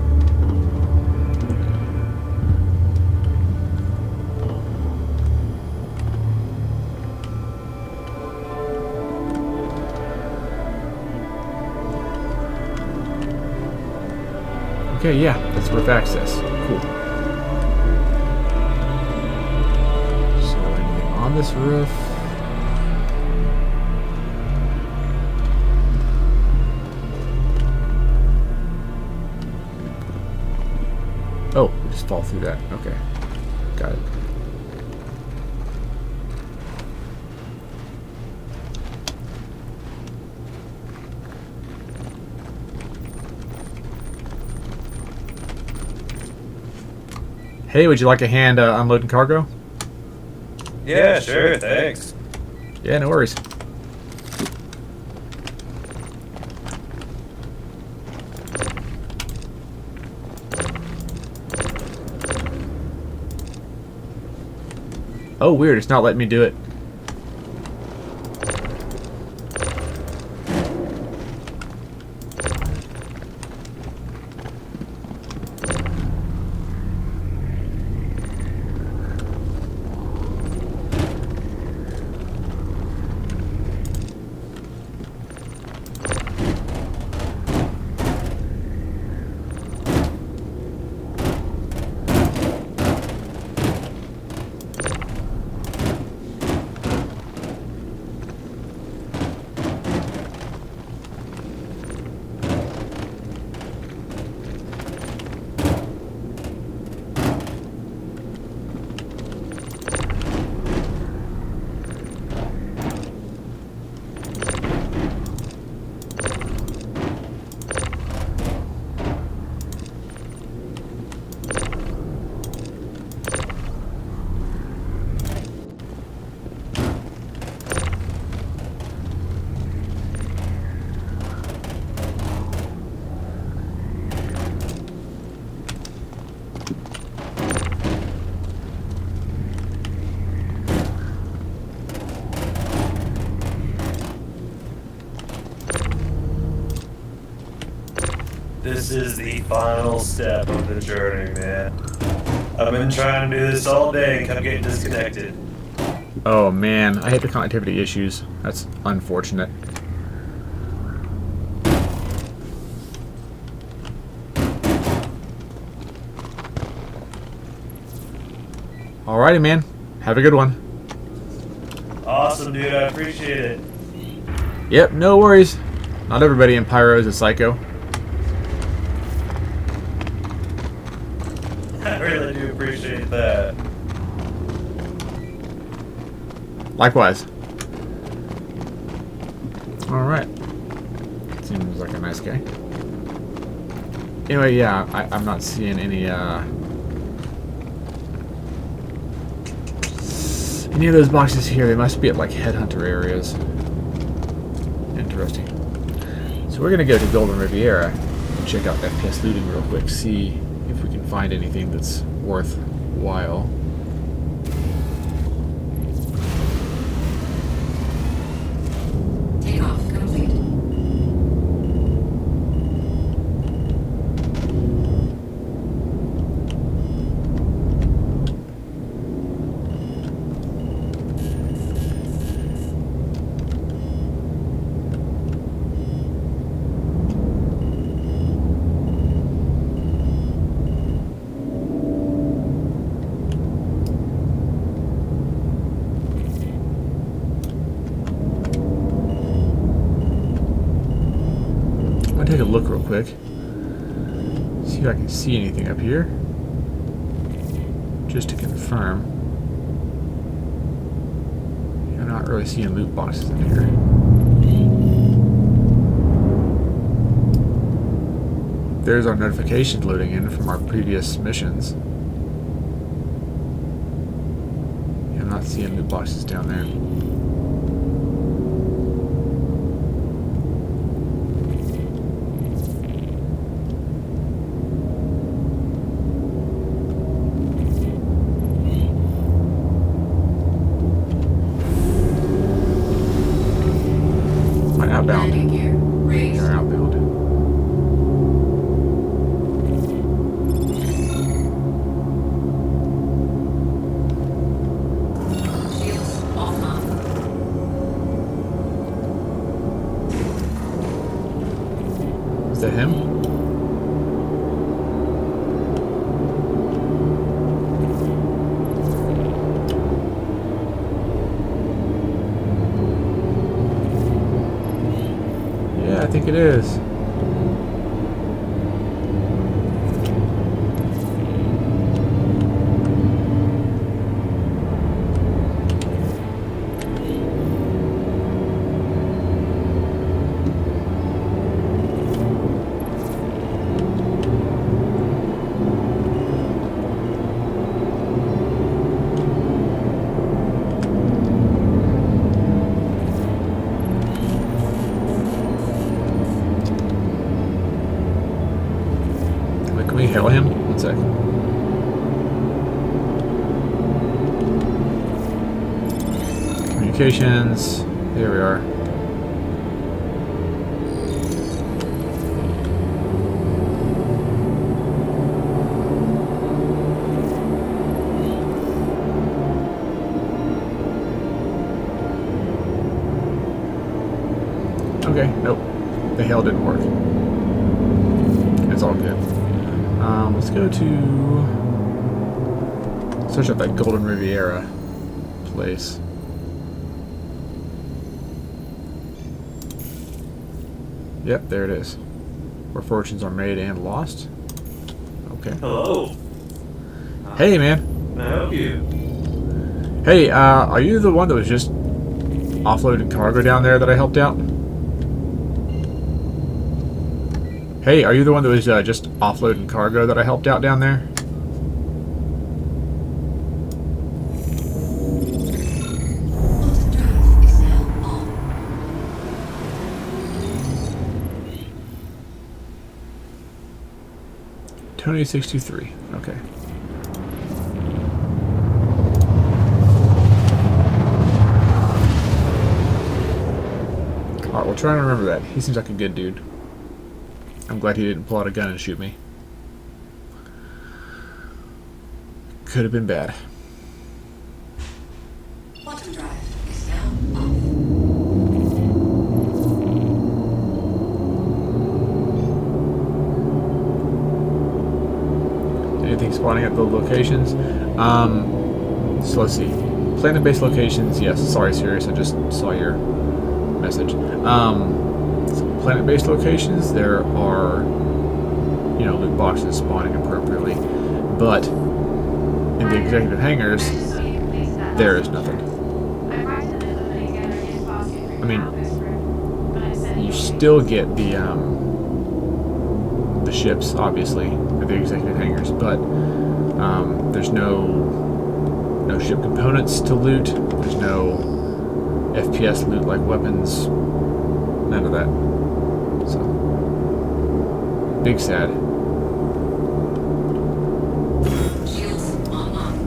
Okay, yeah, that's roof access. Cool. So anything on this roof? Oh, we just fall through that. Okay. Got it. Hey, would you like a hand unloading cargo? Yeah, sure, thanks. Yeah, no worries. Oh, weird. It's not letting me do it. This is the final step of the journey, man. I've been trying to do this all day and kept getting disconnected. Oh man, I hate the connectivity issues. That's unfortunate. Alrighty, man. Have a good one. Awesome, dude. I appreciate it. Yep, no worries. Not everybody in Pyro is a psycho. I really do appreciate that. Likewise. Alright. Seems like a nice guy. Anyway, yeah, I'm not seeing any of those boxes here. They must be at like headhunter areas. Interesting. So we're gonna go to Golden Riviera and check out FPS looting real quick, see if we can find anything that's worthwhile. Takeoff complete. I'll take a look real quick. See if I can see anything up here. just to confirm. You're not really seeing loot boxes in here. There's our notifications loading in from our previous missions. I'm not seeing loot boxes down there. My outbound. Landing gear raised. They're outbound. Shields offline. Is that him? Yeah, I think it is. Can we hail him? One sec. Communications. Here we are. Okay, nope. The hail didn't work. It's all good. Let's go to search up that Golden Riviera place. Yep, there it is. Where fortunes are made and lost. Okay. Hello. Hey, man. Can I help you? Hey, are you the one that was just offloading cargo down there that I helped out? Hey, are you the one that was just offloading cargo that I helped out down there? Drive is now on. Tony 623. Okay. Alright, we'll try and remember that. He seems like a good dude. I'm glad he didn't pull out a gun and shoot me. Could have been bad. Bottom drive is now off. Anything spawning at the locations? So let's see. Planet-based locations, yes. Sorry, Sirius, I just saw your message. Planet-based locations, there are, you know, loot boxes spawning appropriately, but in the executive hangars, there is nothing. I mean, you still get the ships, obviously, at the executive hangars, but there's no ship components to loot. There's no FPS loot like weapons. None of that. So, big sad. Shields online.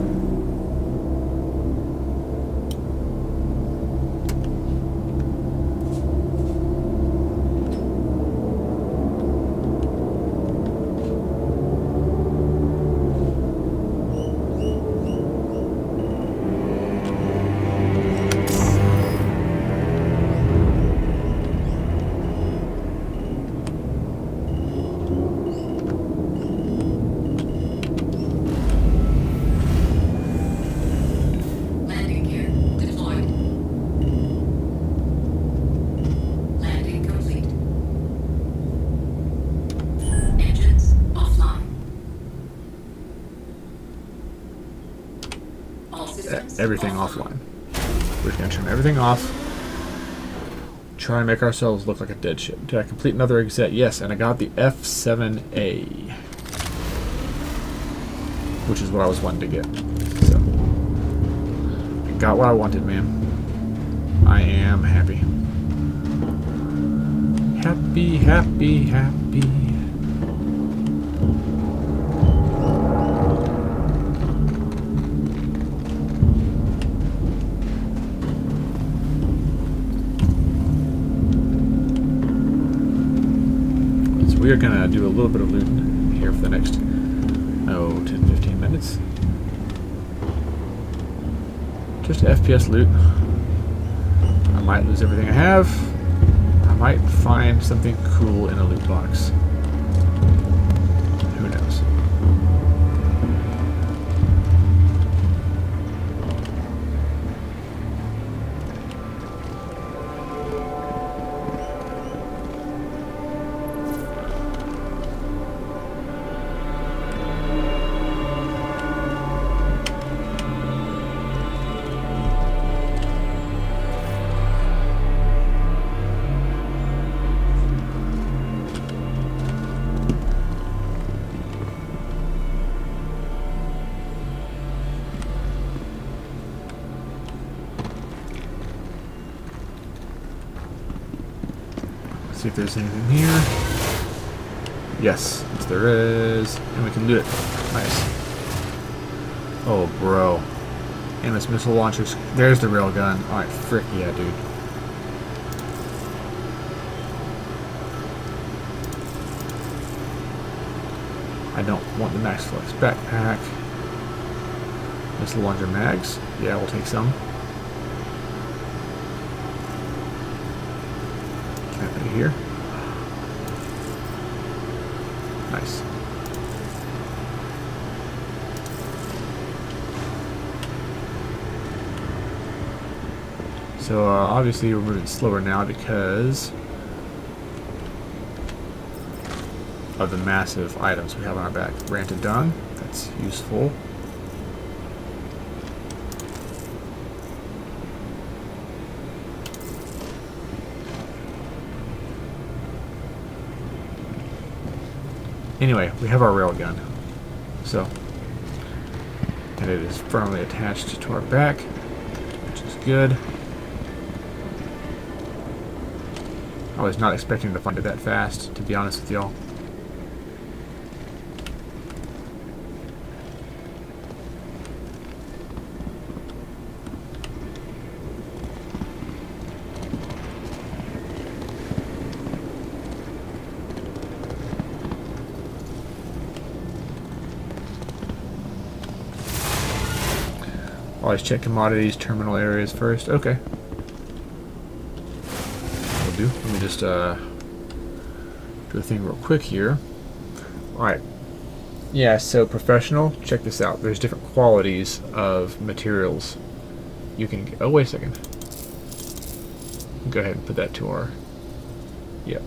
everything offline. We're just gonna turn everything off. Try and make ourselves look like a dead ship. Did I complete another exec? Yes, and I got the F7A. Which is what I was wanting to get. So, I got what I wanted, man. I am happy. Happy, happy, happy. So we are going to do a little bit of loot here for the next, 10-15 minutes. Just FPS loot. I might lose everything I have. I might find something cool in a loot box. Who knows? See if there's anything here. Yes, there is. And we can loot it. Nice. Oh, bro. Aimless missile launchers. There's the rail gun. Alright, frick yeah, dude. I don't want the Max Flex backpack. Missile launcher mags. Yeah, we'll take some. Here. Nice. So obviously we're moving slower now because of the massive items we have on our back. Ranted dung, that's useful. Anyway, we have our railgun, so, and it is firmly attached to our back, which is good. I was not expecting to find it that fast, to be honest with y'all. Always check commodities, terminal areas first. Okay. Will do. Let me just do a thing real quick here. Alright. Yeah, so professional, check this out. There's different qualities of materials you can get. Oh, wait a second. Go ahead and put that to our... Yep.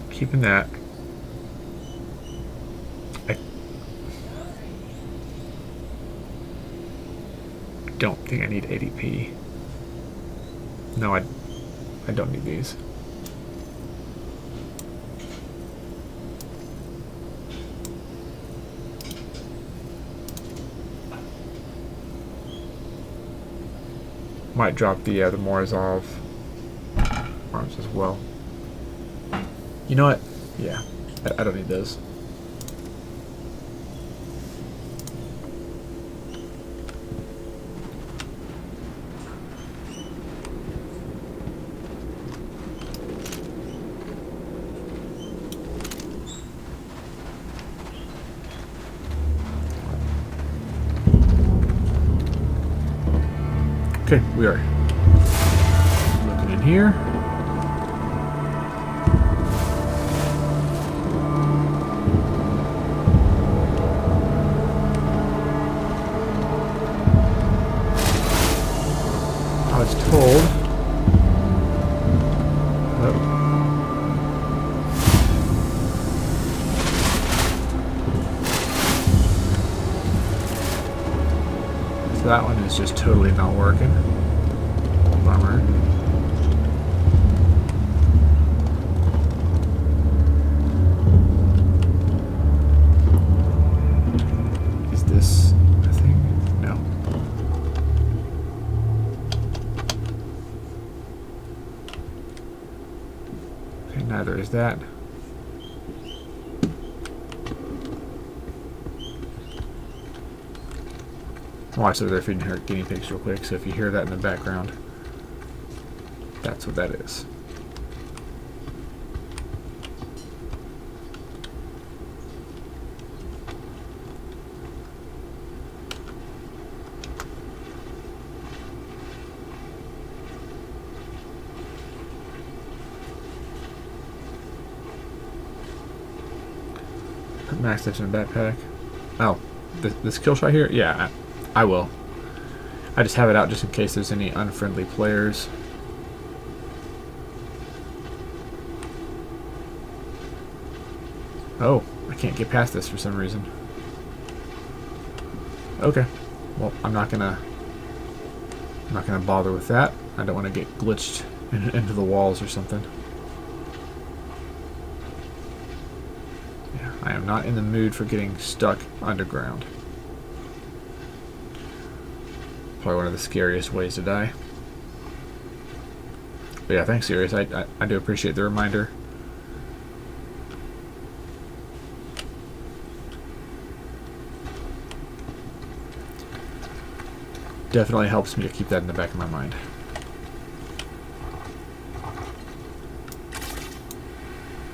Keeping that. Don't think I need ADP. No, I don't need these. Might drop the Morozov arms as well. You know what? Yeah, I don't need those. Okay, we are looking in here. I was told. Oh. So that one is just totally not working. Bummer. Is this a thing? No. Okay, neither is that. Oh, I sit there feeding her guinea pigs real quick, so if you hear that in the background, that's what that is. Put max stuff in a backpack. Oh, this kill shot here? Yeah, I will. I just have it out just in case there's any unfriendly players. Oh, I can't get past this for some reason. Okay. Well, I'm not gonna bother with that. I don't want to get glitched into the walls or something. Yeah, I am not in the mood for getting stuck underground. Probably one of the scariest ways to die. But yeah, thanks, Sirius. I do appreciate the reminder. Definitely helps me to keep that in the back of my mind.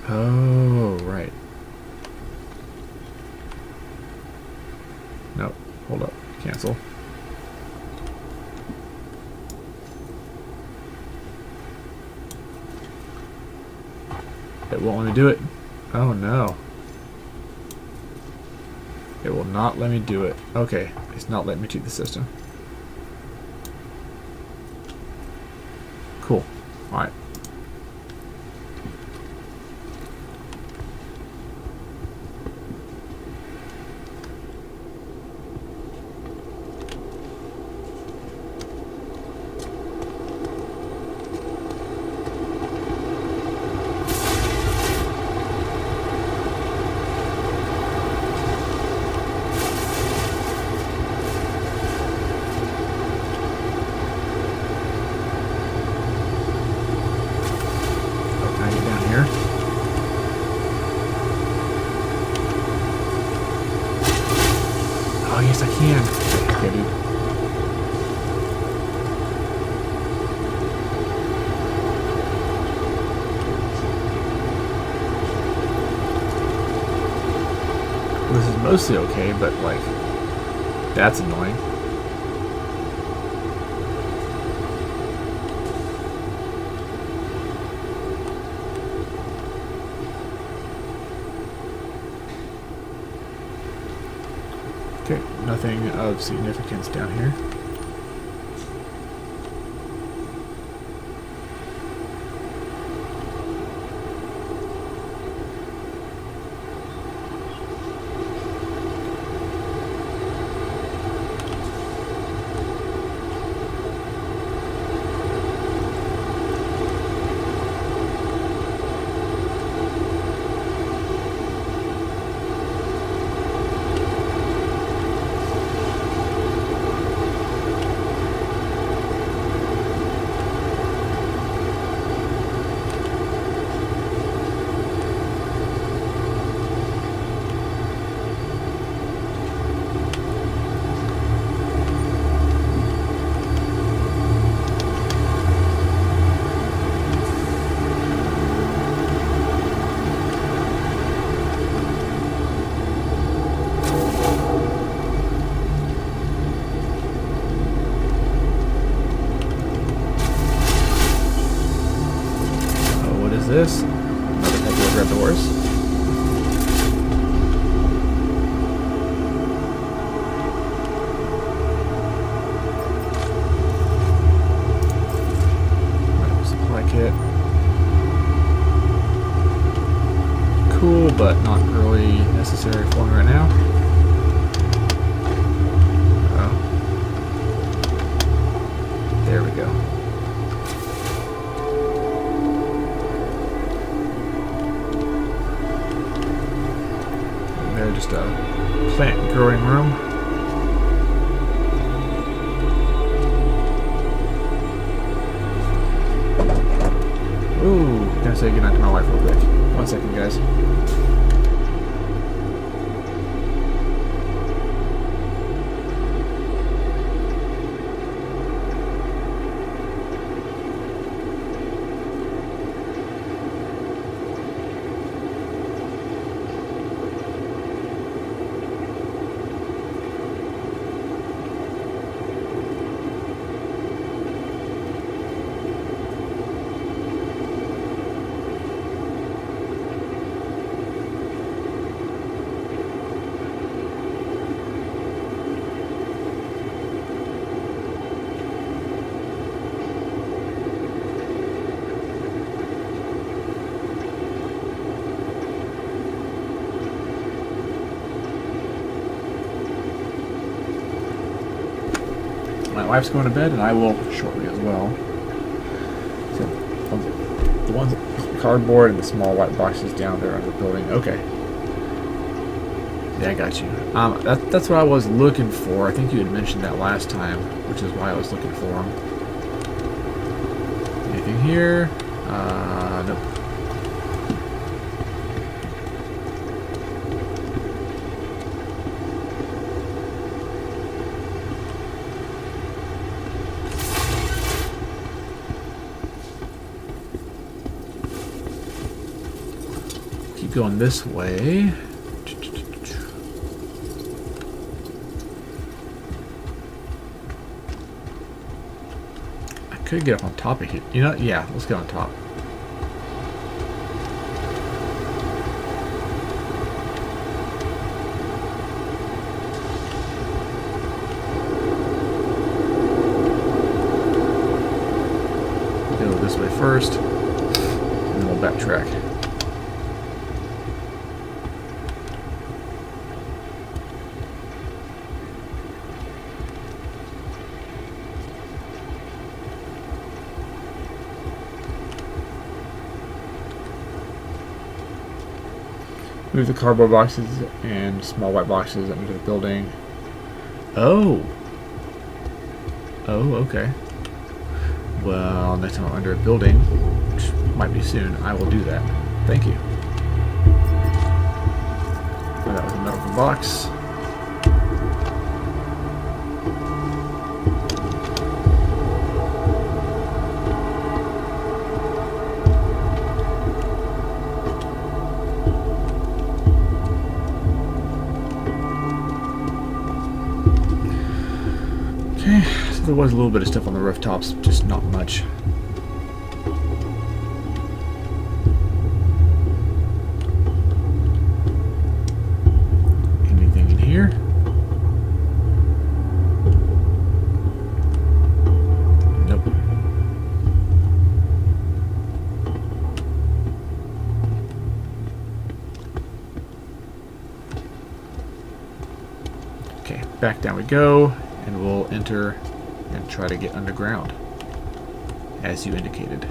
Oh, right. Nope. Hold up. Cancel. It won't let me do it. Oh no. It will not let me do it. Okay. It's not letting me cheat the system. Cool. Alright. Oh, yes, I can. Okay, dude. This is mostly okay, but, like, that's annoying. Okay, nothing of significance down here. This? Another couple of red doors. Right, supply kit. Cool, but not really necessary for me right now. Uh-oh. There we go. And there, just a plant growing room. Ooh, gonna say goodnight to my wife real quick. 1 second, guys. My wife's going to bed, and I will shortly as well. So, the ones, cardboard and the small white boxes down there under the building. Okay. Yeah, I got you. That's what I was looking for. I think you had mentioned that last time, which is why I was looking for them. Anything here? Nope. Keep going this way. I could get up on top of it. You know, yeah, let's get on top. Go this way first, and then we'll backtrack. Move the cardboard boxes and small white boxes under the building. Oh. Oh, okay. Well, next time I'm under a building, which might be soon, I will do that. Thank you. Oh, that was a metal box. Okay, so there was a little bit of stuff on the rooftops, just not much. Anything in here? Nope. Okay, back down we go. And we'll enter and try to get underground, as you indicated.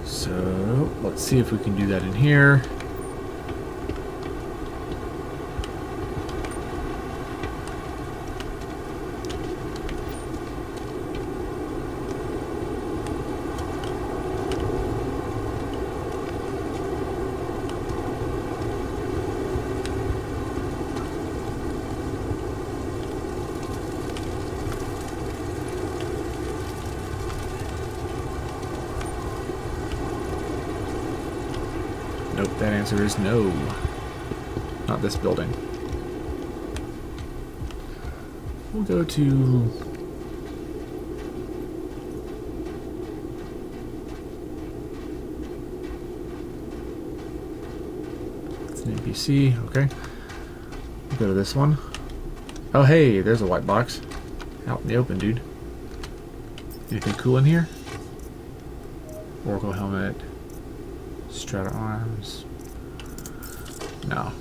So, let's see if we can do that in here. Nope, that answer is no. Not this building. We'll go to... It's an NPC, okay. We'll go to this one. Oh hey, there's a white box. Out in the open, dude. Anything cool in here? Oracle helmet. Strata arms. No.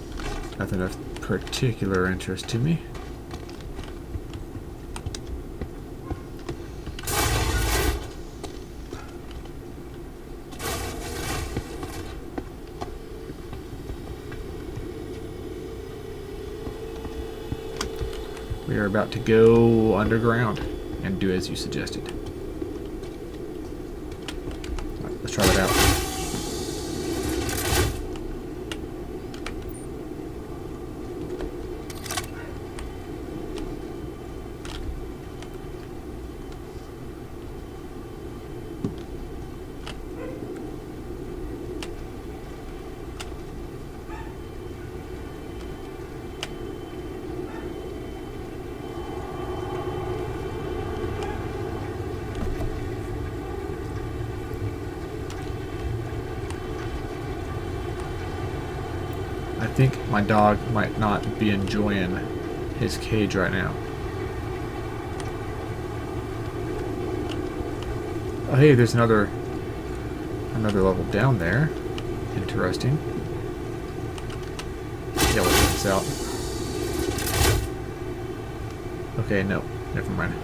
Nothing of particular interest to me. We are about to go underground and do as you suggested. Alright, let's try that out. I think my dog might not be enjoying his cage right now. Oh hey, there's another level down there. Interesting. Yeah, we'll check this out. Okay, no, never mind.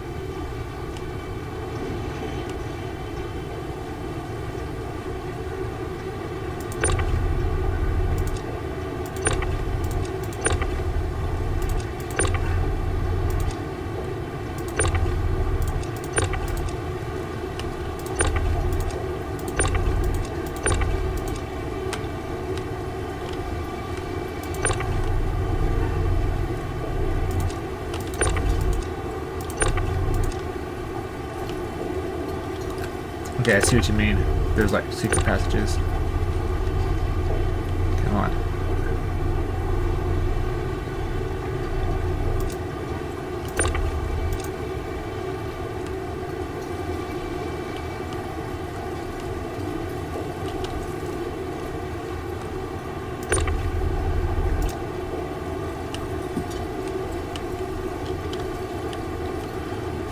Okay, I see what you mean. There's like secret passages. Come on.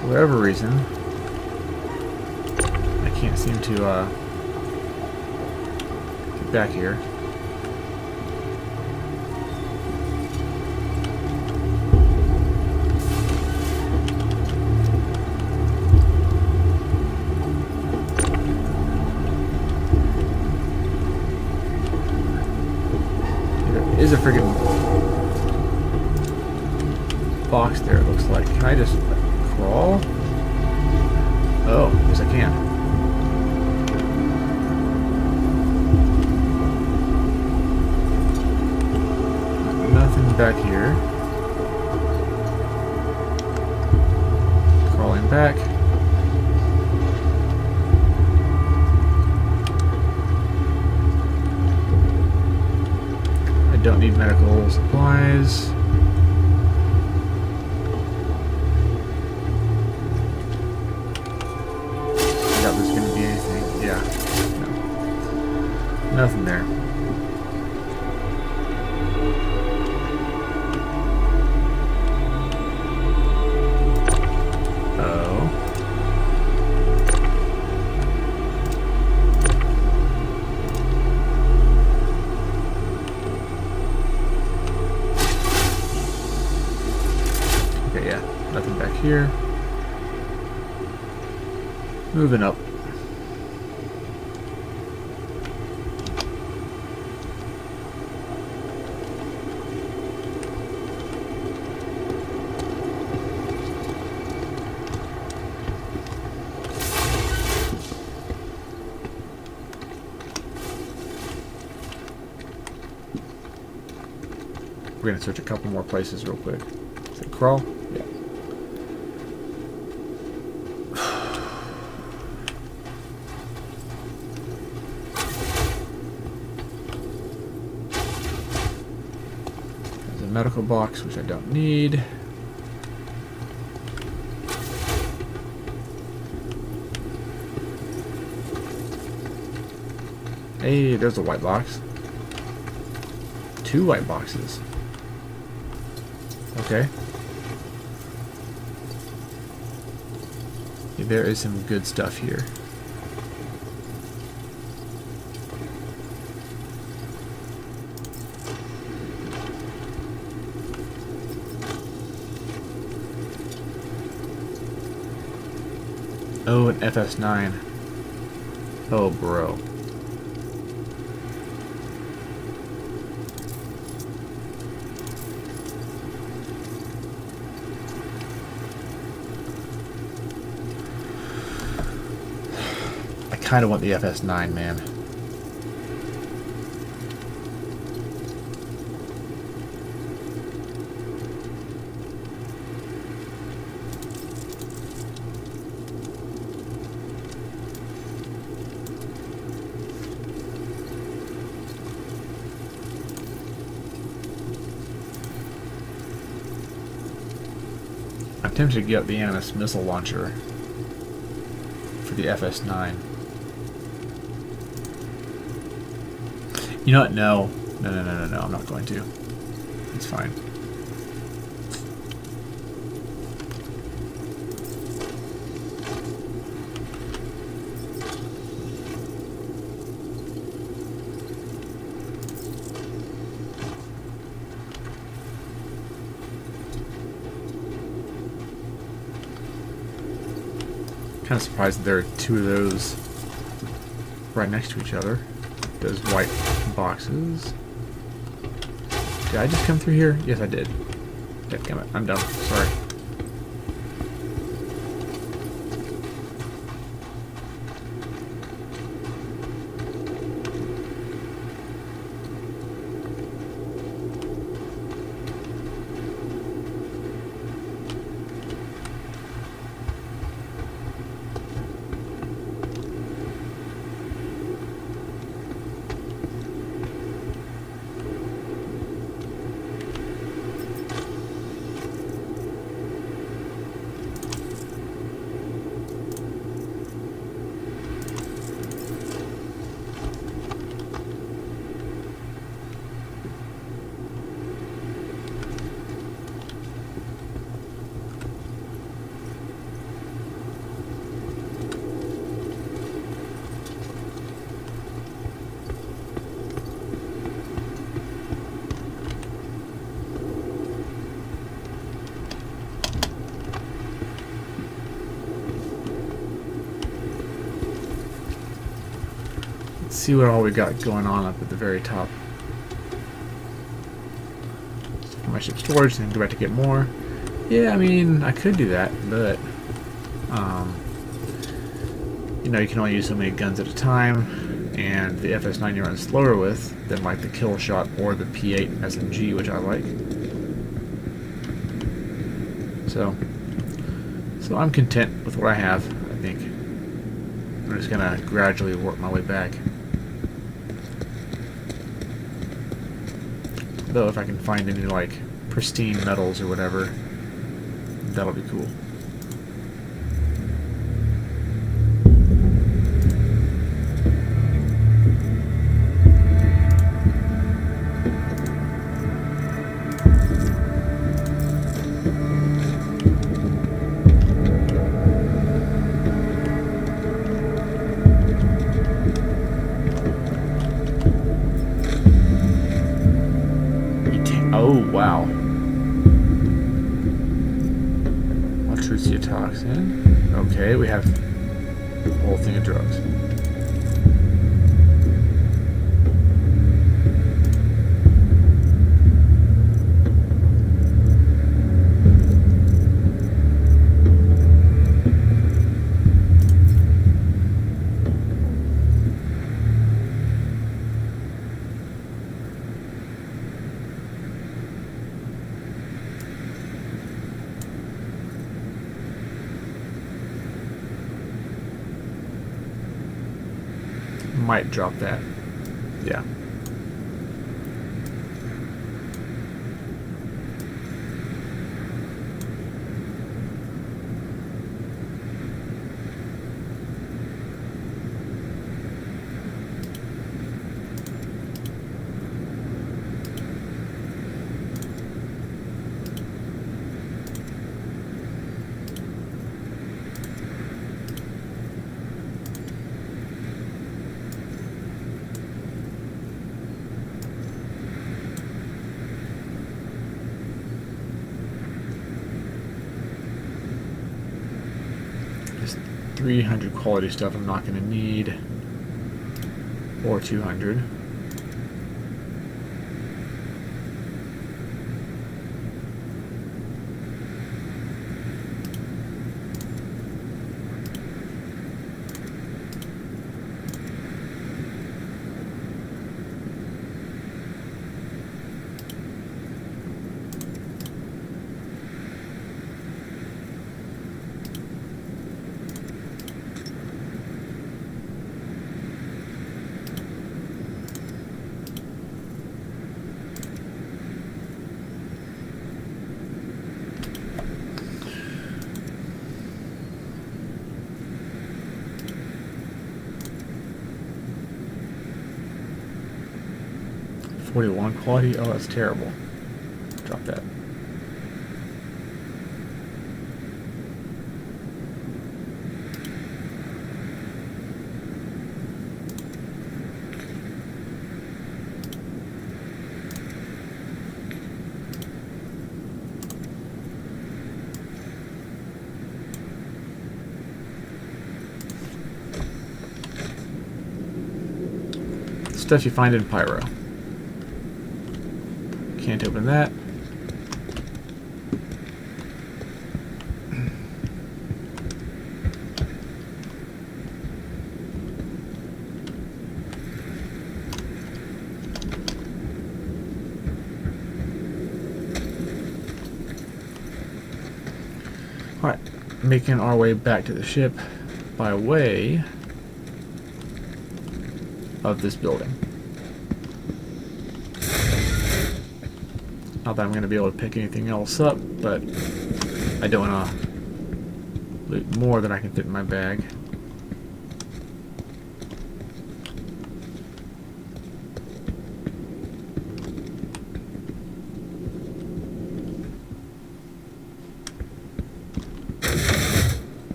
For whatever reason, can't seem to get back here. There is a friggin' box there, it looks like. Can I just crawl? Oh, yes I can. Back here. Crawling back. I don't need medical supplies. I doubt there's going to be anything. Yeah. No. Nothing there. Nothing back here. Moving up. We're gonna search a couple more places real quick. Is it crawl? Yeah. Medical box, which I don't need. Hey, there's a white box. 2 white boxes. Okay. Yeah, there is some good stuff here. Oh, an FS9. Oh, bro. I kind of want the FS9, man. I'm tempted to get the Animus missile launcher for the FS9. You know what? No. No, I'm not going to. It's fine. Kind of surprised that there are two of those right next to each other. Those white boxes. Did I just come through here? Yes, I did. Dadgummit. I'm dumb. Sorry. See what all we got going on up at the very top. My ship storage, then go back to get more. Yeah, I mean, I could do that, but you know, you can only use so many guns at a time, and the FS9 you run slower with than like the kill shot or the P8 SMG, which I like. So I'm content with what I have. I think I'm just gonna gradually work my way back. Though if I can find any like pristine metals or whatever, that'll be cool. Oh, wow. Altrucia toxin. Okay, we have a whole thing of drugs. Might drop that. Yeah. 300 quality stuff I'm not going to need. Or 200. .41 quality? Oh, that's terrible. Drop that. Stuff you find in Pyro. Can't open that. Alright, making our way back to the ship by way of this building. Not that I'm going to be able to pick anything else up, but I don't want to loot more than I can fit in my bag.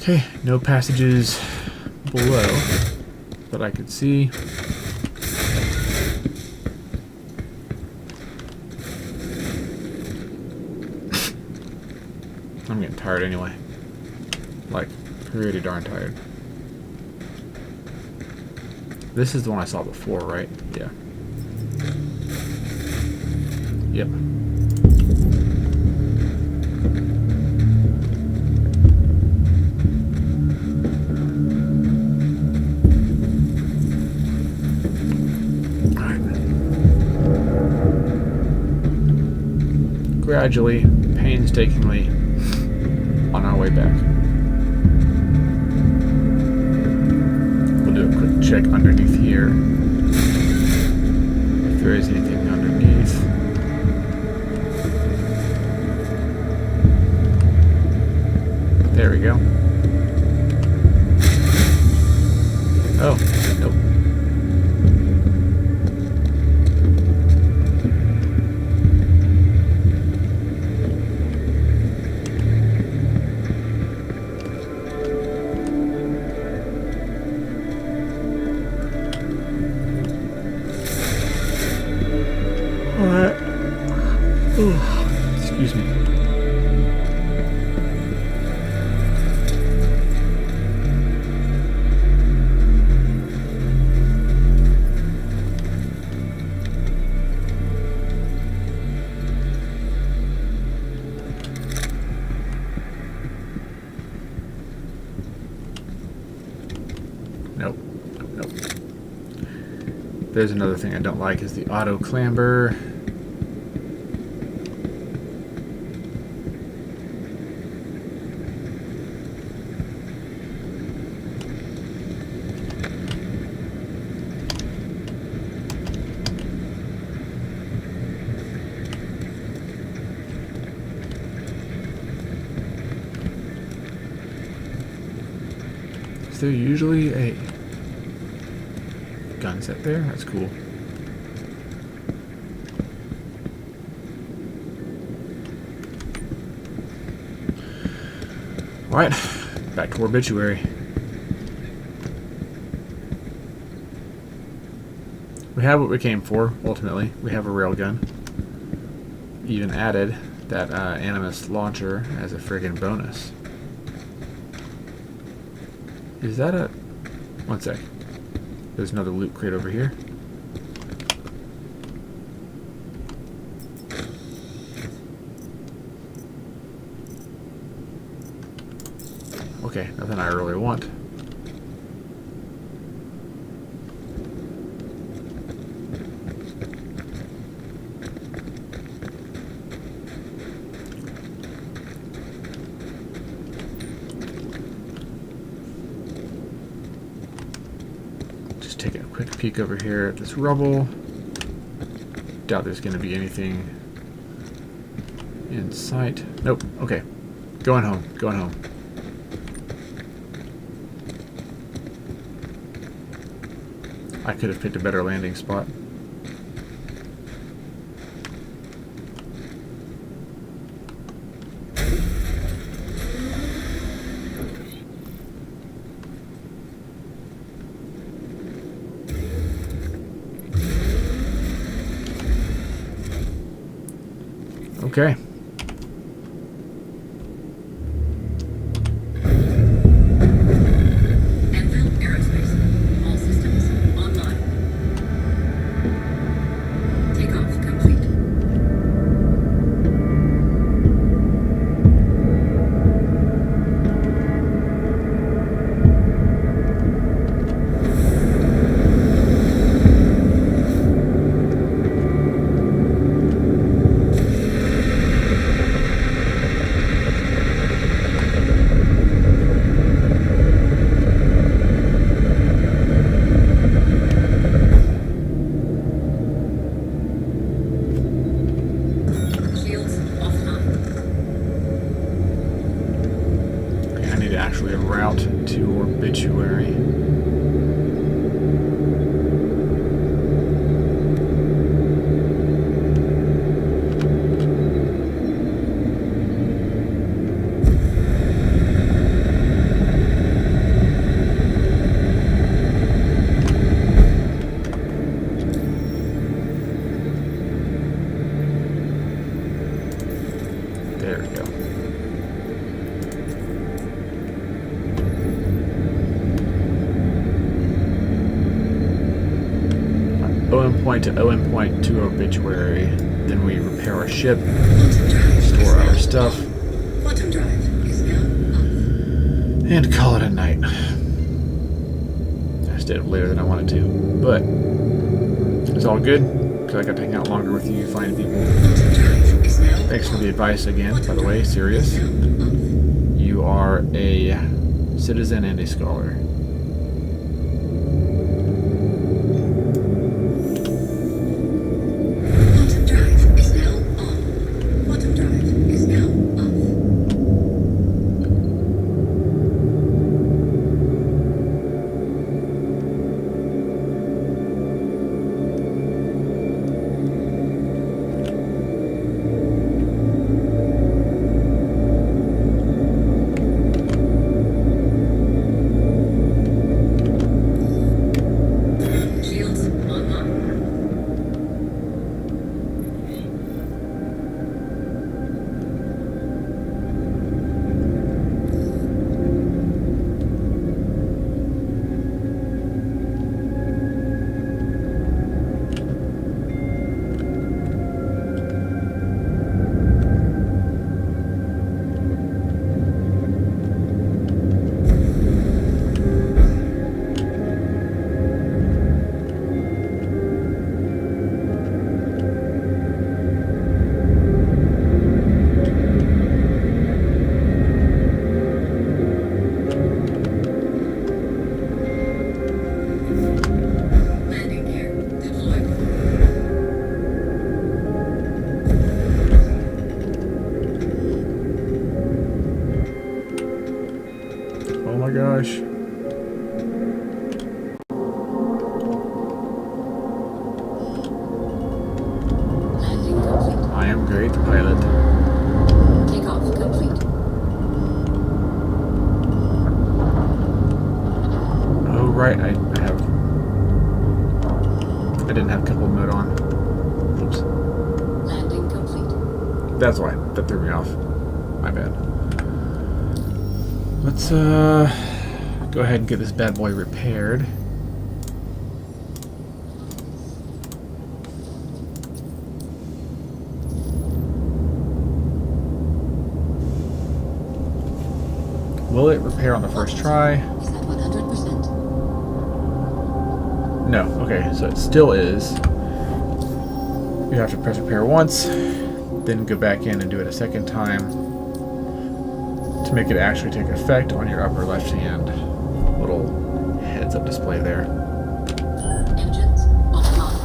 Okay, no passages below that I could see. I'm getting tired anyway. Like, pretty darn tired. This is the one I saw before, right? Yeah. Yep. Gradually, painstakingly, on our way back. We'll do a quick check underneath here. If there is anything underneath. There we go. Oh, nope. Alright. Excuse me. Nope. Nope. There's another thing I don't like is the auto clamber. Is there usually a gun set there? That's cool. Alright, back to obituary. We have what we came for, ultimately. We have a railgun. Even added that Animus launcher as a friggin' bonus. Is that a... One sec. There's another loot crate over here. Okay, nothing I really want. Just taking a quick peek over here at this rubble. Doubt there's going to be anything in sight. Nope. Okay. Going home. Going home. I could have picked a better landing spot. Okay. Enfield Aerospace. All systems online. Takeoff complete. Shields offline. Okay, I need actually a route to obituary. There we go. OM point to OM point to obituary. Then we repair our ship, Quantum drive is store our now stuff, off. Quantum drive is now off. and call it a night. I stayed up later than I wanted to, but it's all good because I got to hang out longer with you fine people. Quantum drive is now Thanks for the advice again, by Quantum the way, drive serious. is now off. You are a citizen and a scholar. Quantum drive is now on. Quantum drive is now off. Shields online. Landing gear deployed. Oh my gosh. Landing complete. I am great pilot. Takeoff complete. That's why. That threw me off. My bad. Let's go ahead and get this bad boy repaired. Will it repair on the first try? Is at 100%. No. Okay, so it still is. You have to press repair once, then go back in and do it a second time to make it actually take effect on your upper left hand little heads up display there. Engines online.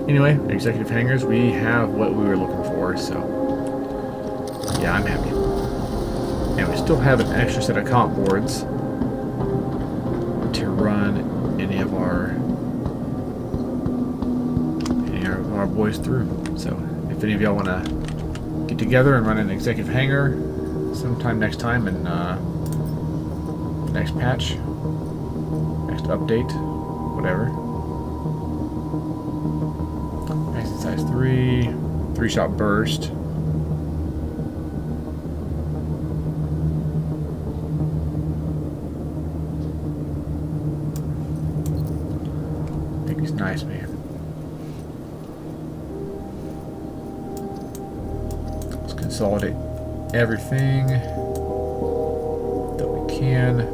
Anyway, executive hangars, we have what we were looking for, so yeah, I'm happy. And we still have an extra set of comp boards to run any of our boys through. So if any of y'all want to get together and run an executive hangar sometime next time in next patch, next update, whatever. Magazine size 3, 3-shot burst. I think he's nice, man. Consolidate everything that we can.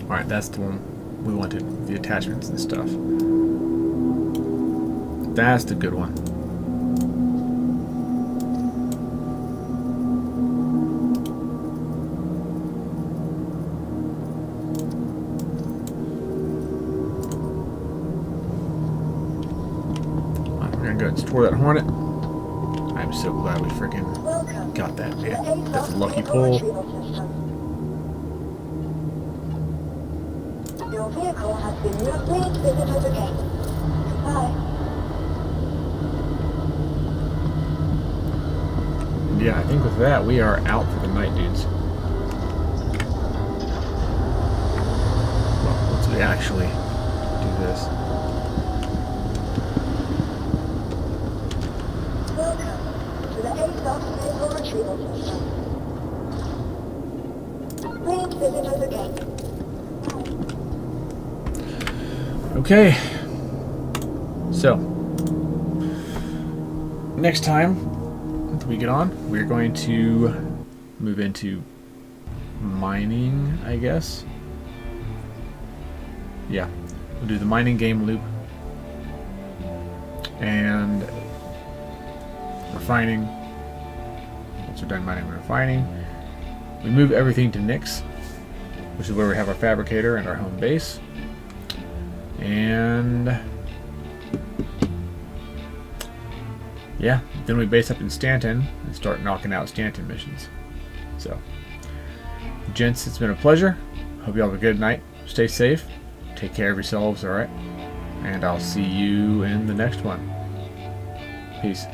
Alright, that's the one we wanted, the attachments and stuff. That's the good one. Alright, we're gonna go ahead and store that Hornet. I'm so glad we freaking Welcome. got that, to the man. A-Bus That's a lucky vehicle pull. retrieval system. Your vehicle has been please visit us again. Goodbye. Yeah, I think with that, we are out for the night, dudes. Well, once we actually do this. Welcome to the A-Bus AVOS vehicle retrieval system. Please visit us again. Okay. So, next time that we get on, we're going to move into mining, I guess. Yeah, we'll do the mining game loop and refining. Once we're done mining and refining, we move everything to Nyx, which is where we have our fabricator and our home base. And yeah, then we base up in Stanton and start knocking out Stanton missions. So, gents, it's been a pleasure. Hope you all have a good night. Stay safe. Take care of yourselves, alright? And I'll see you in the next one. Peace.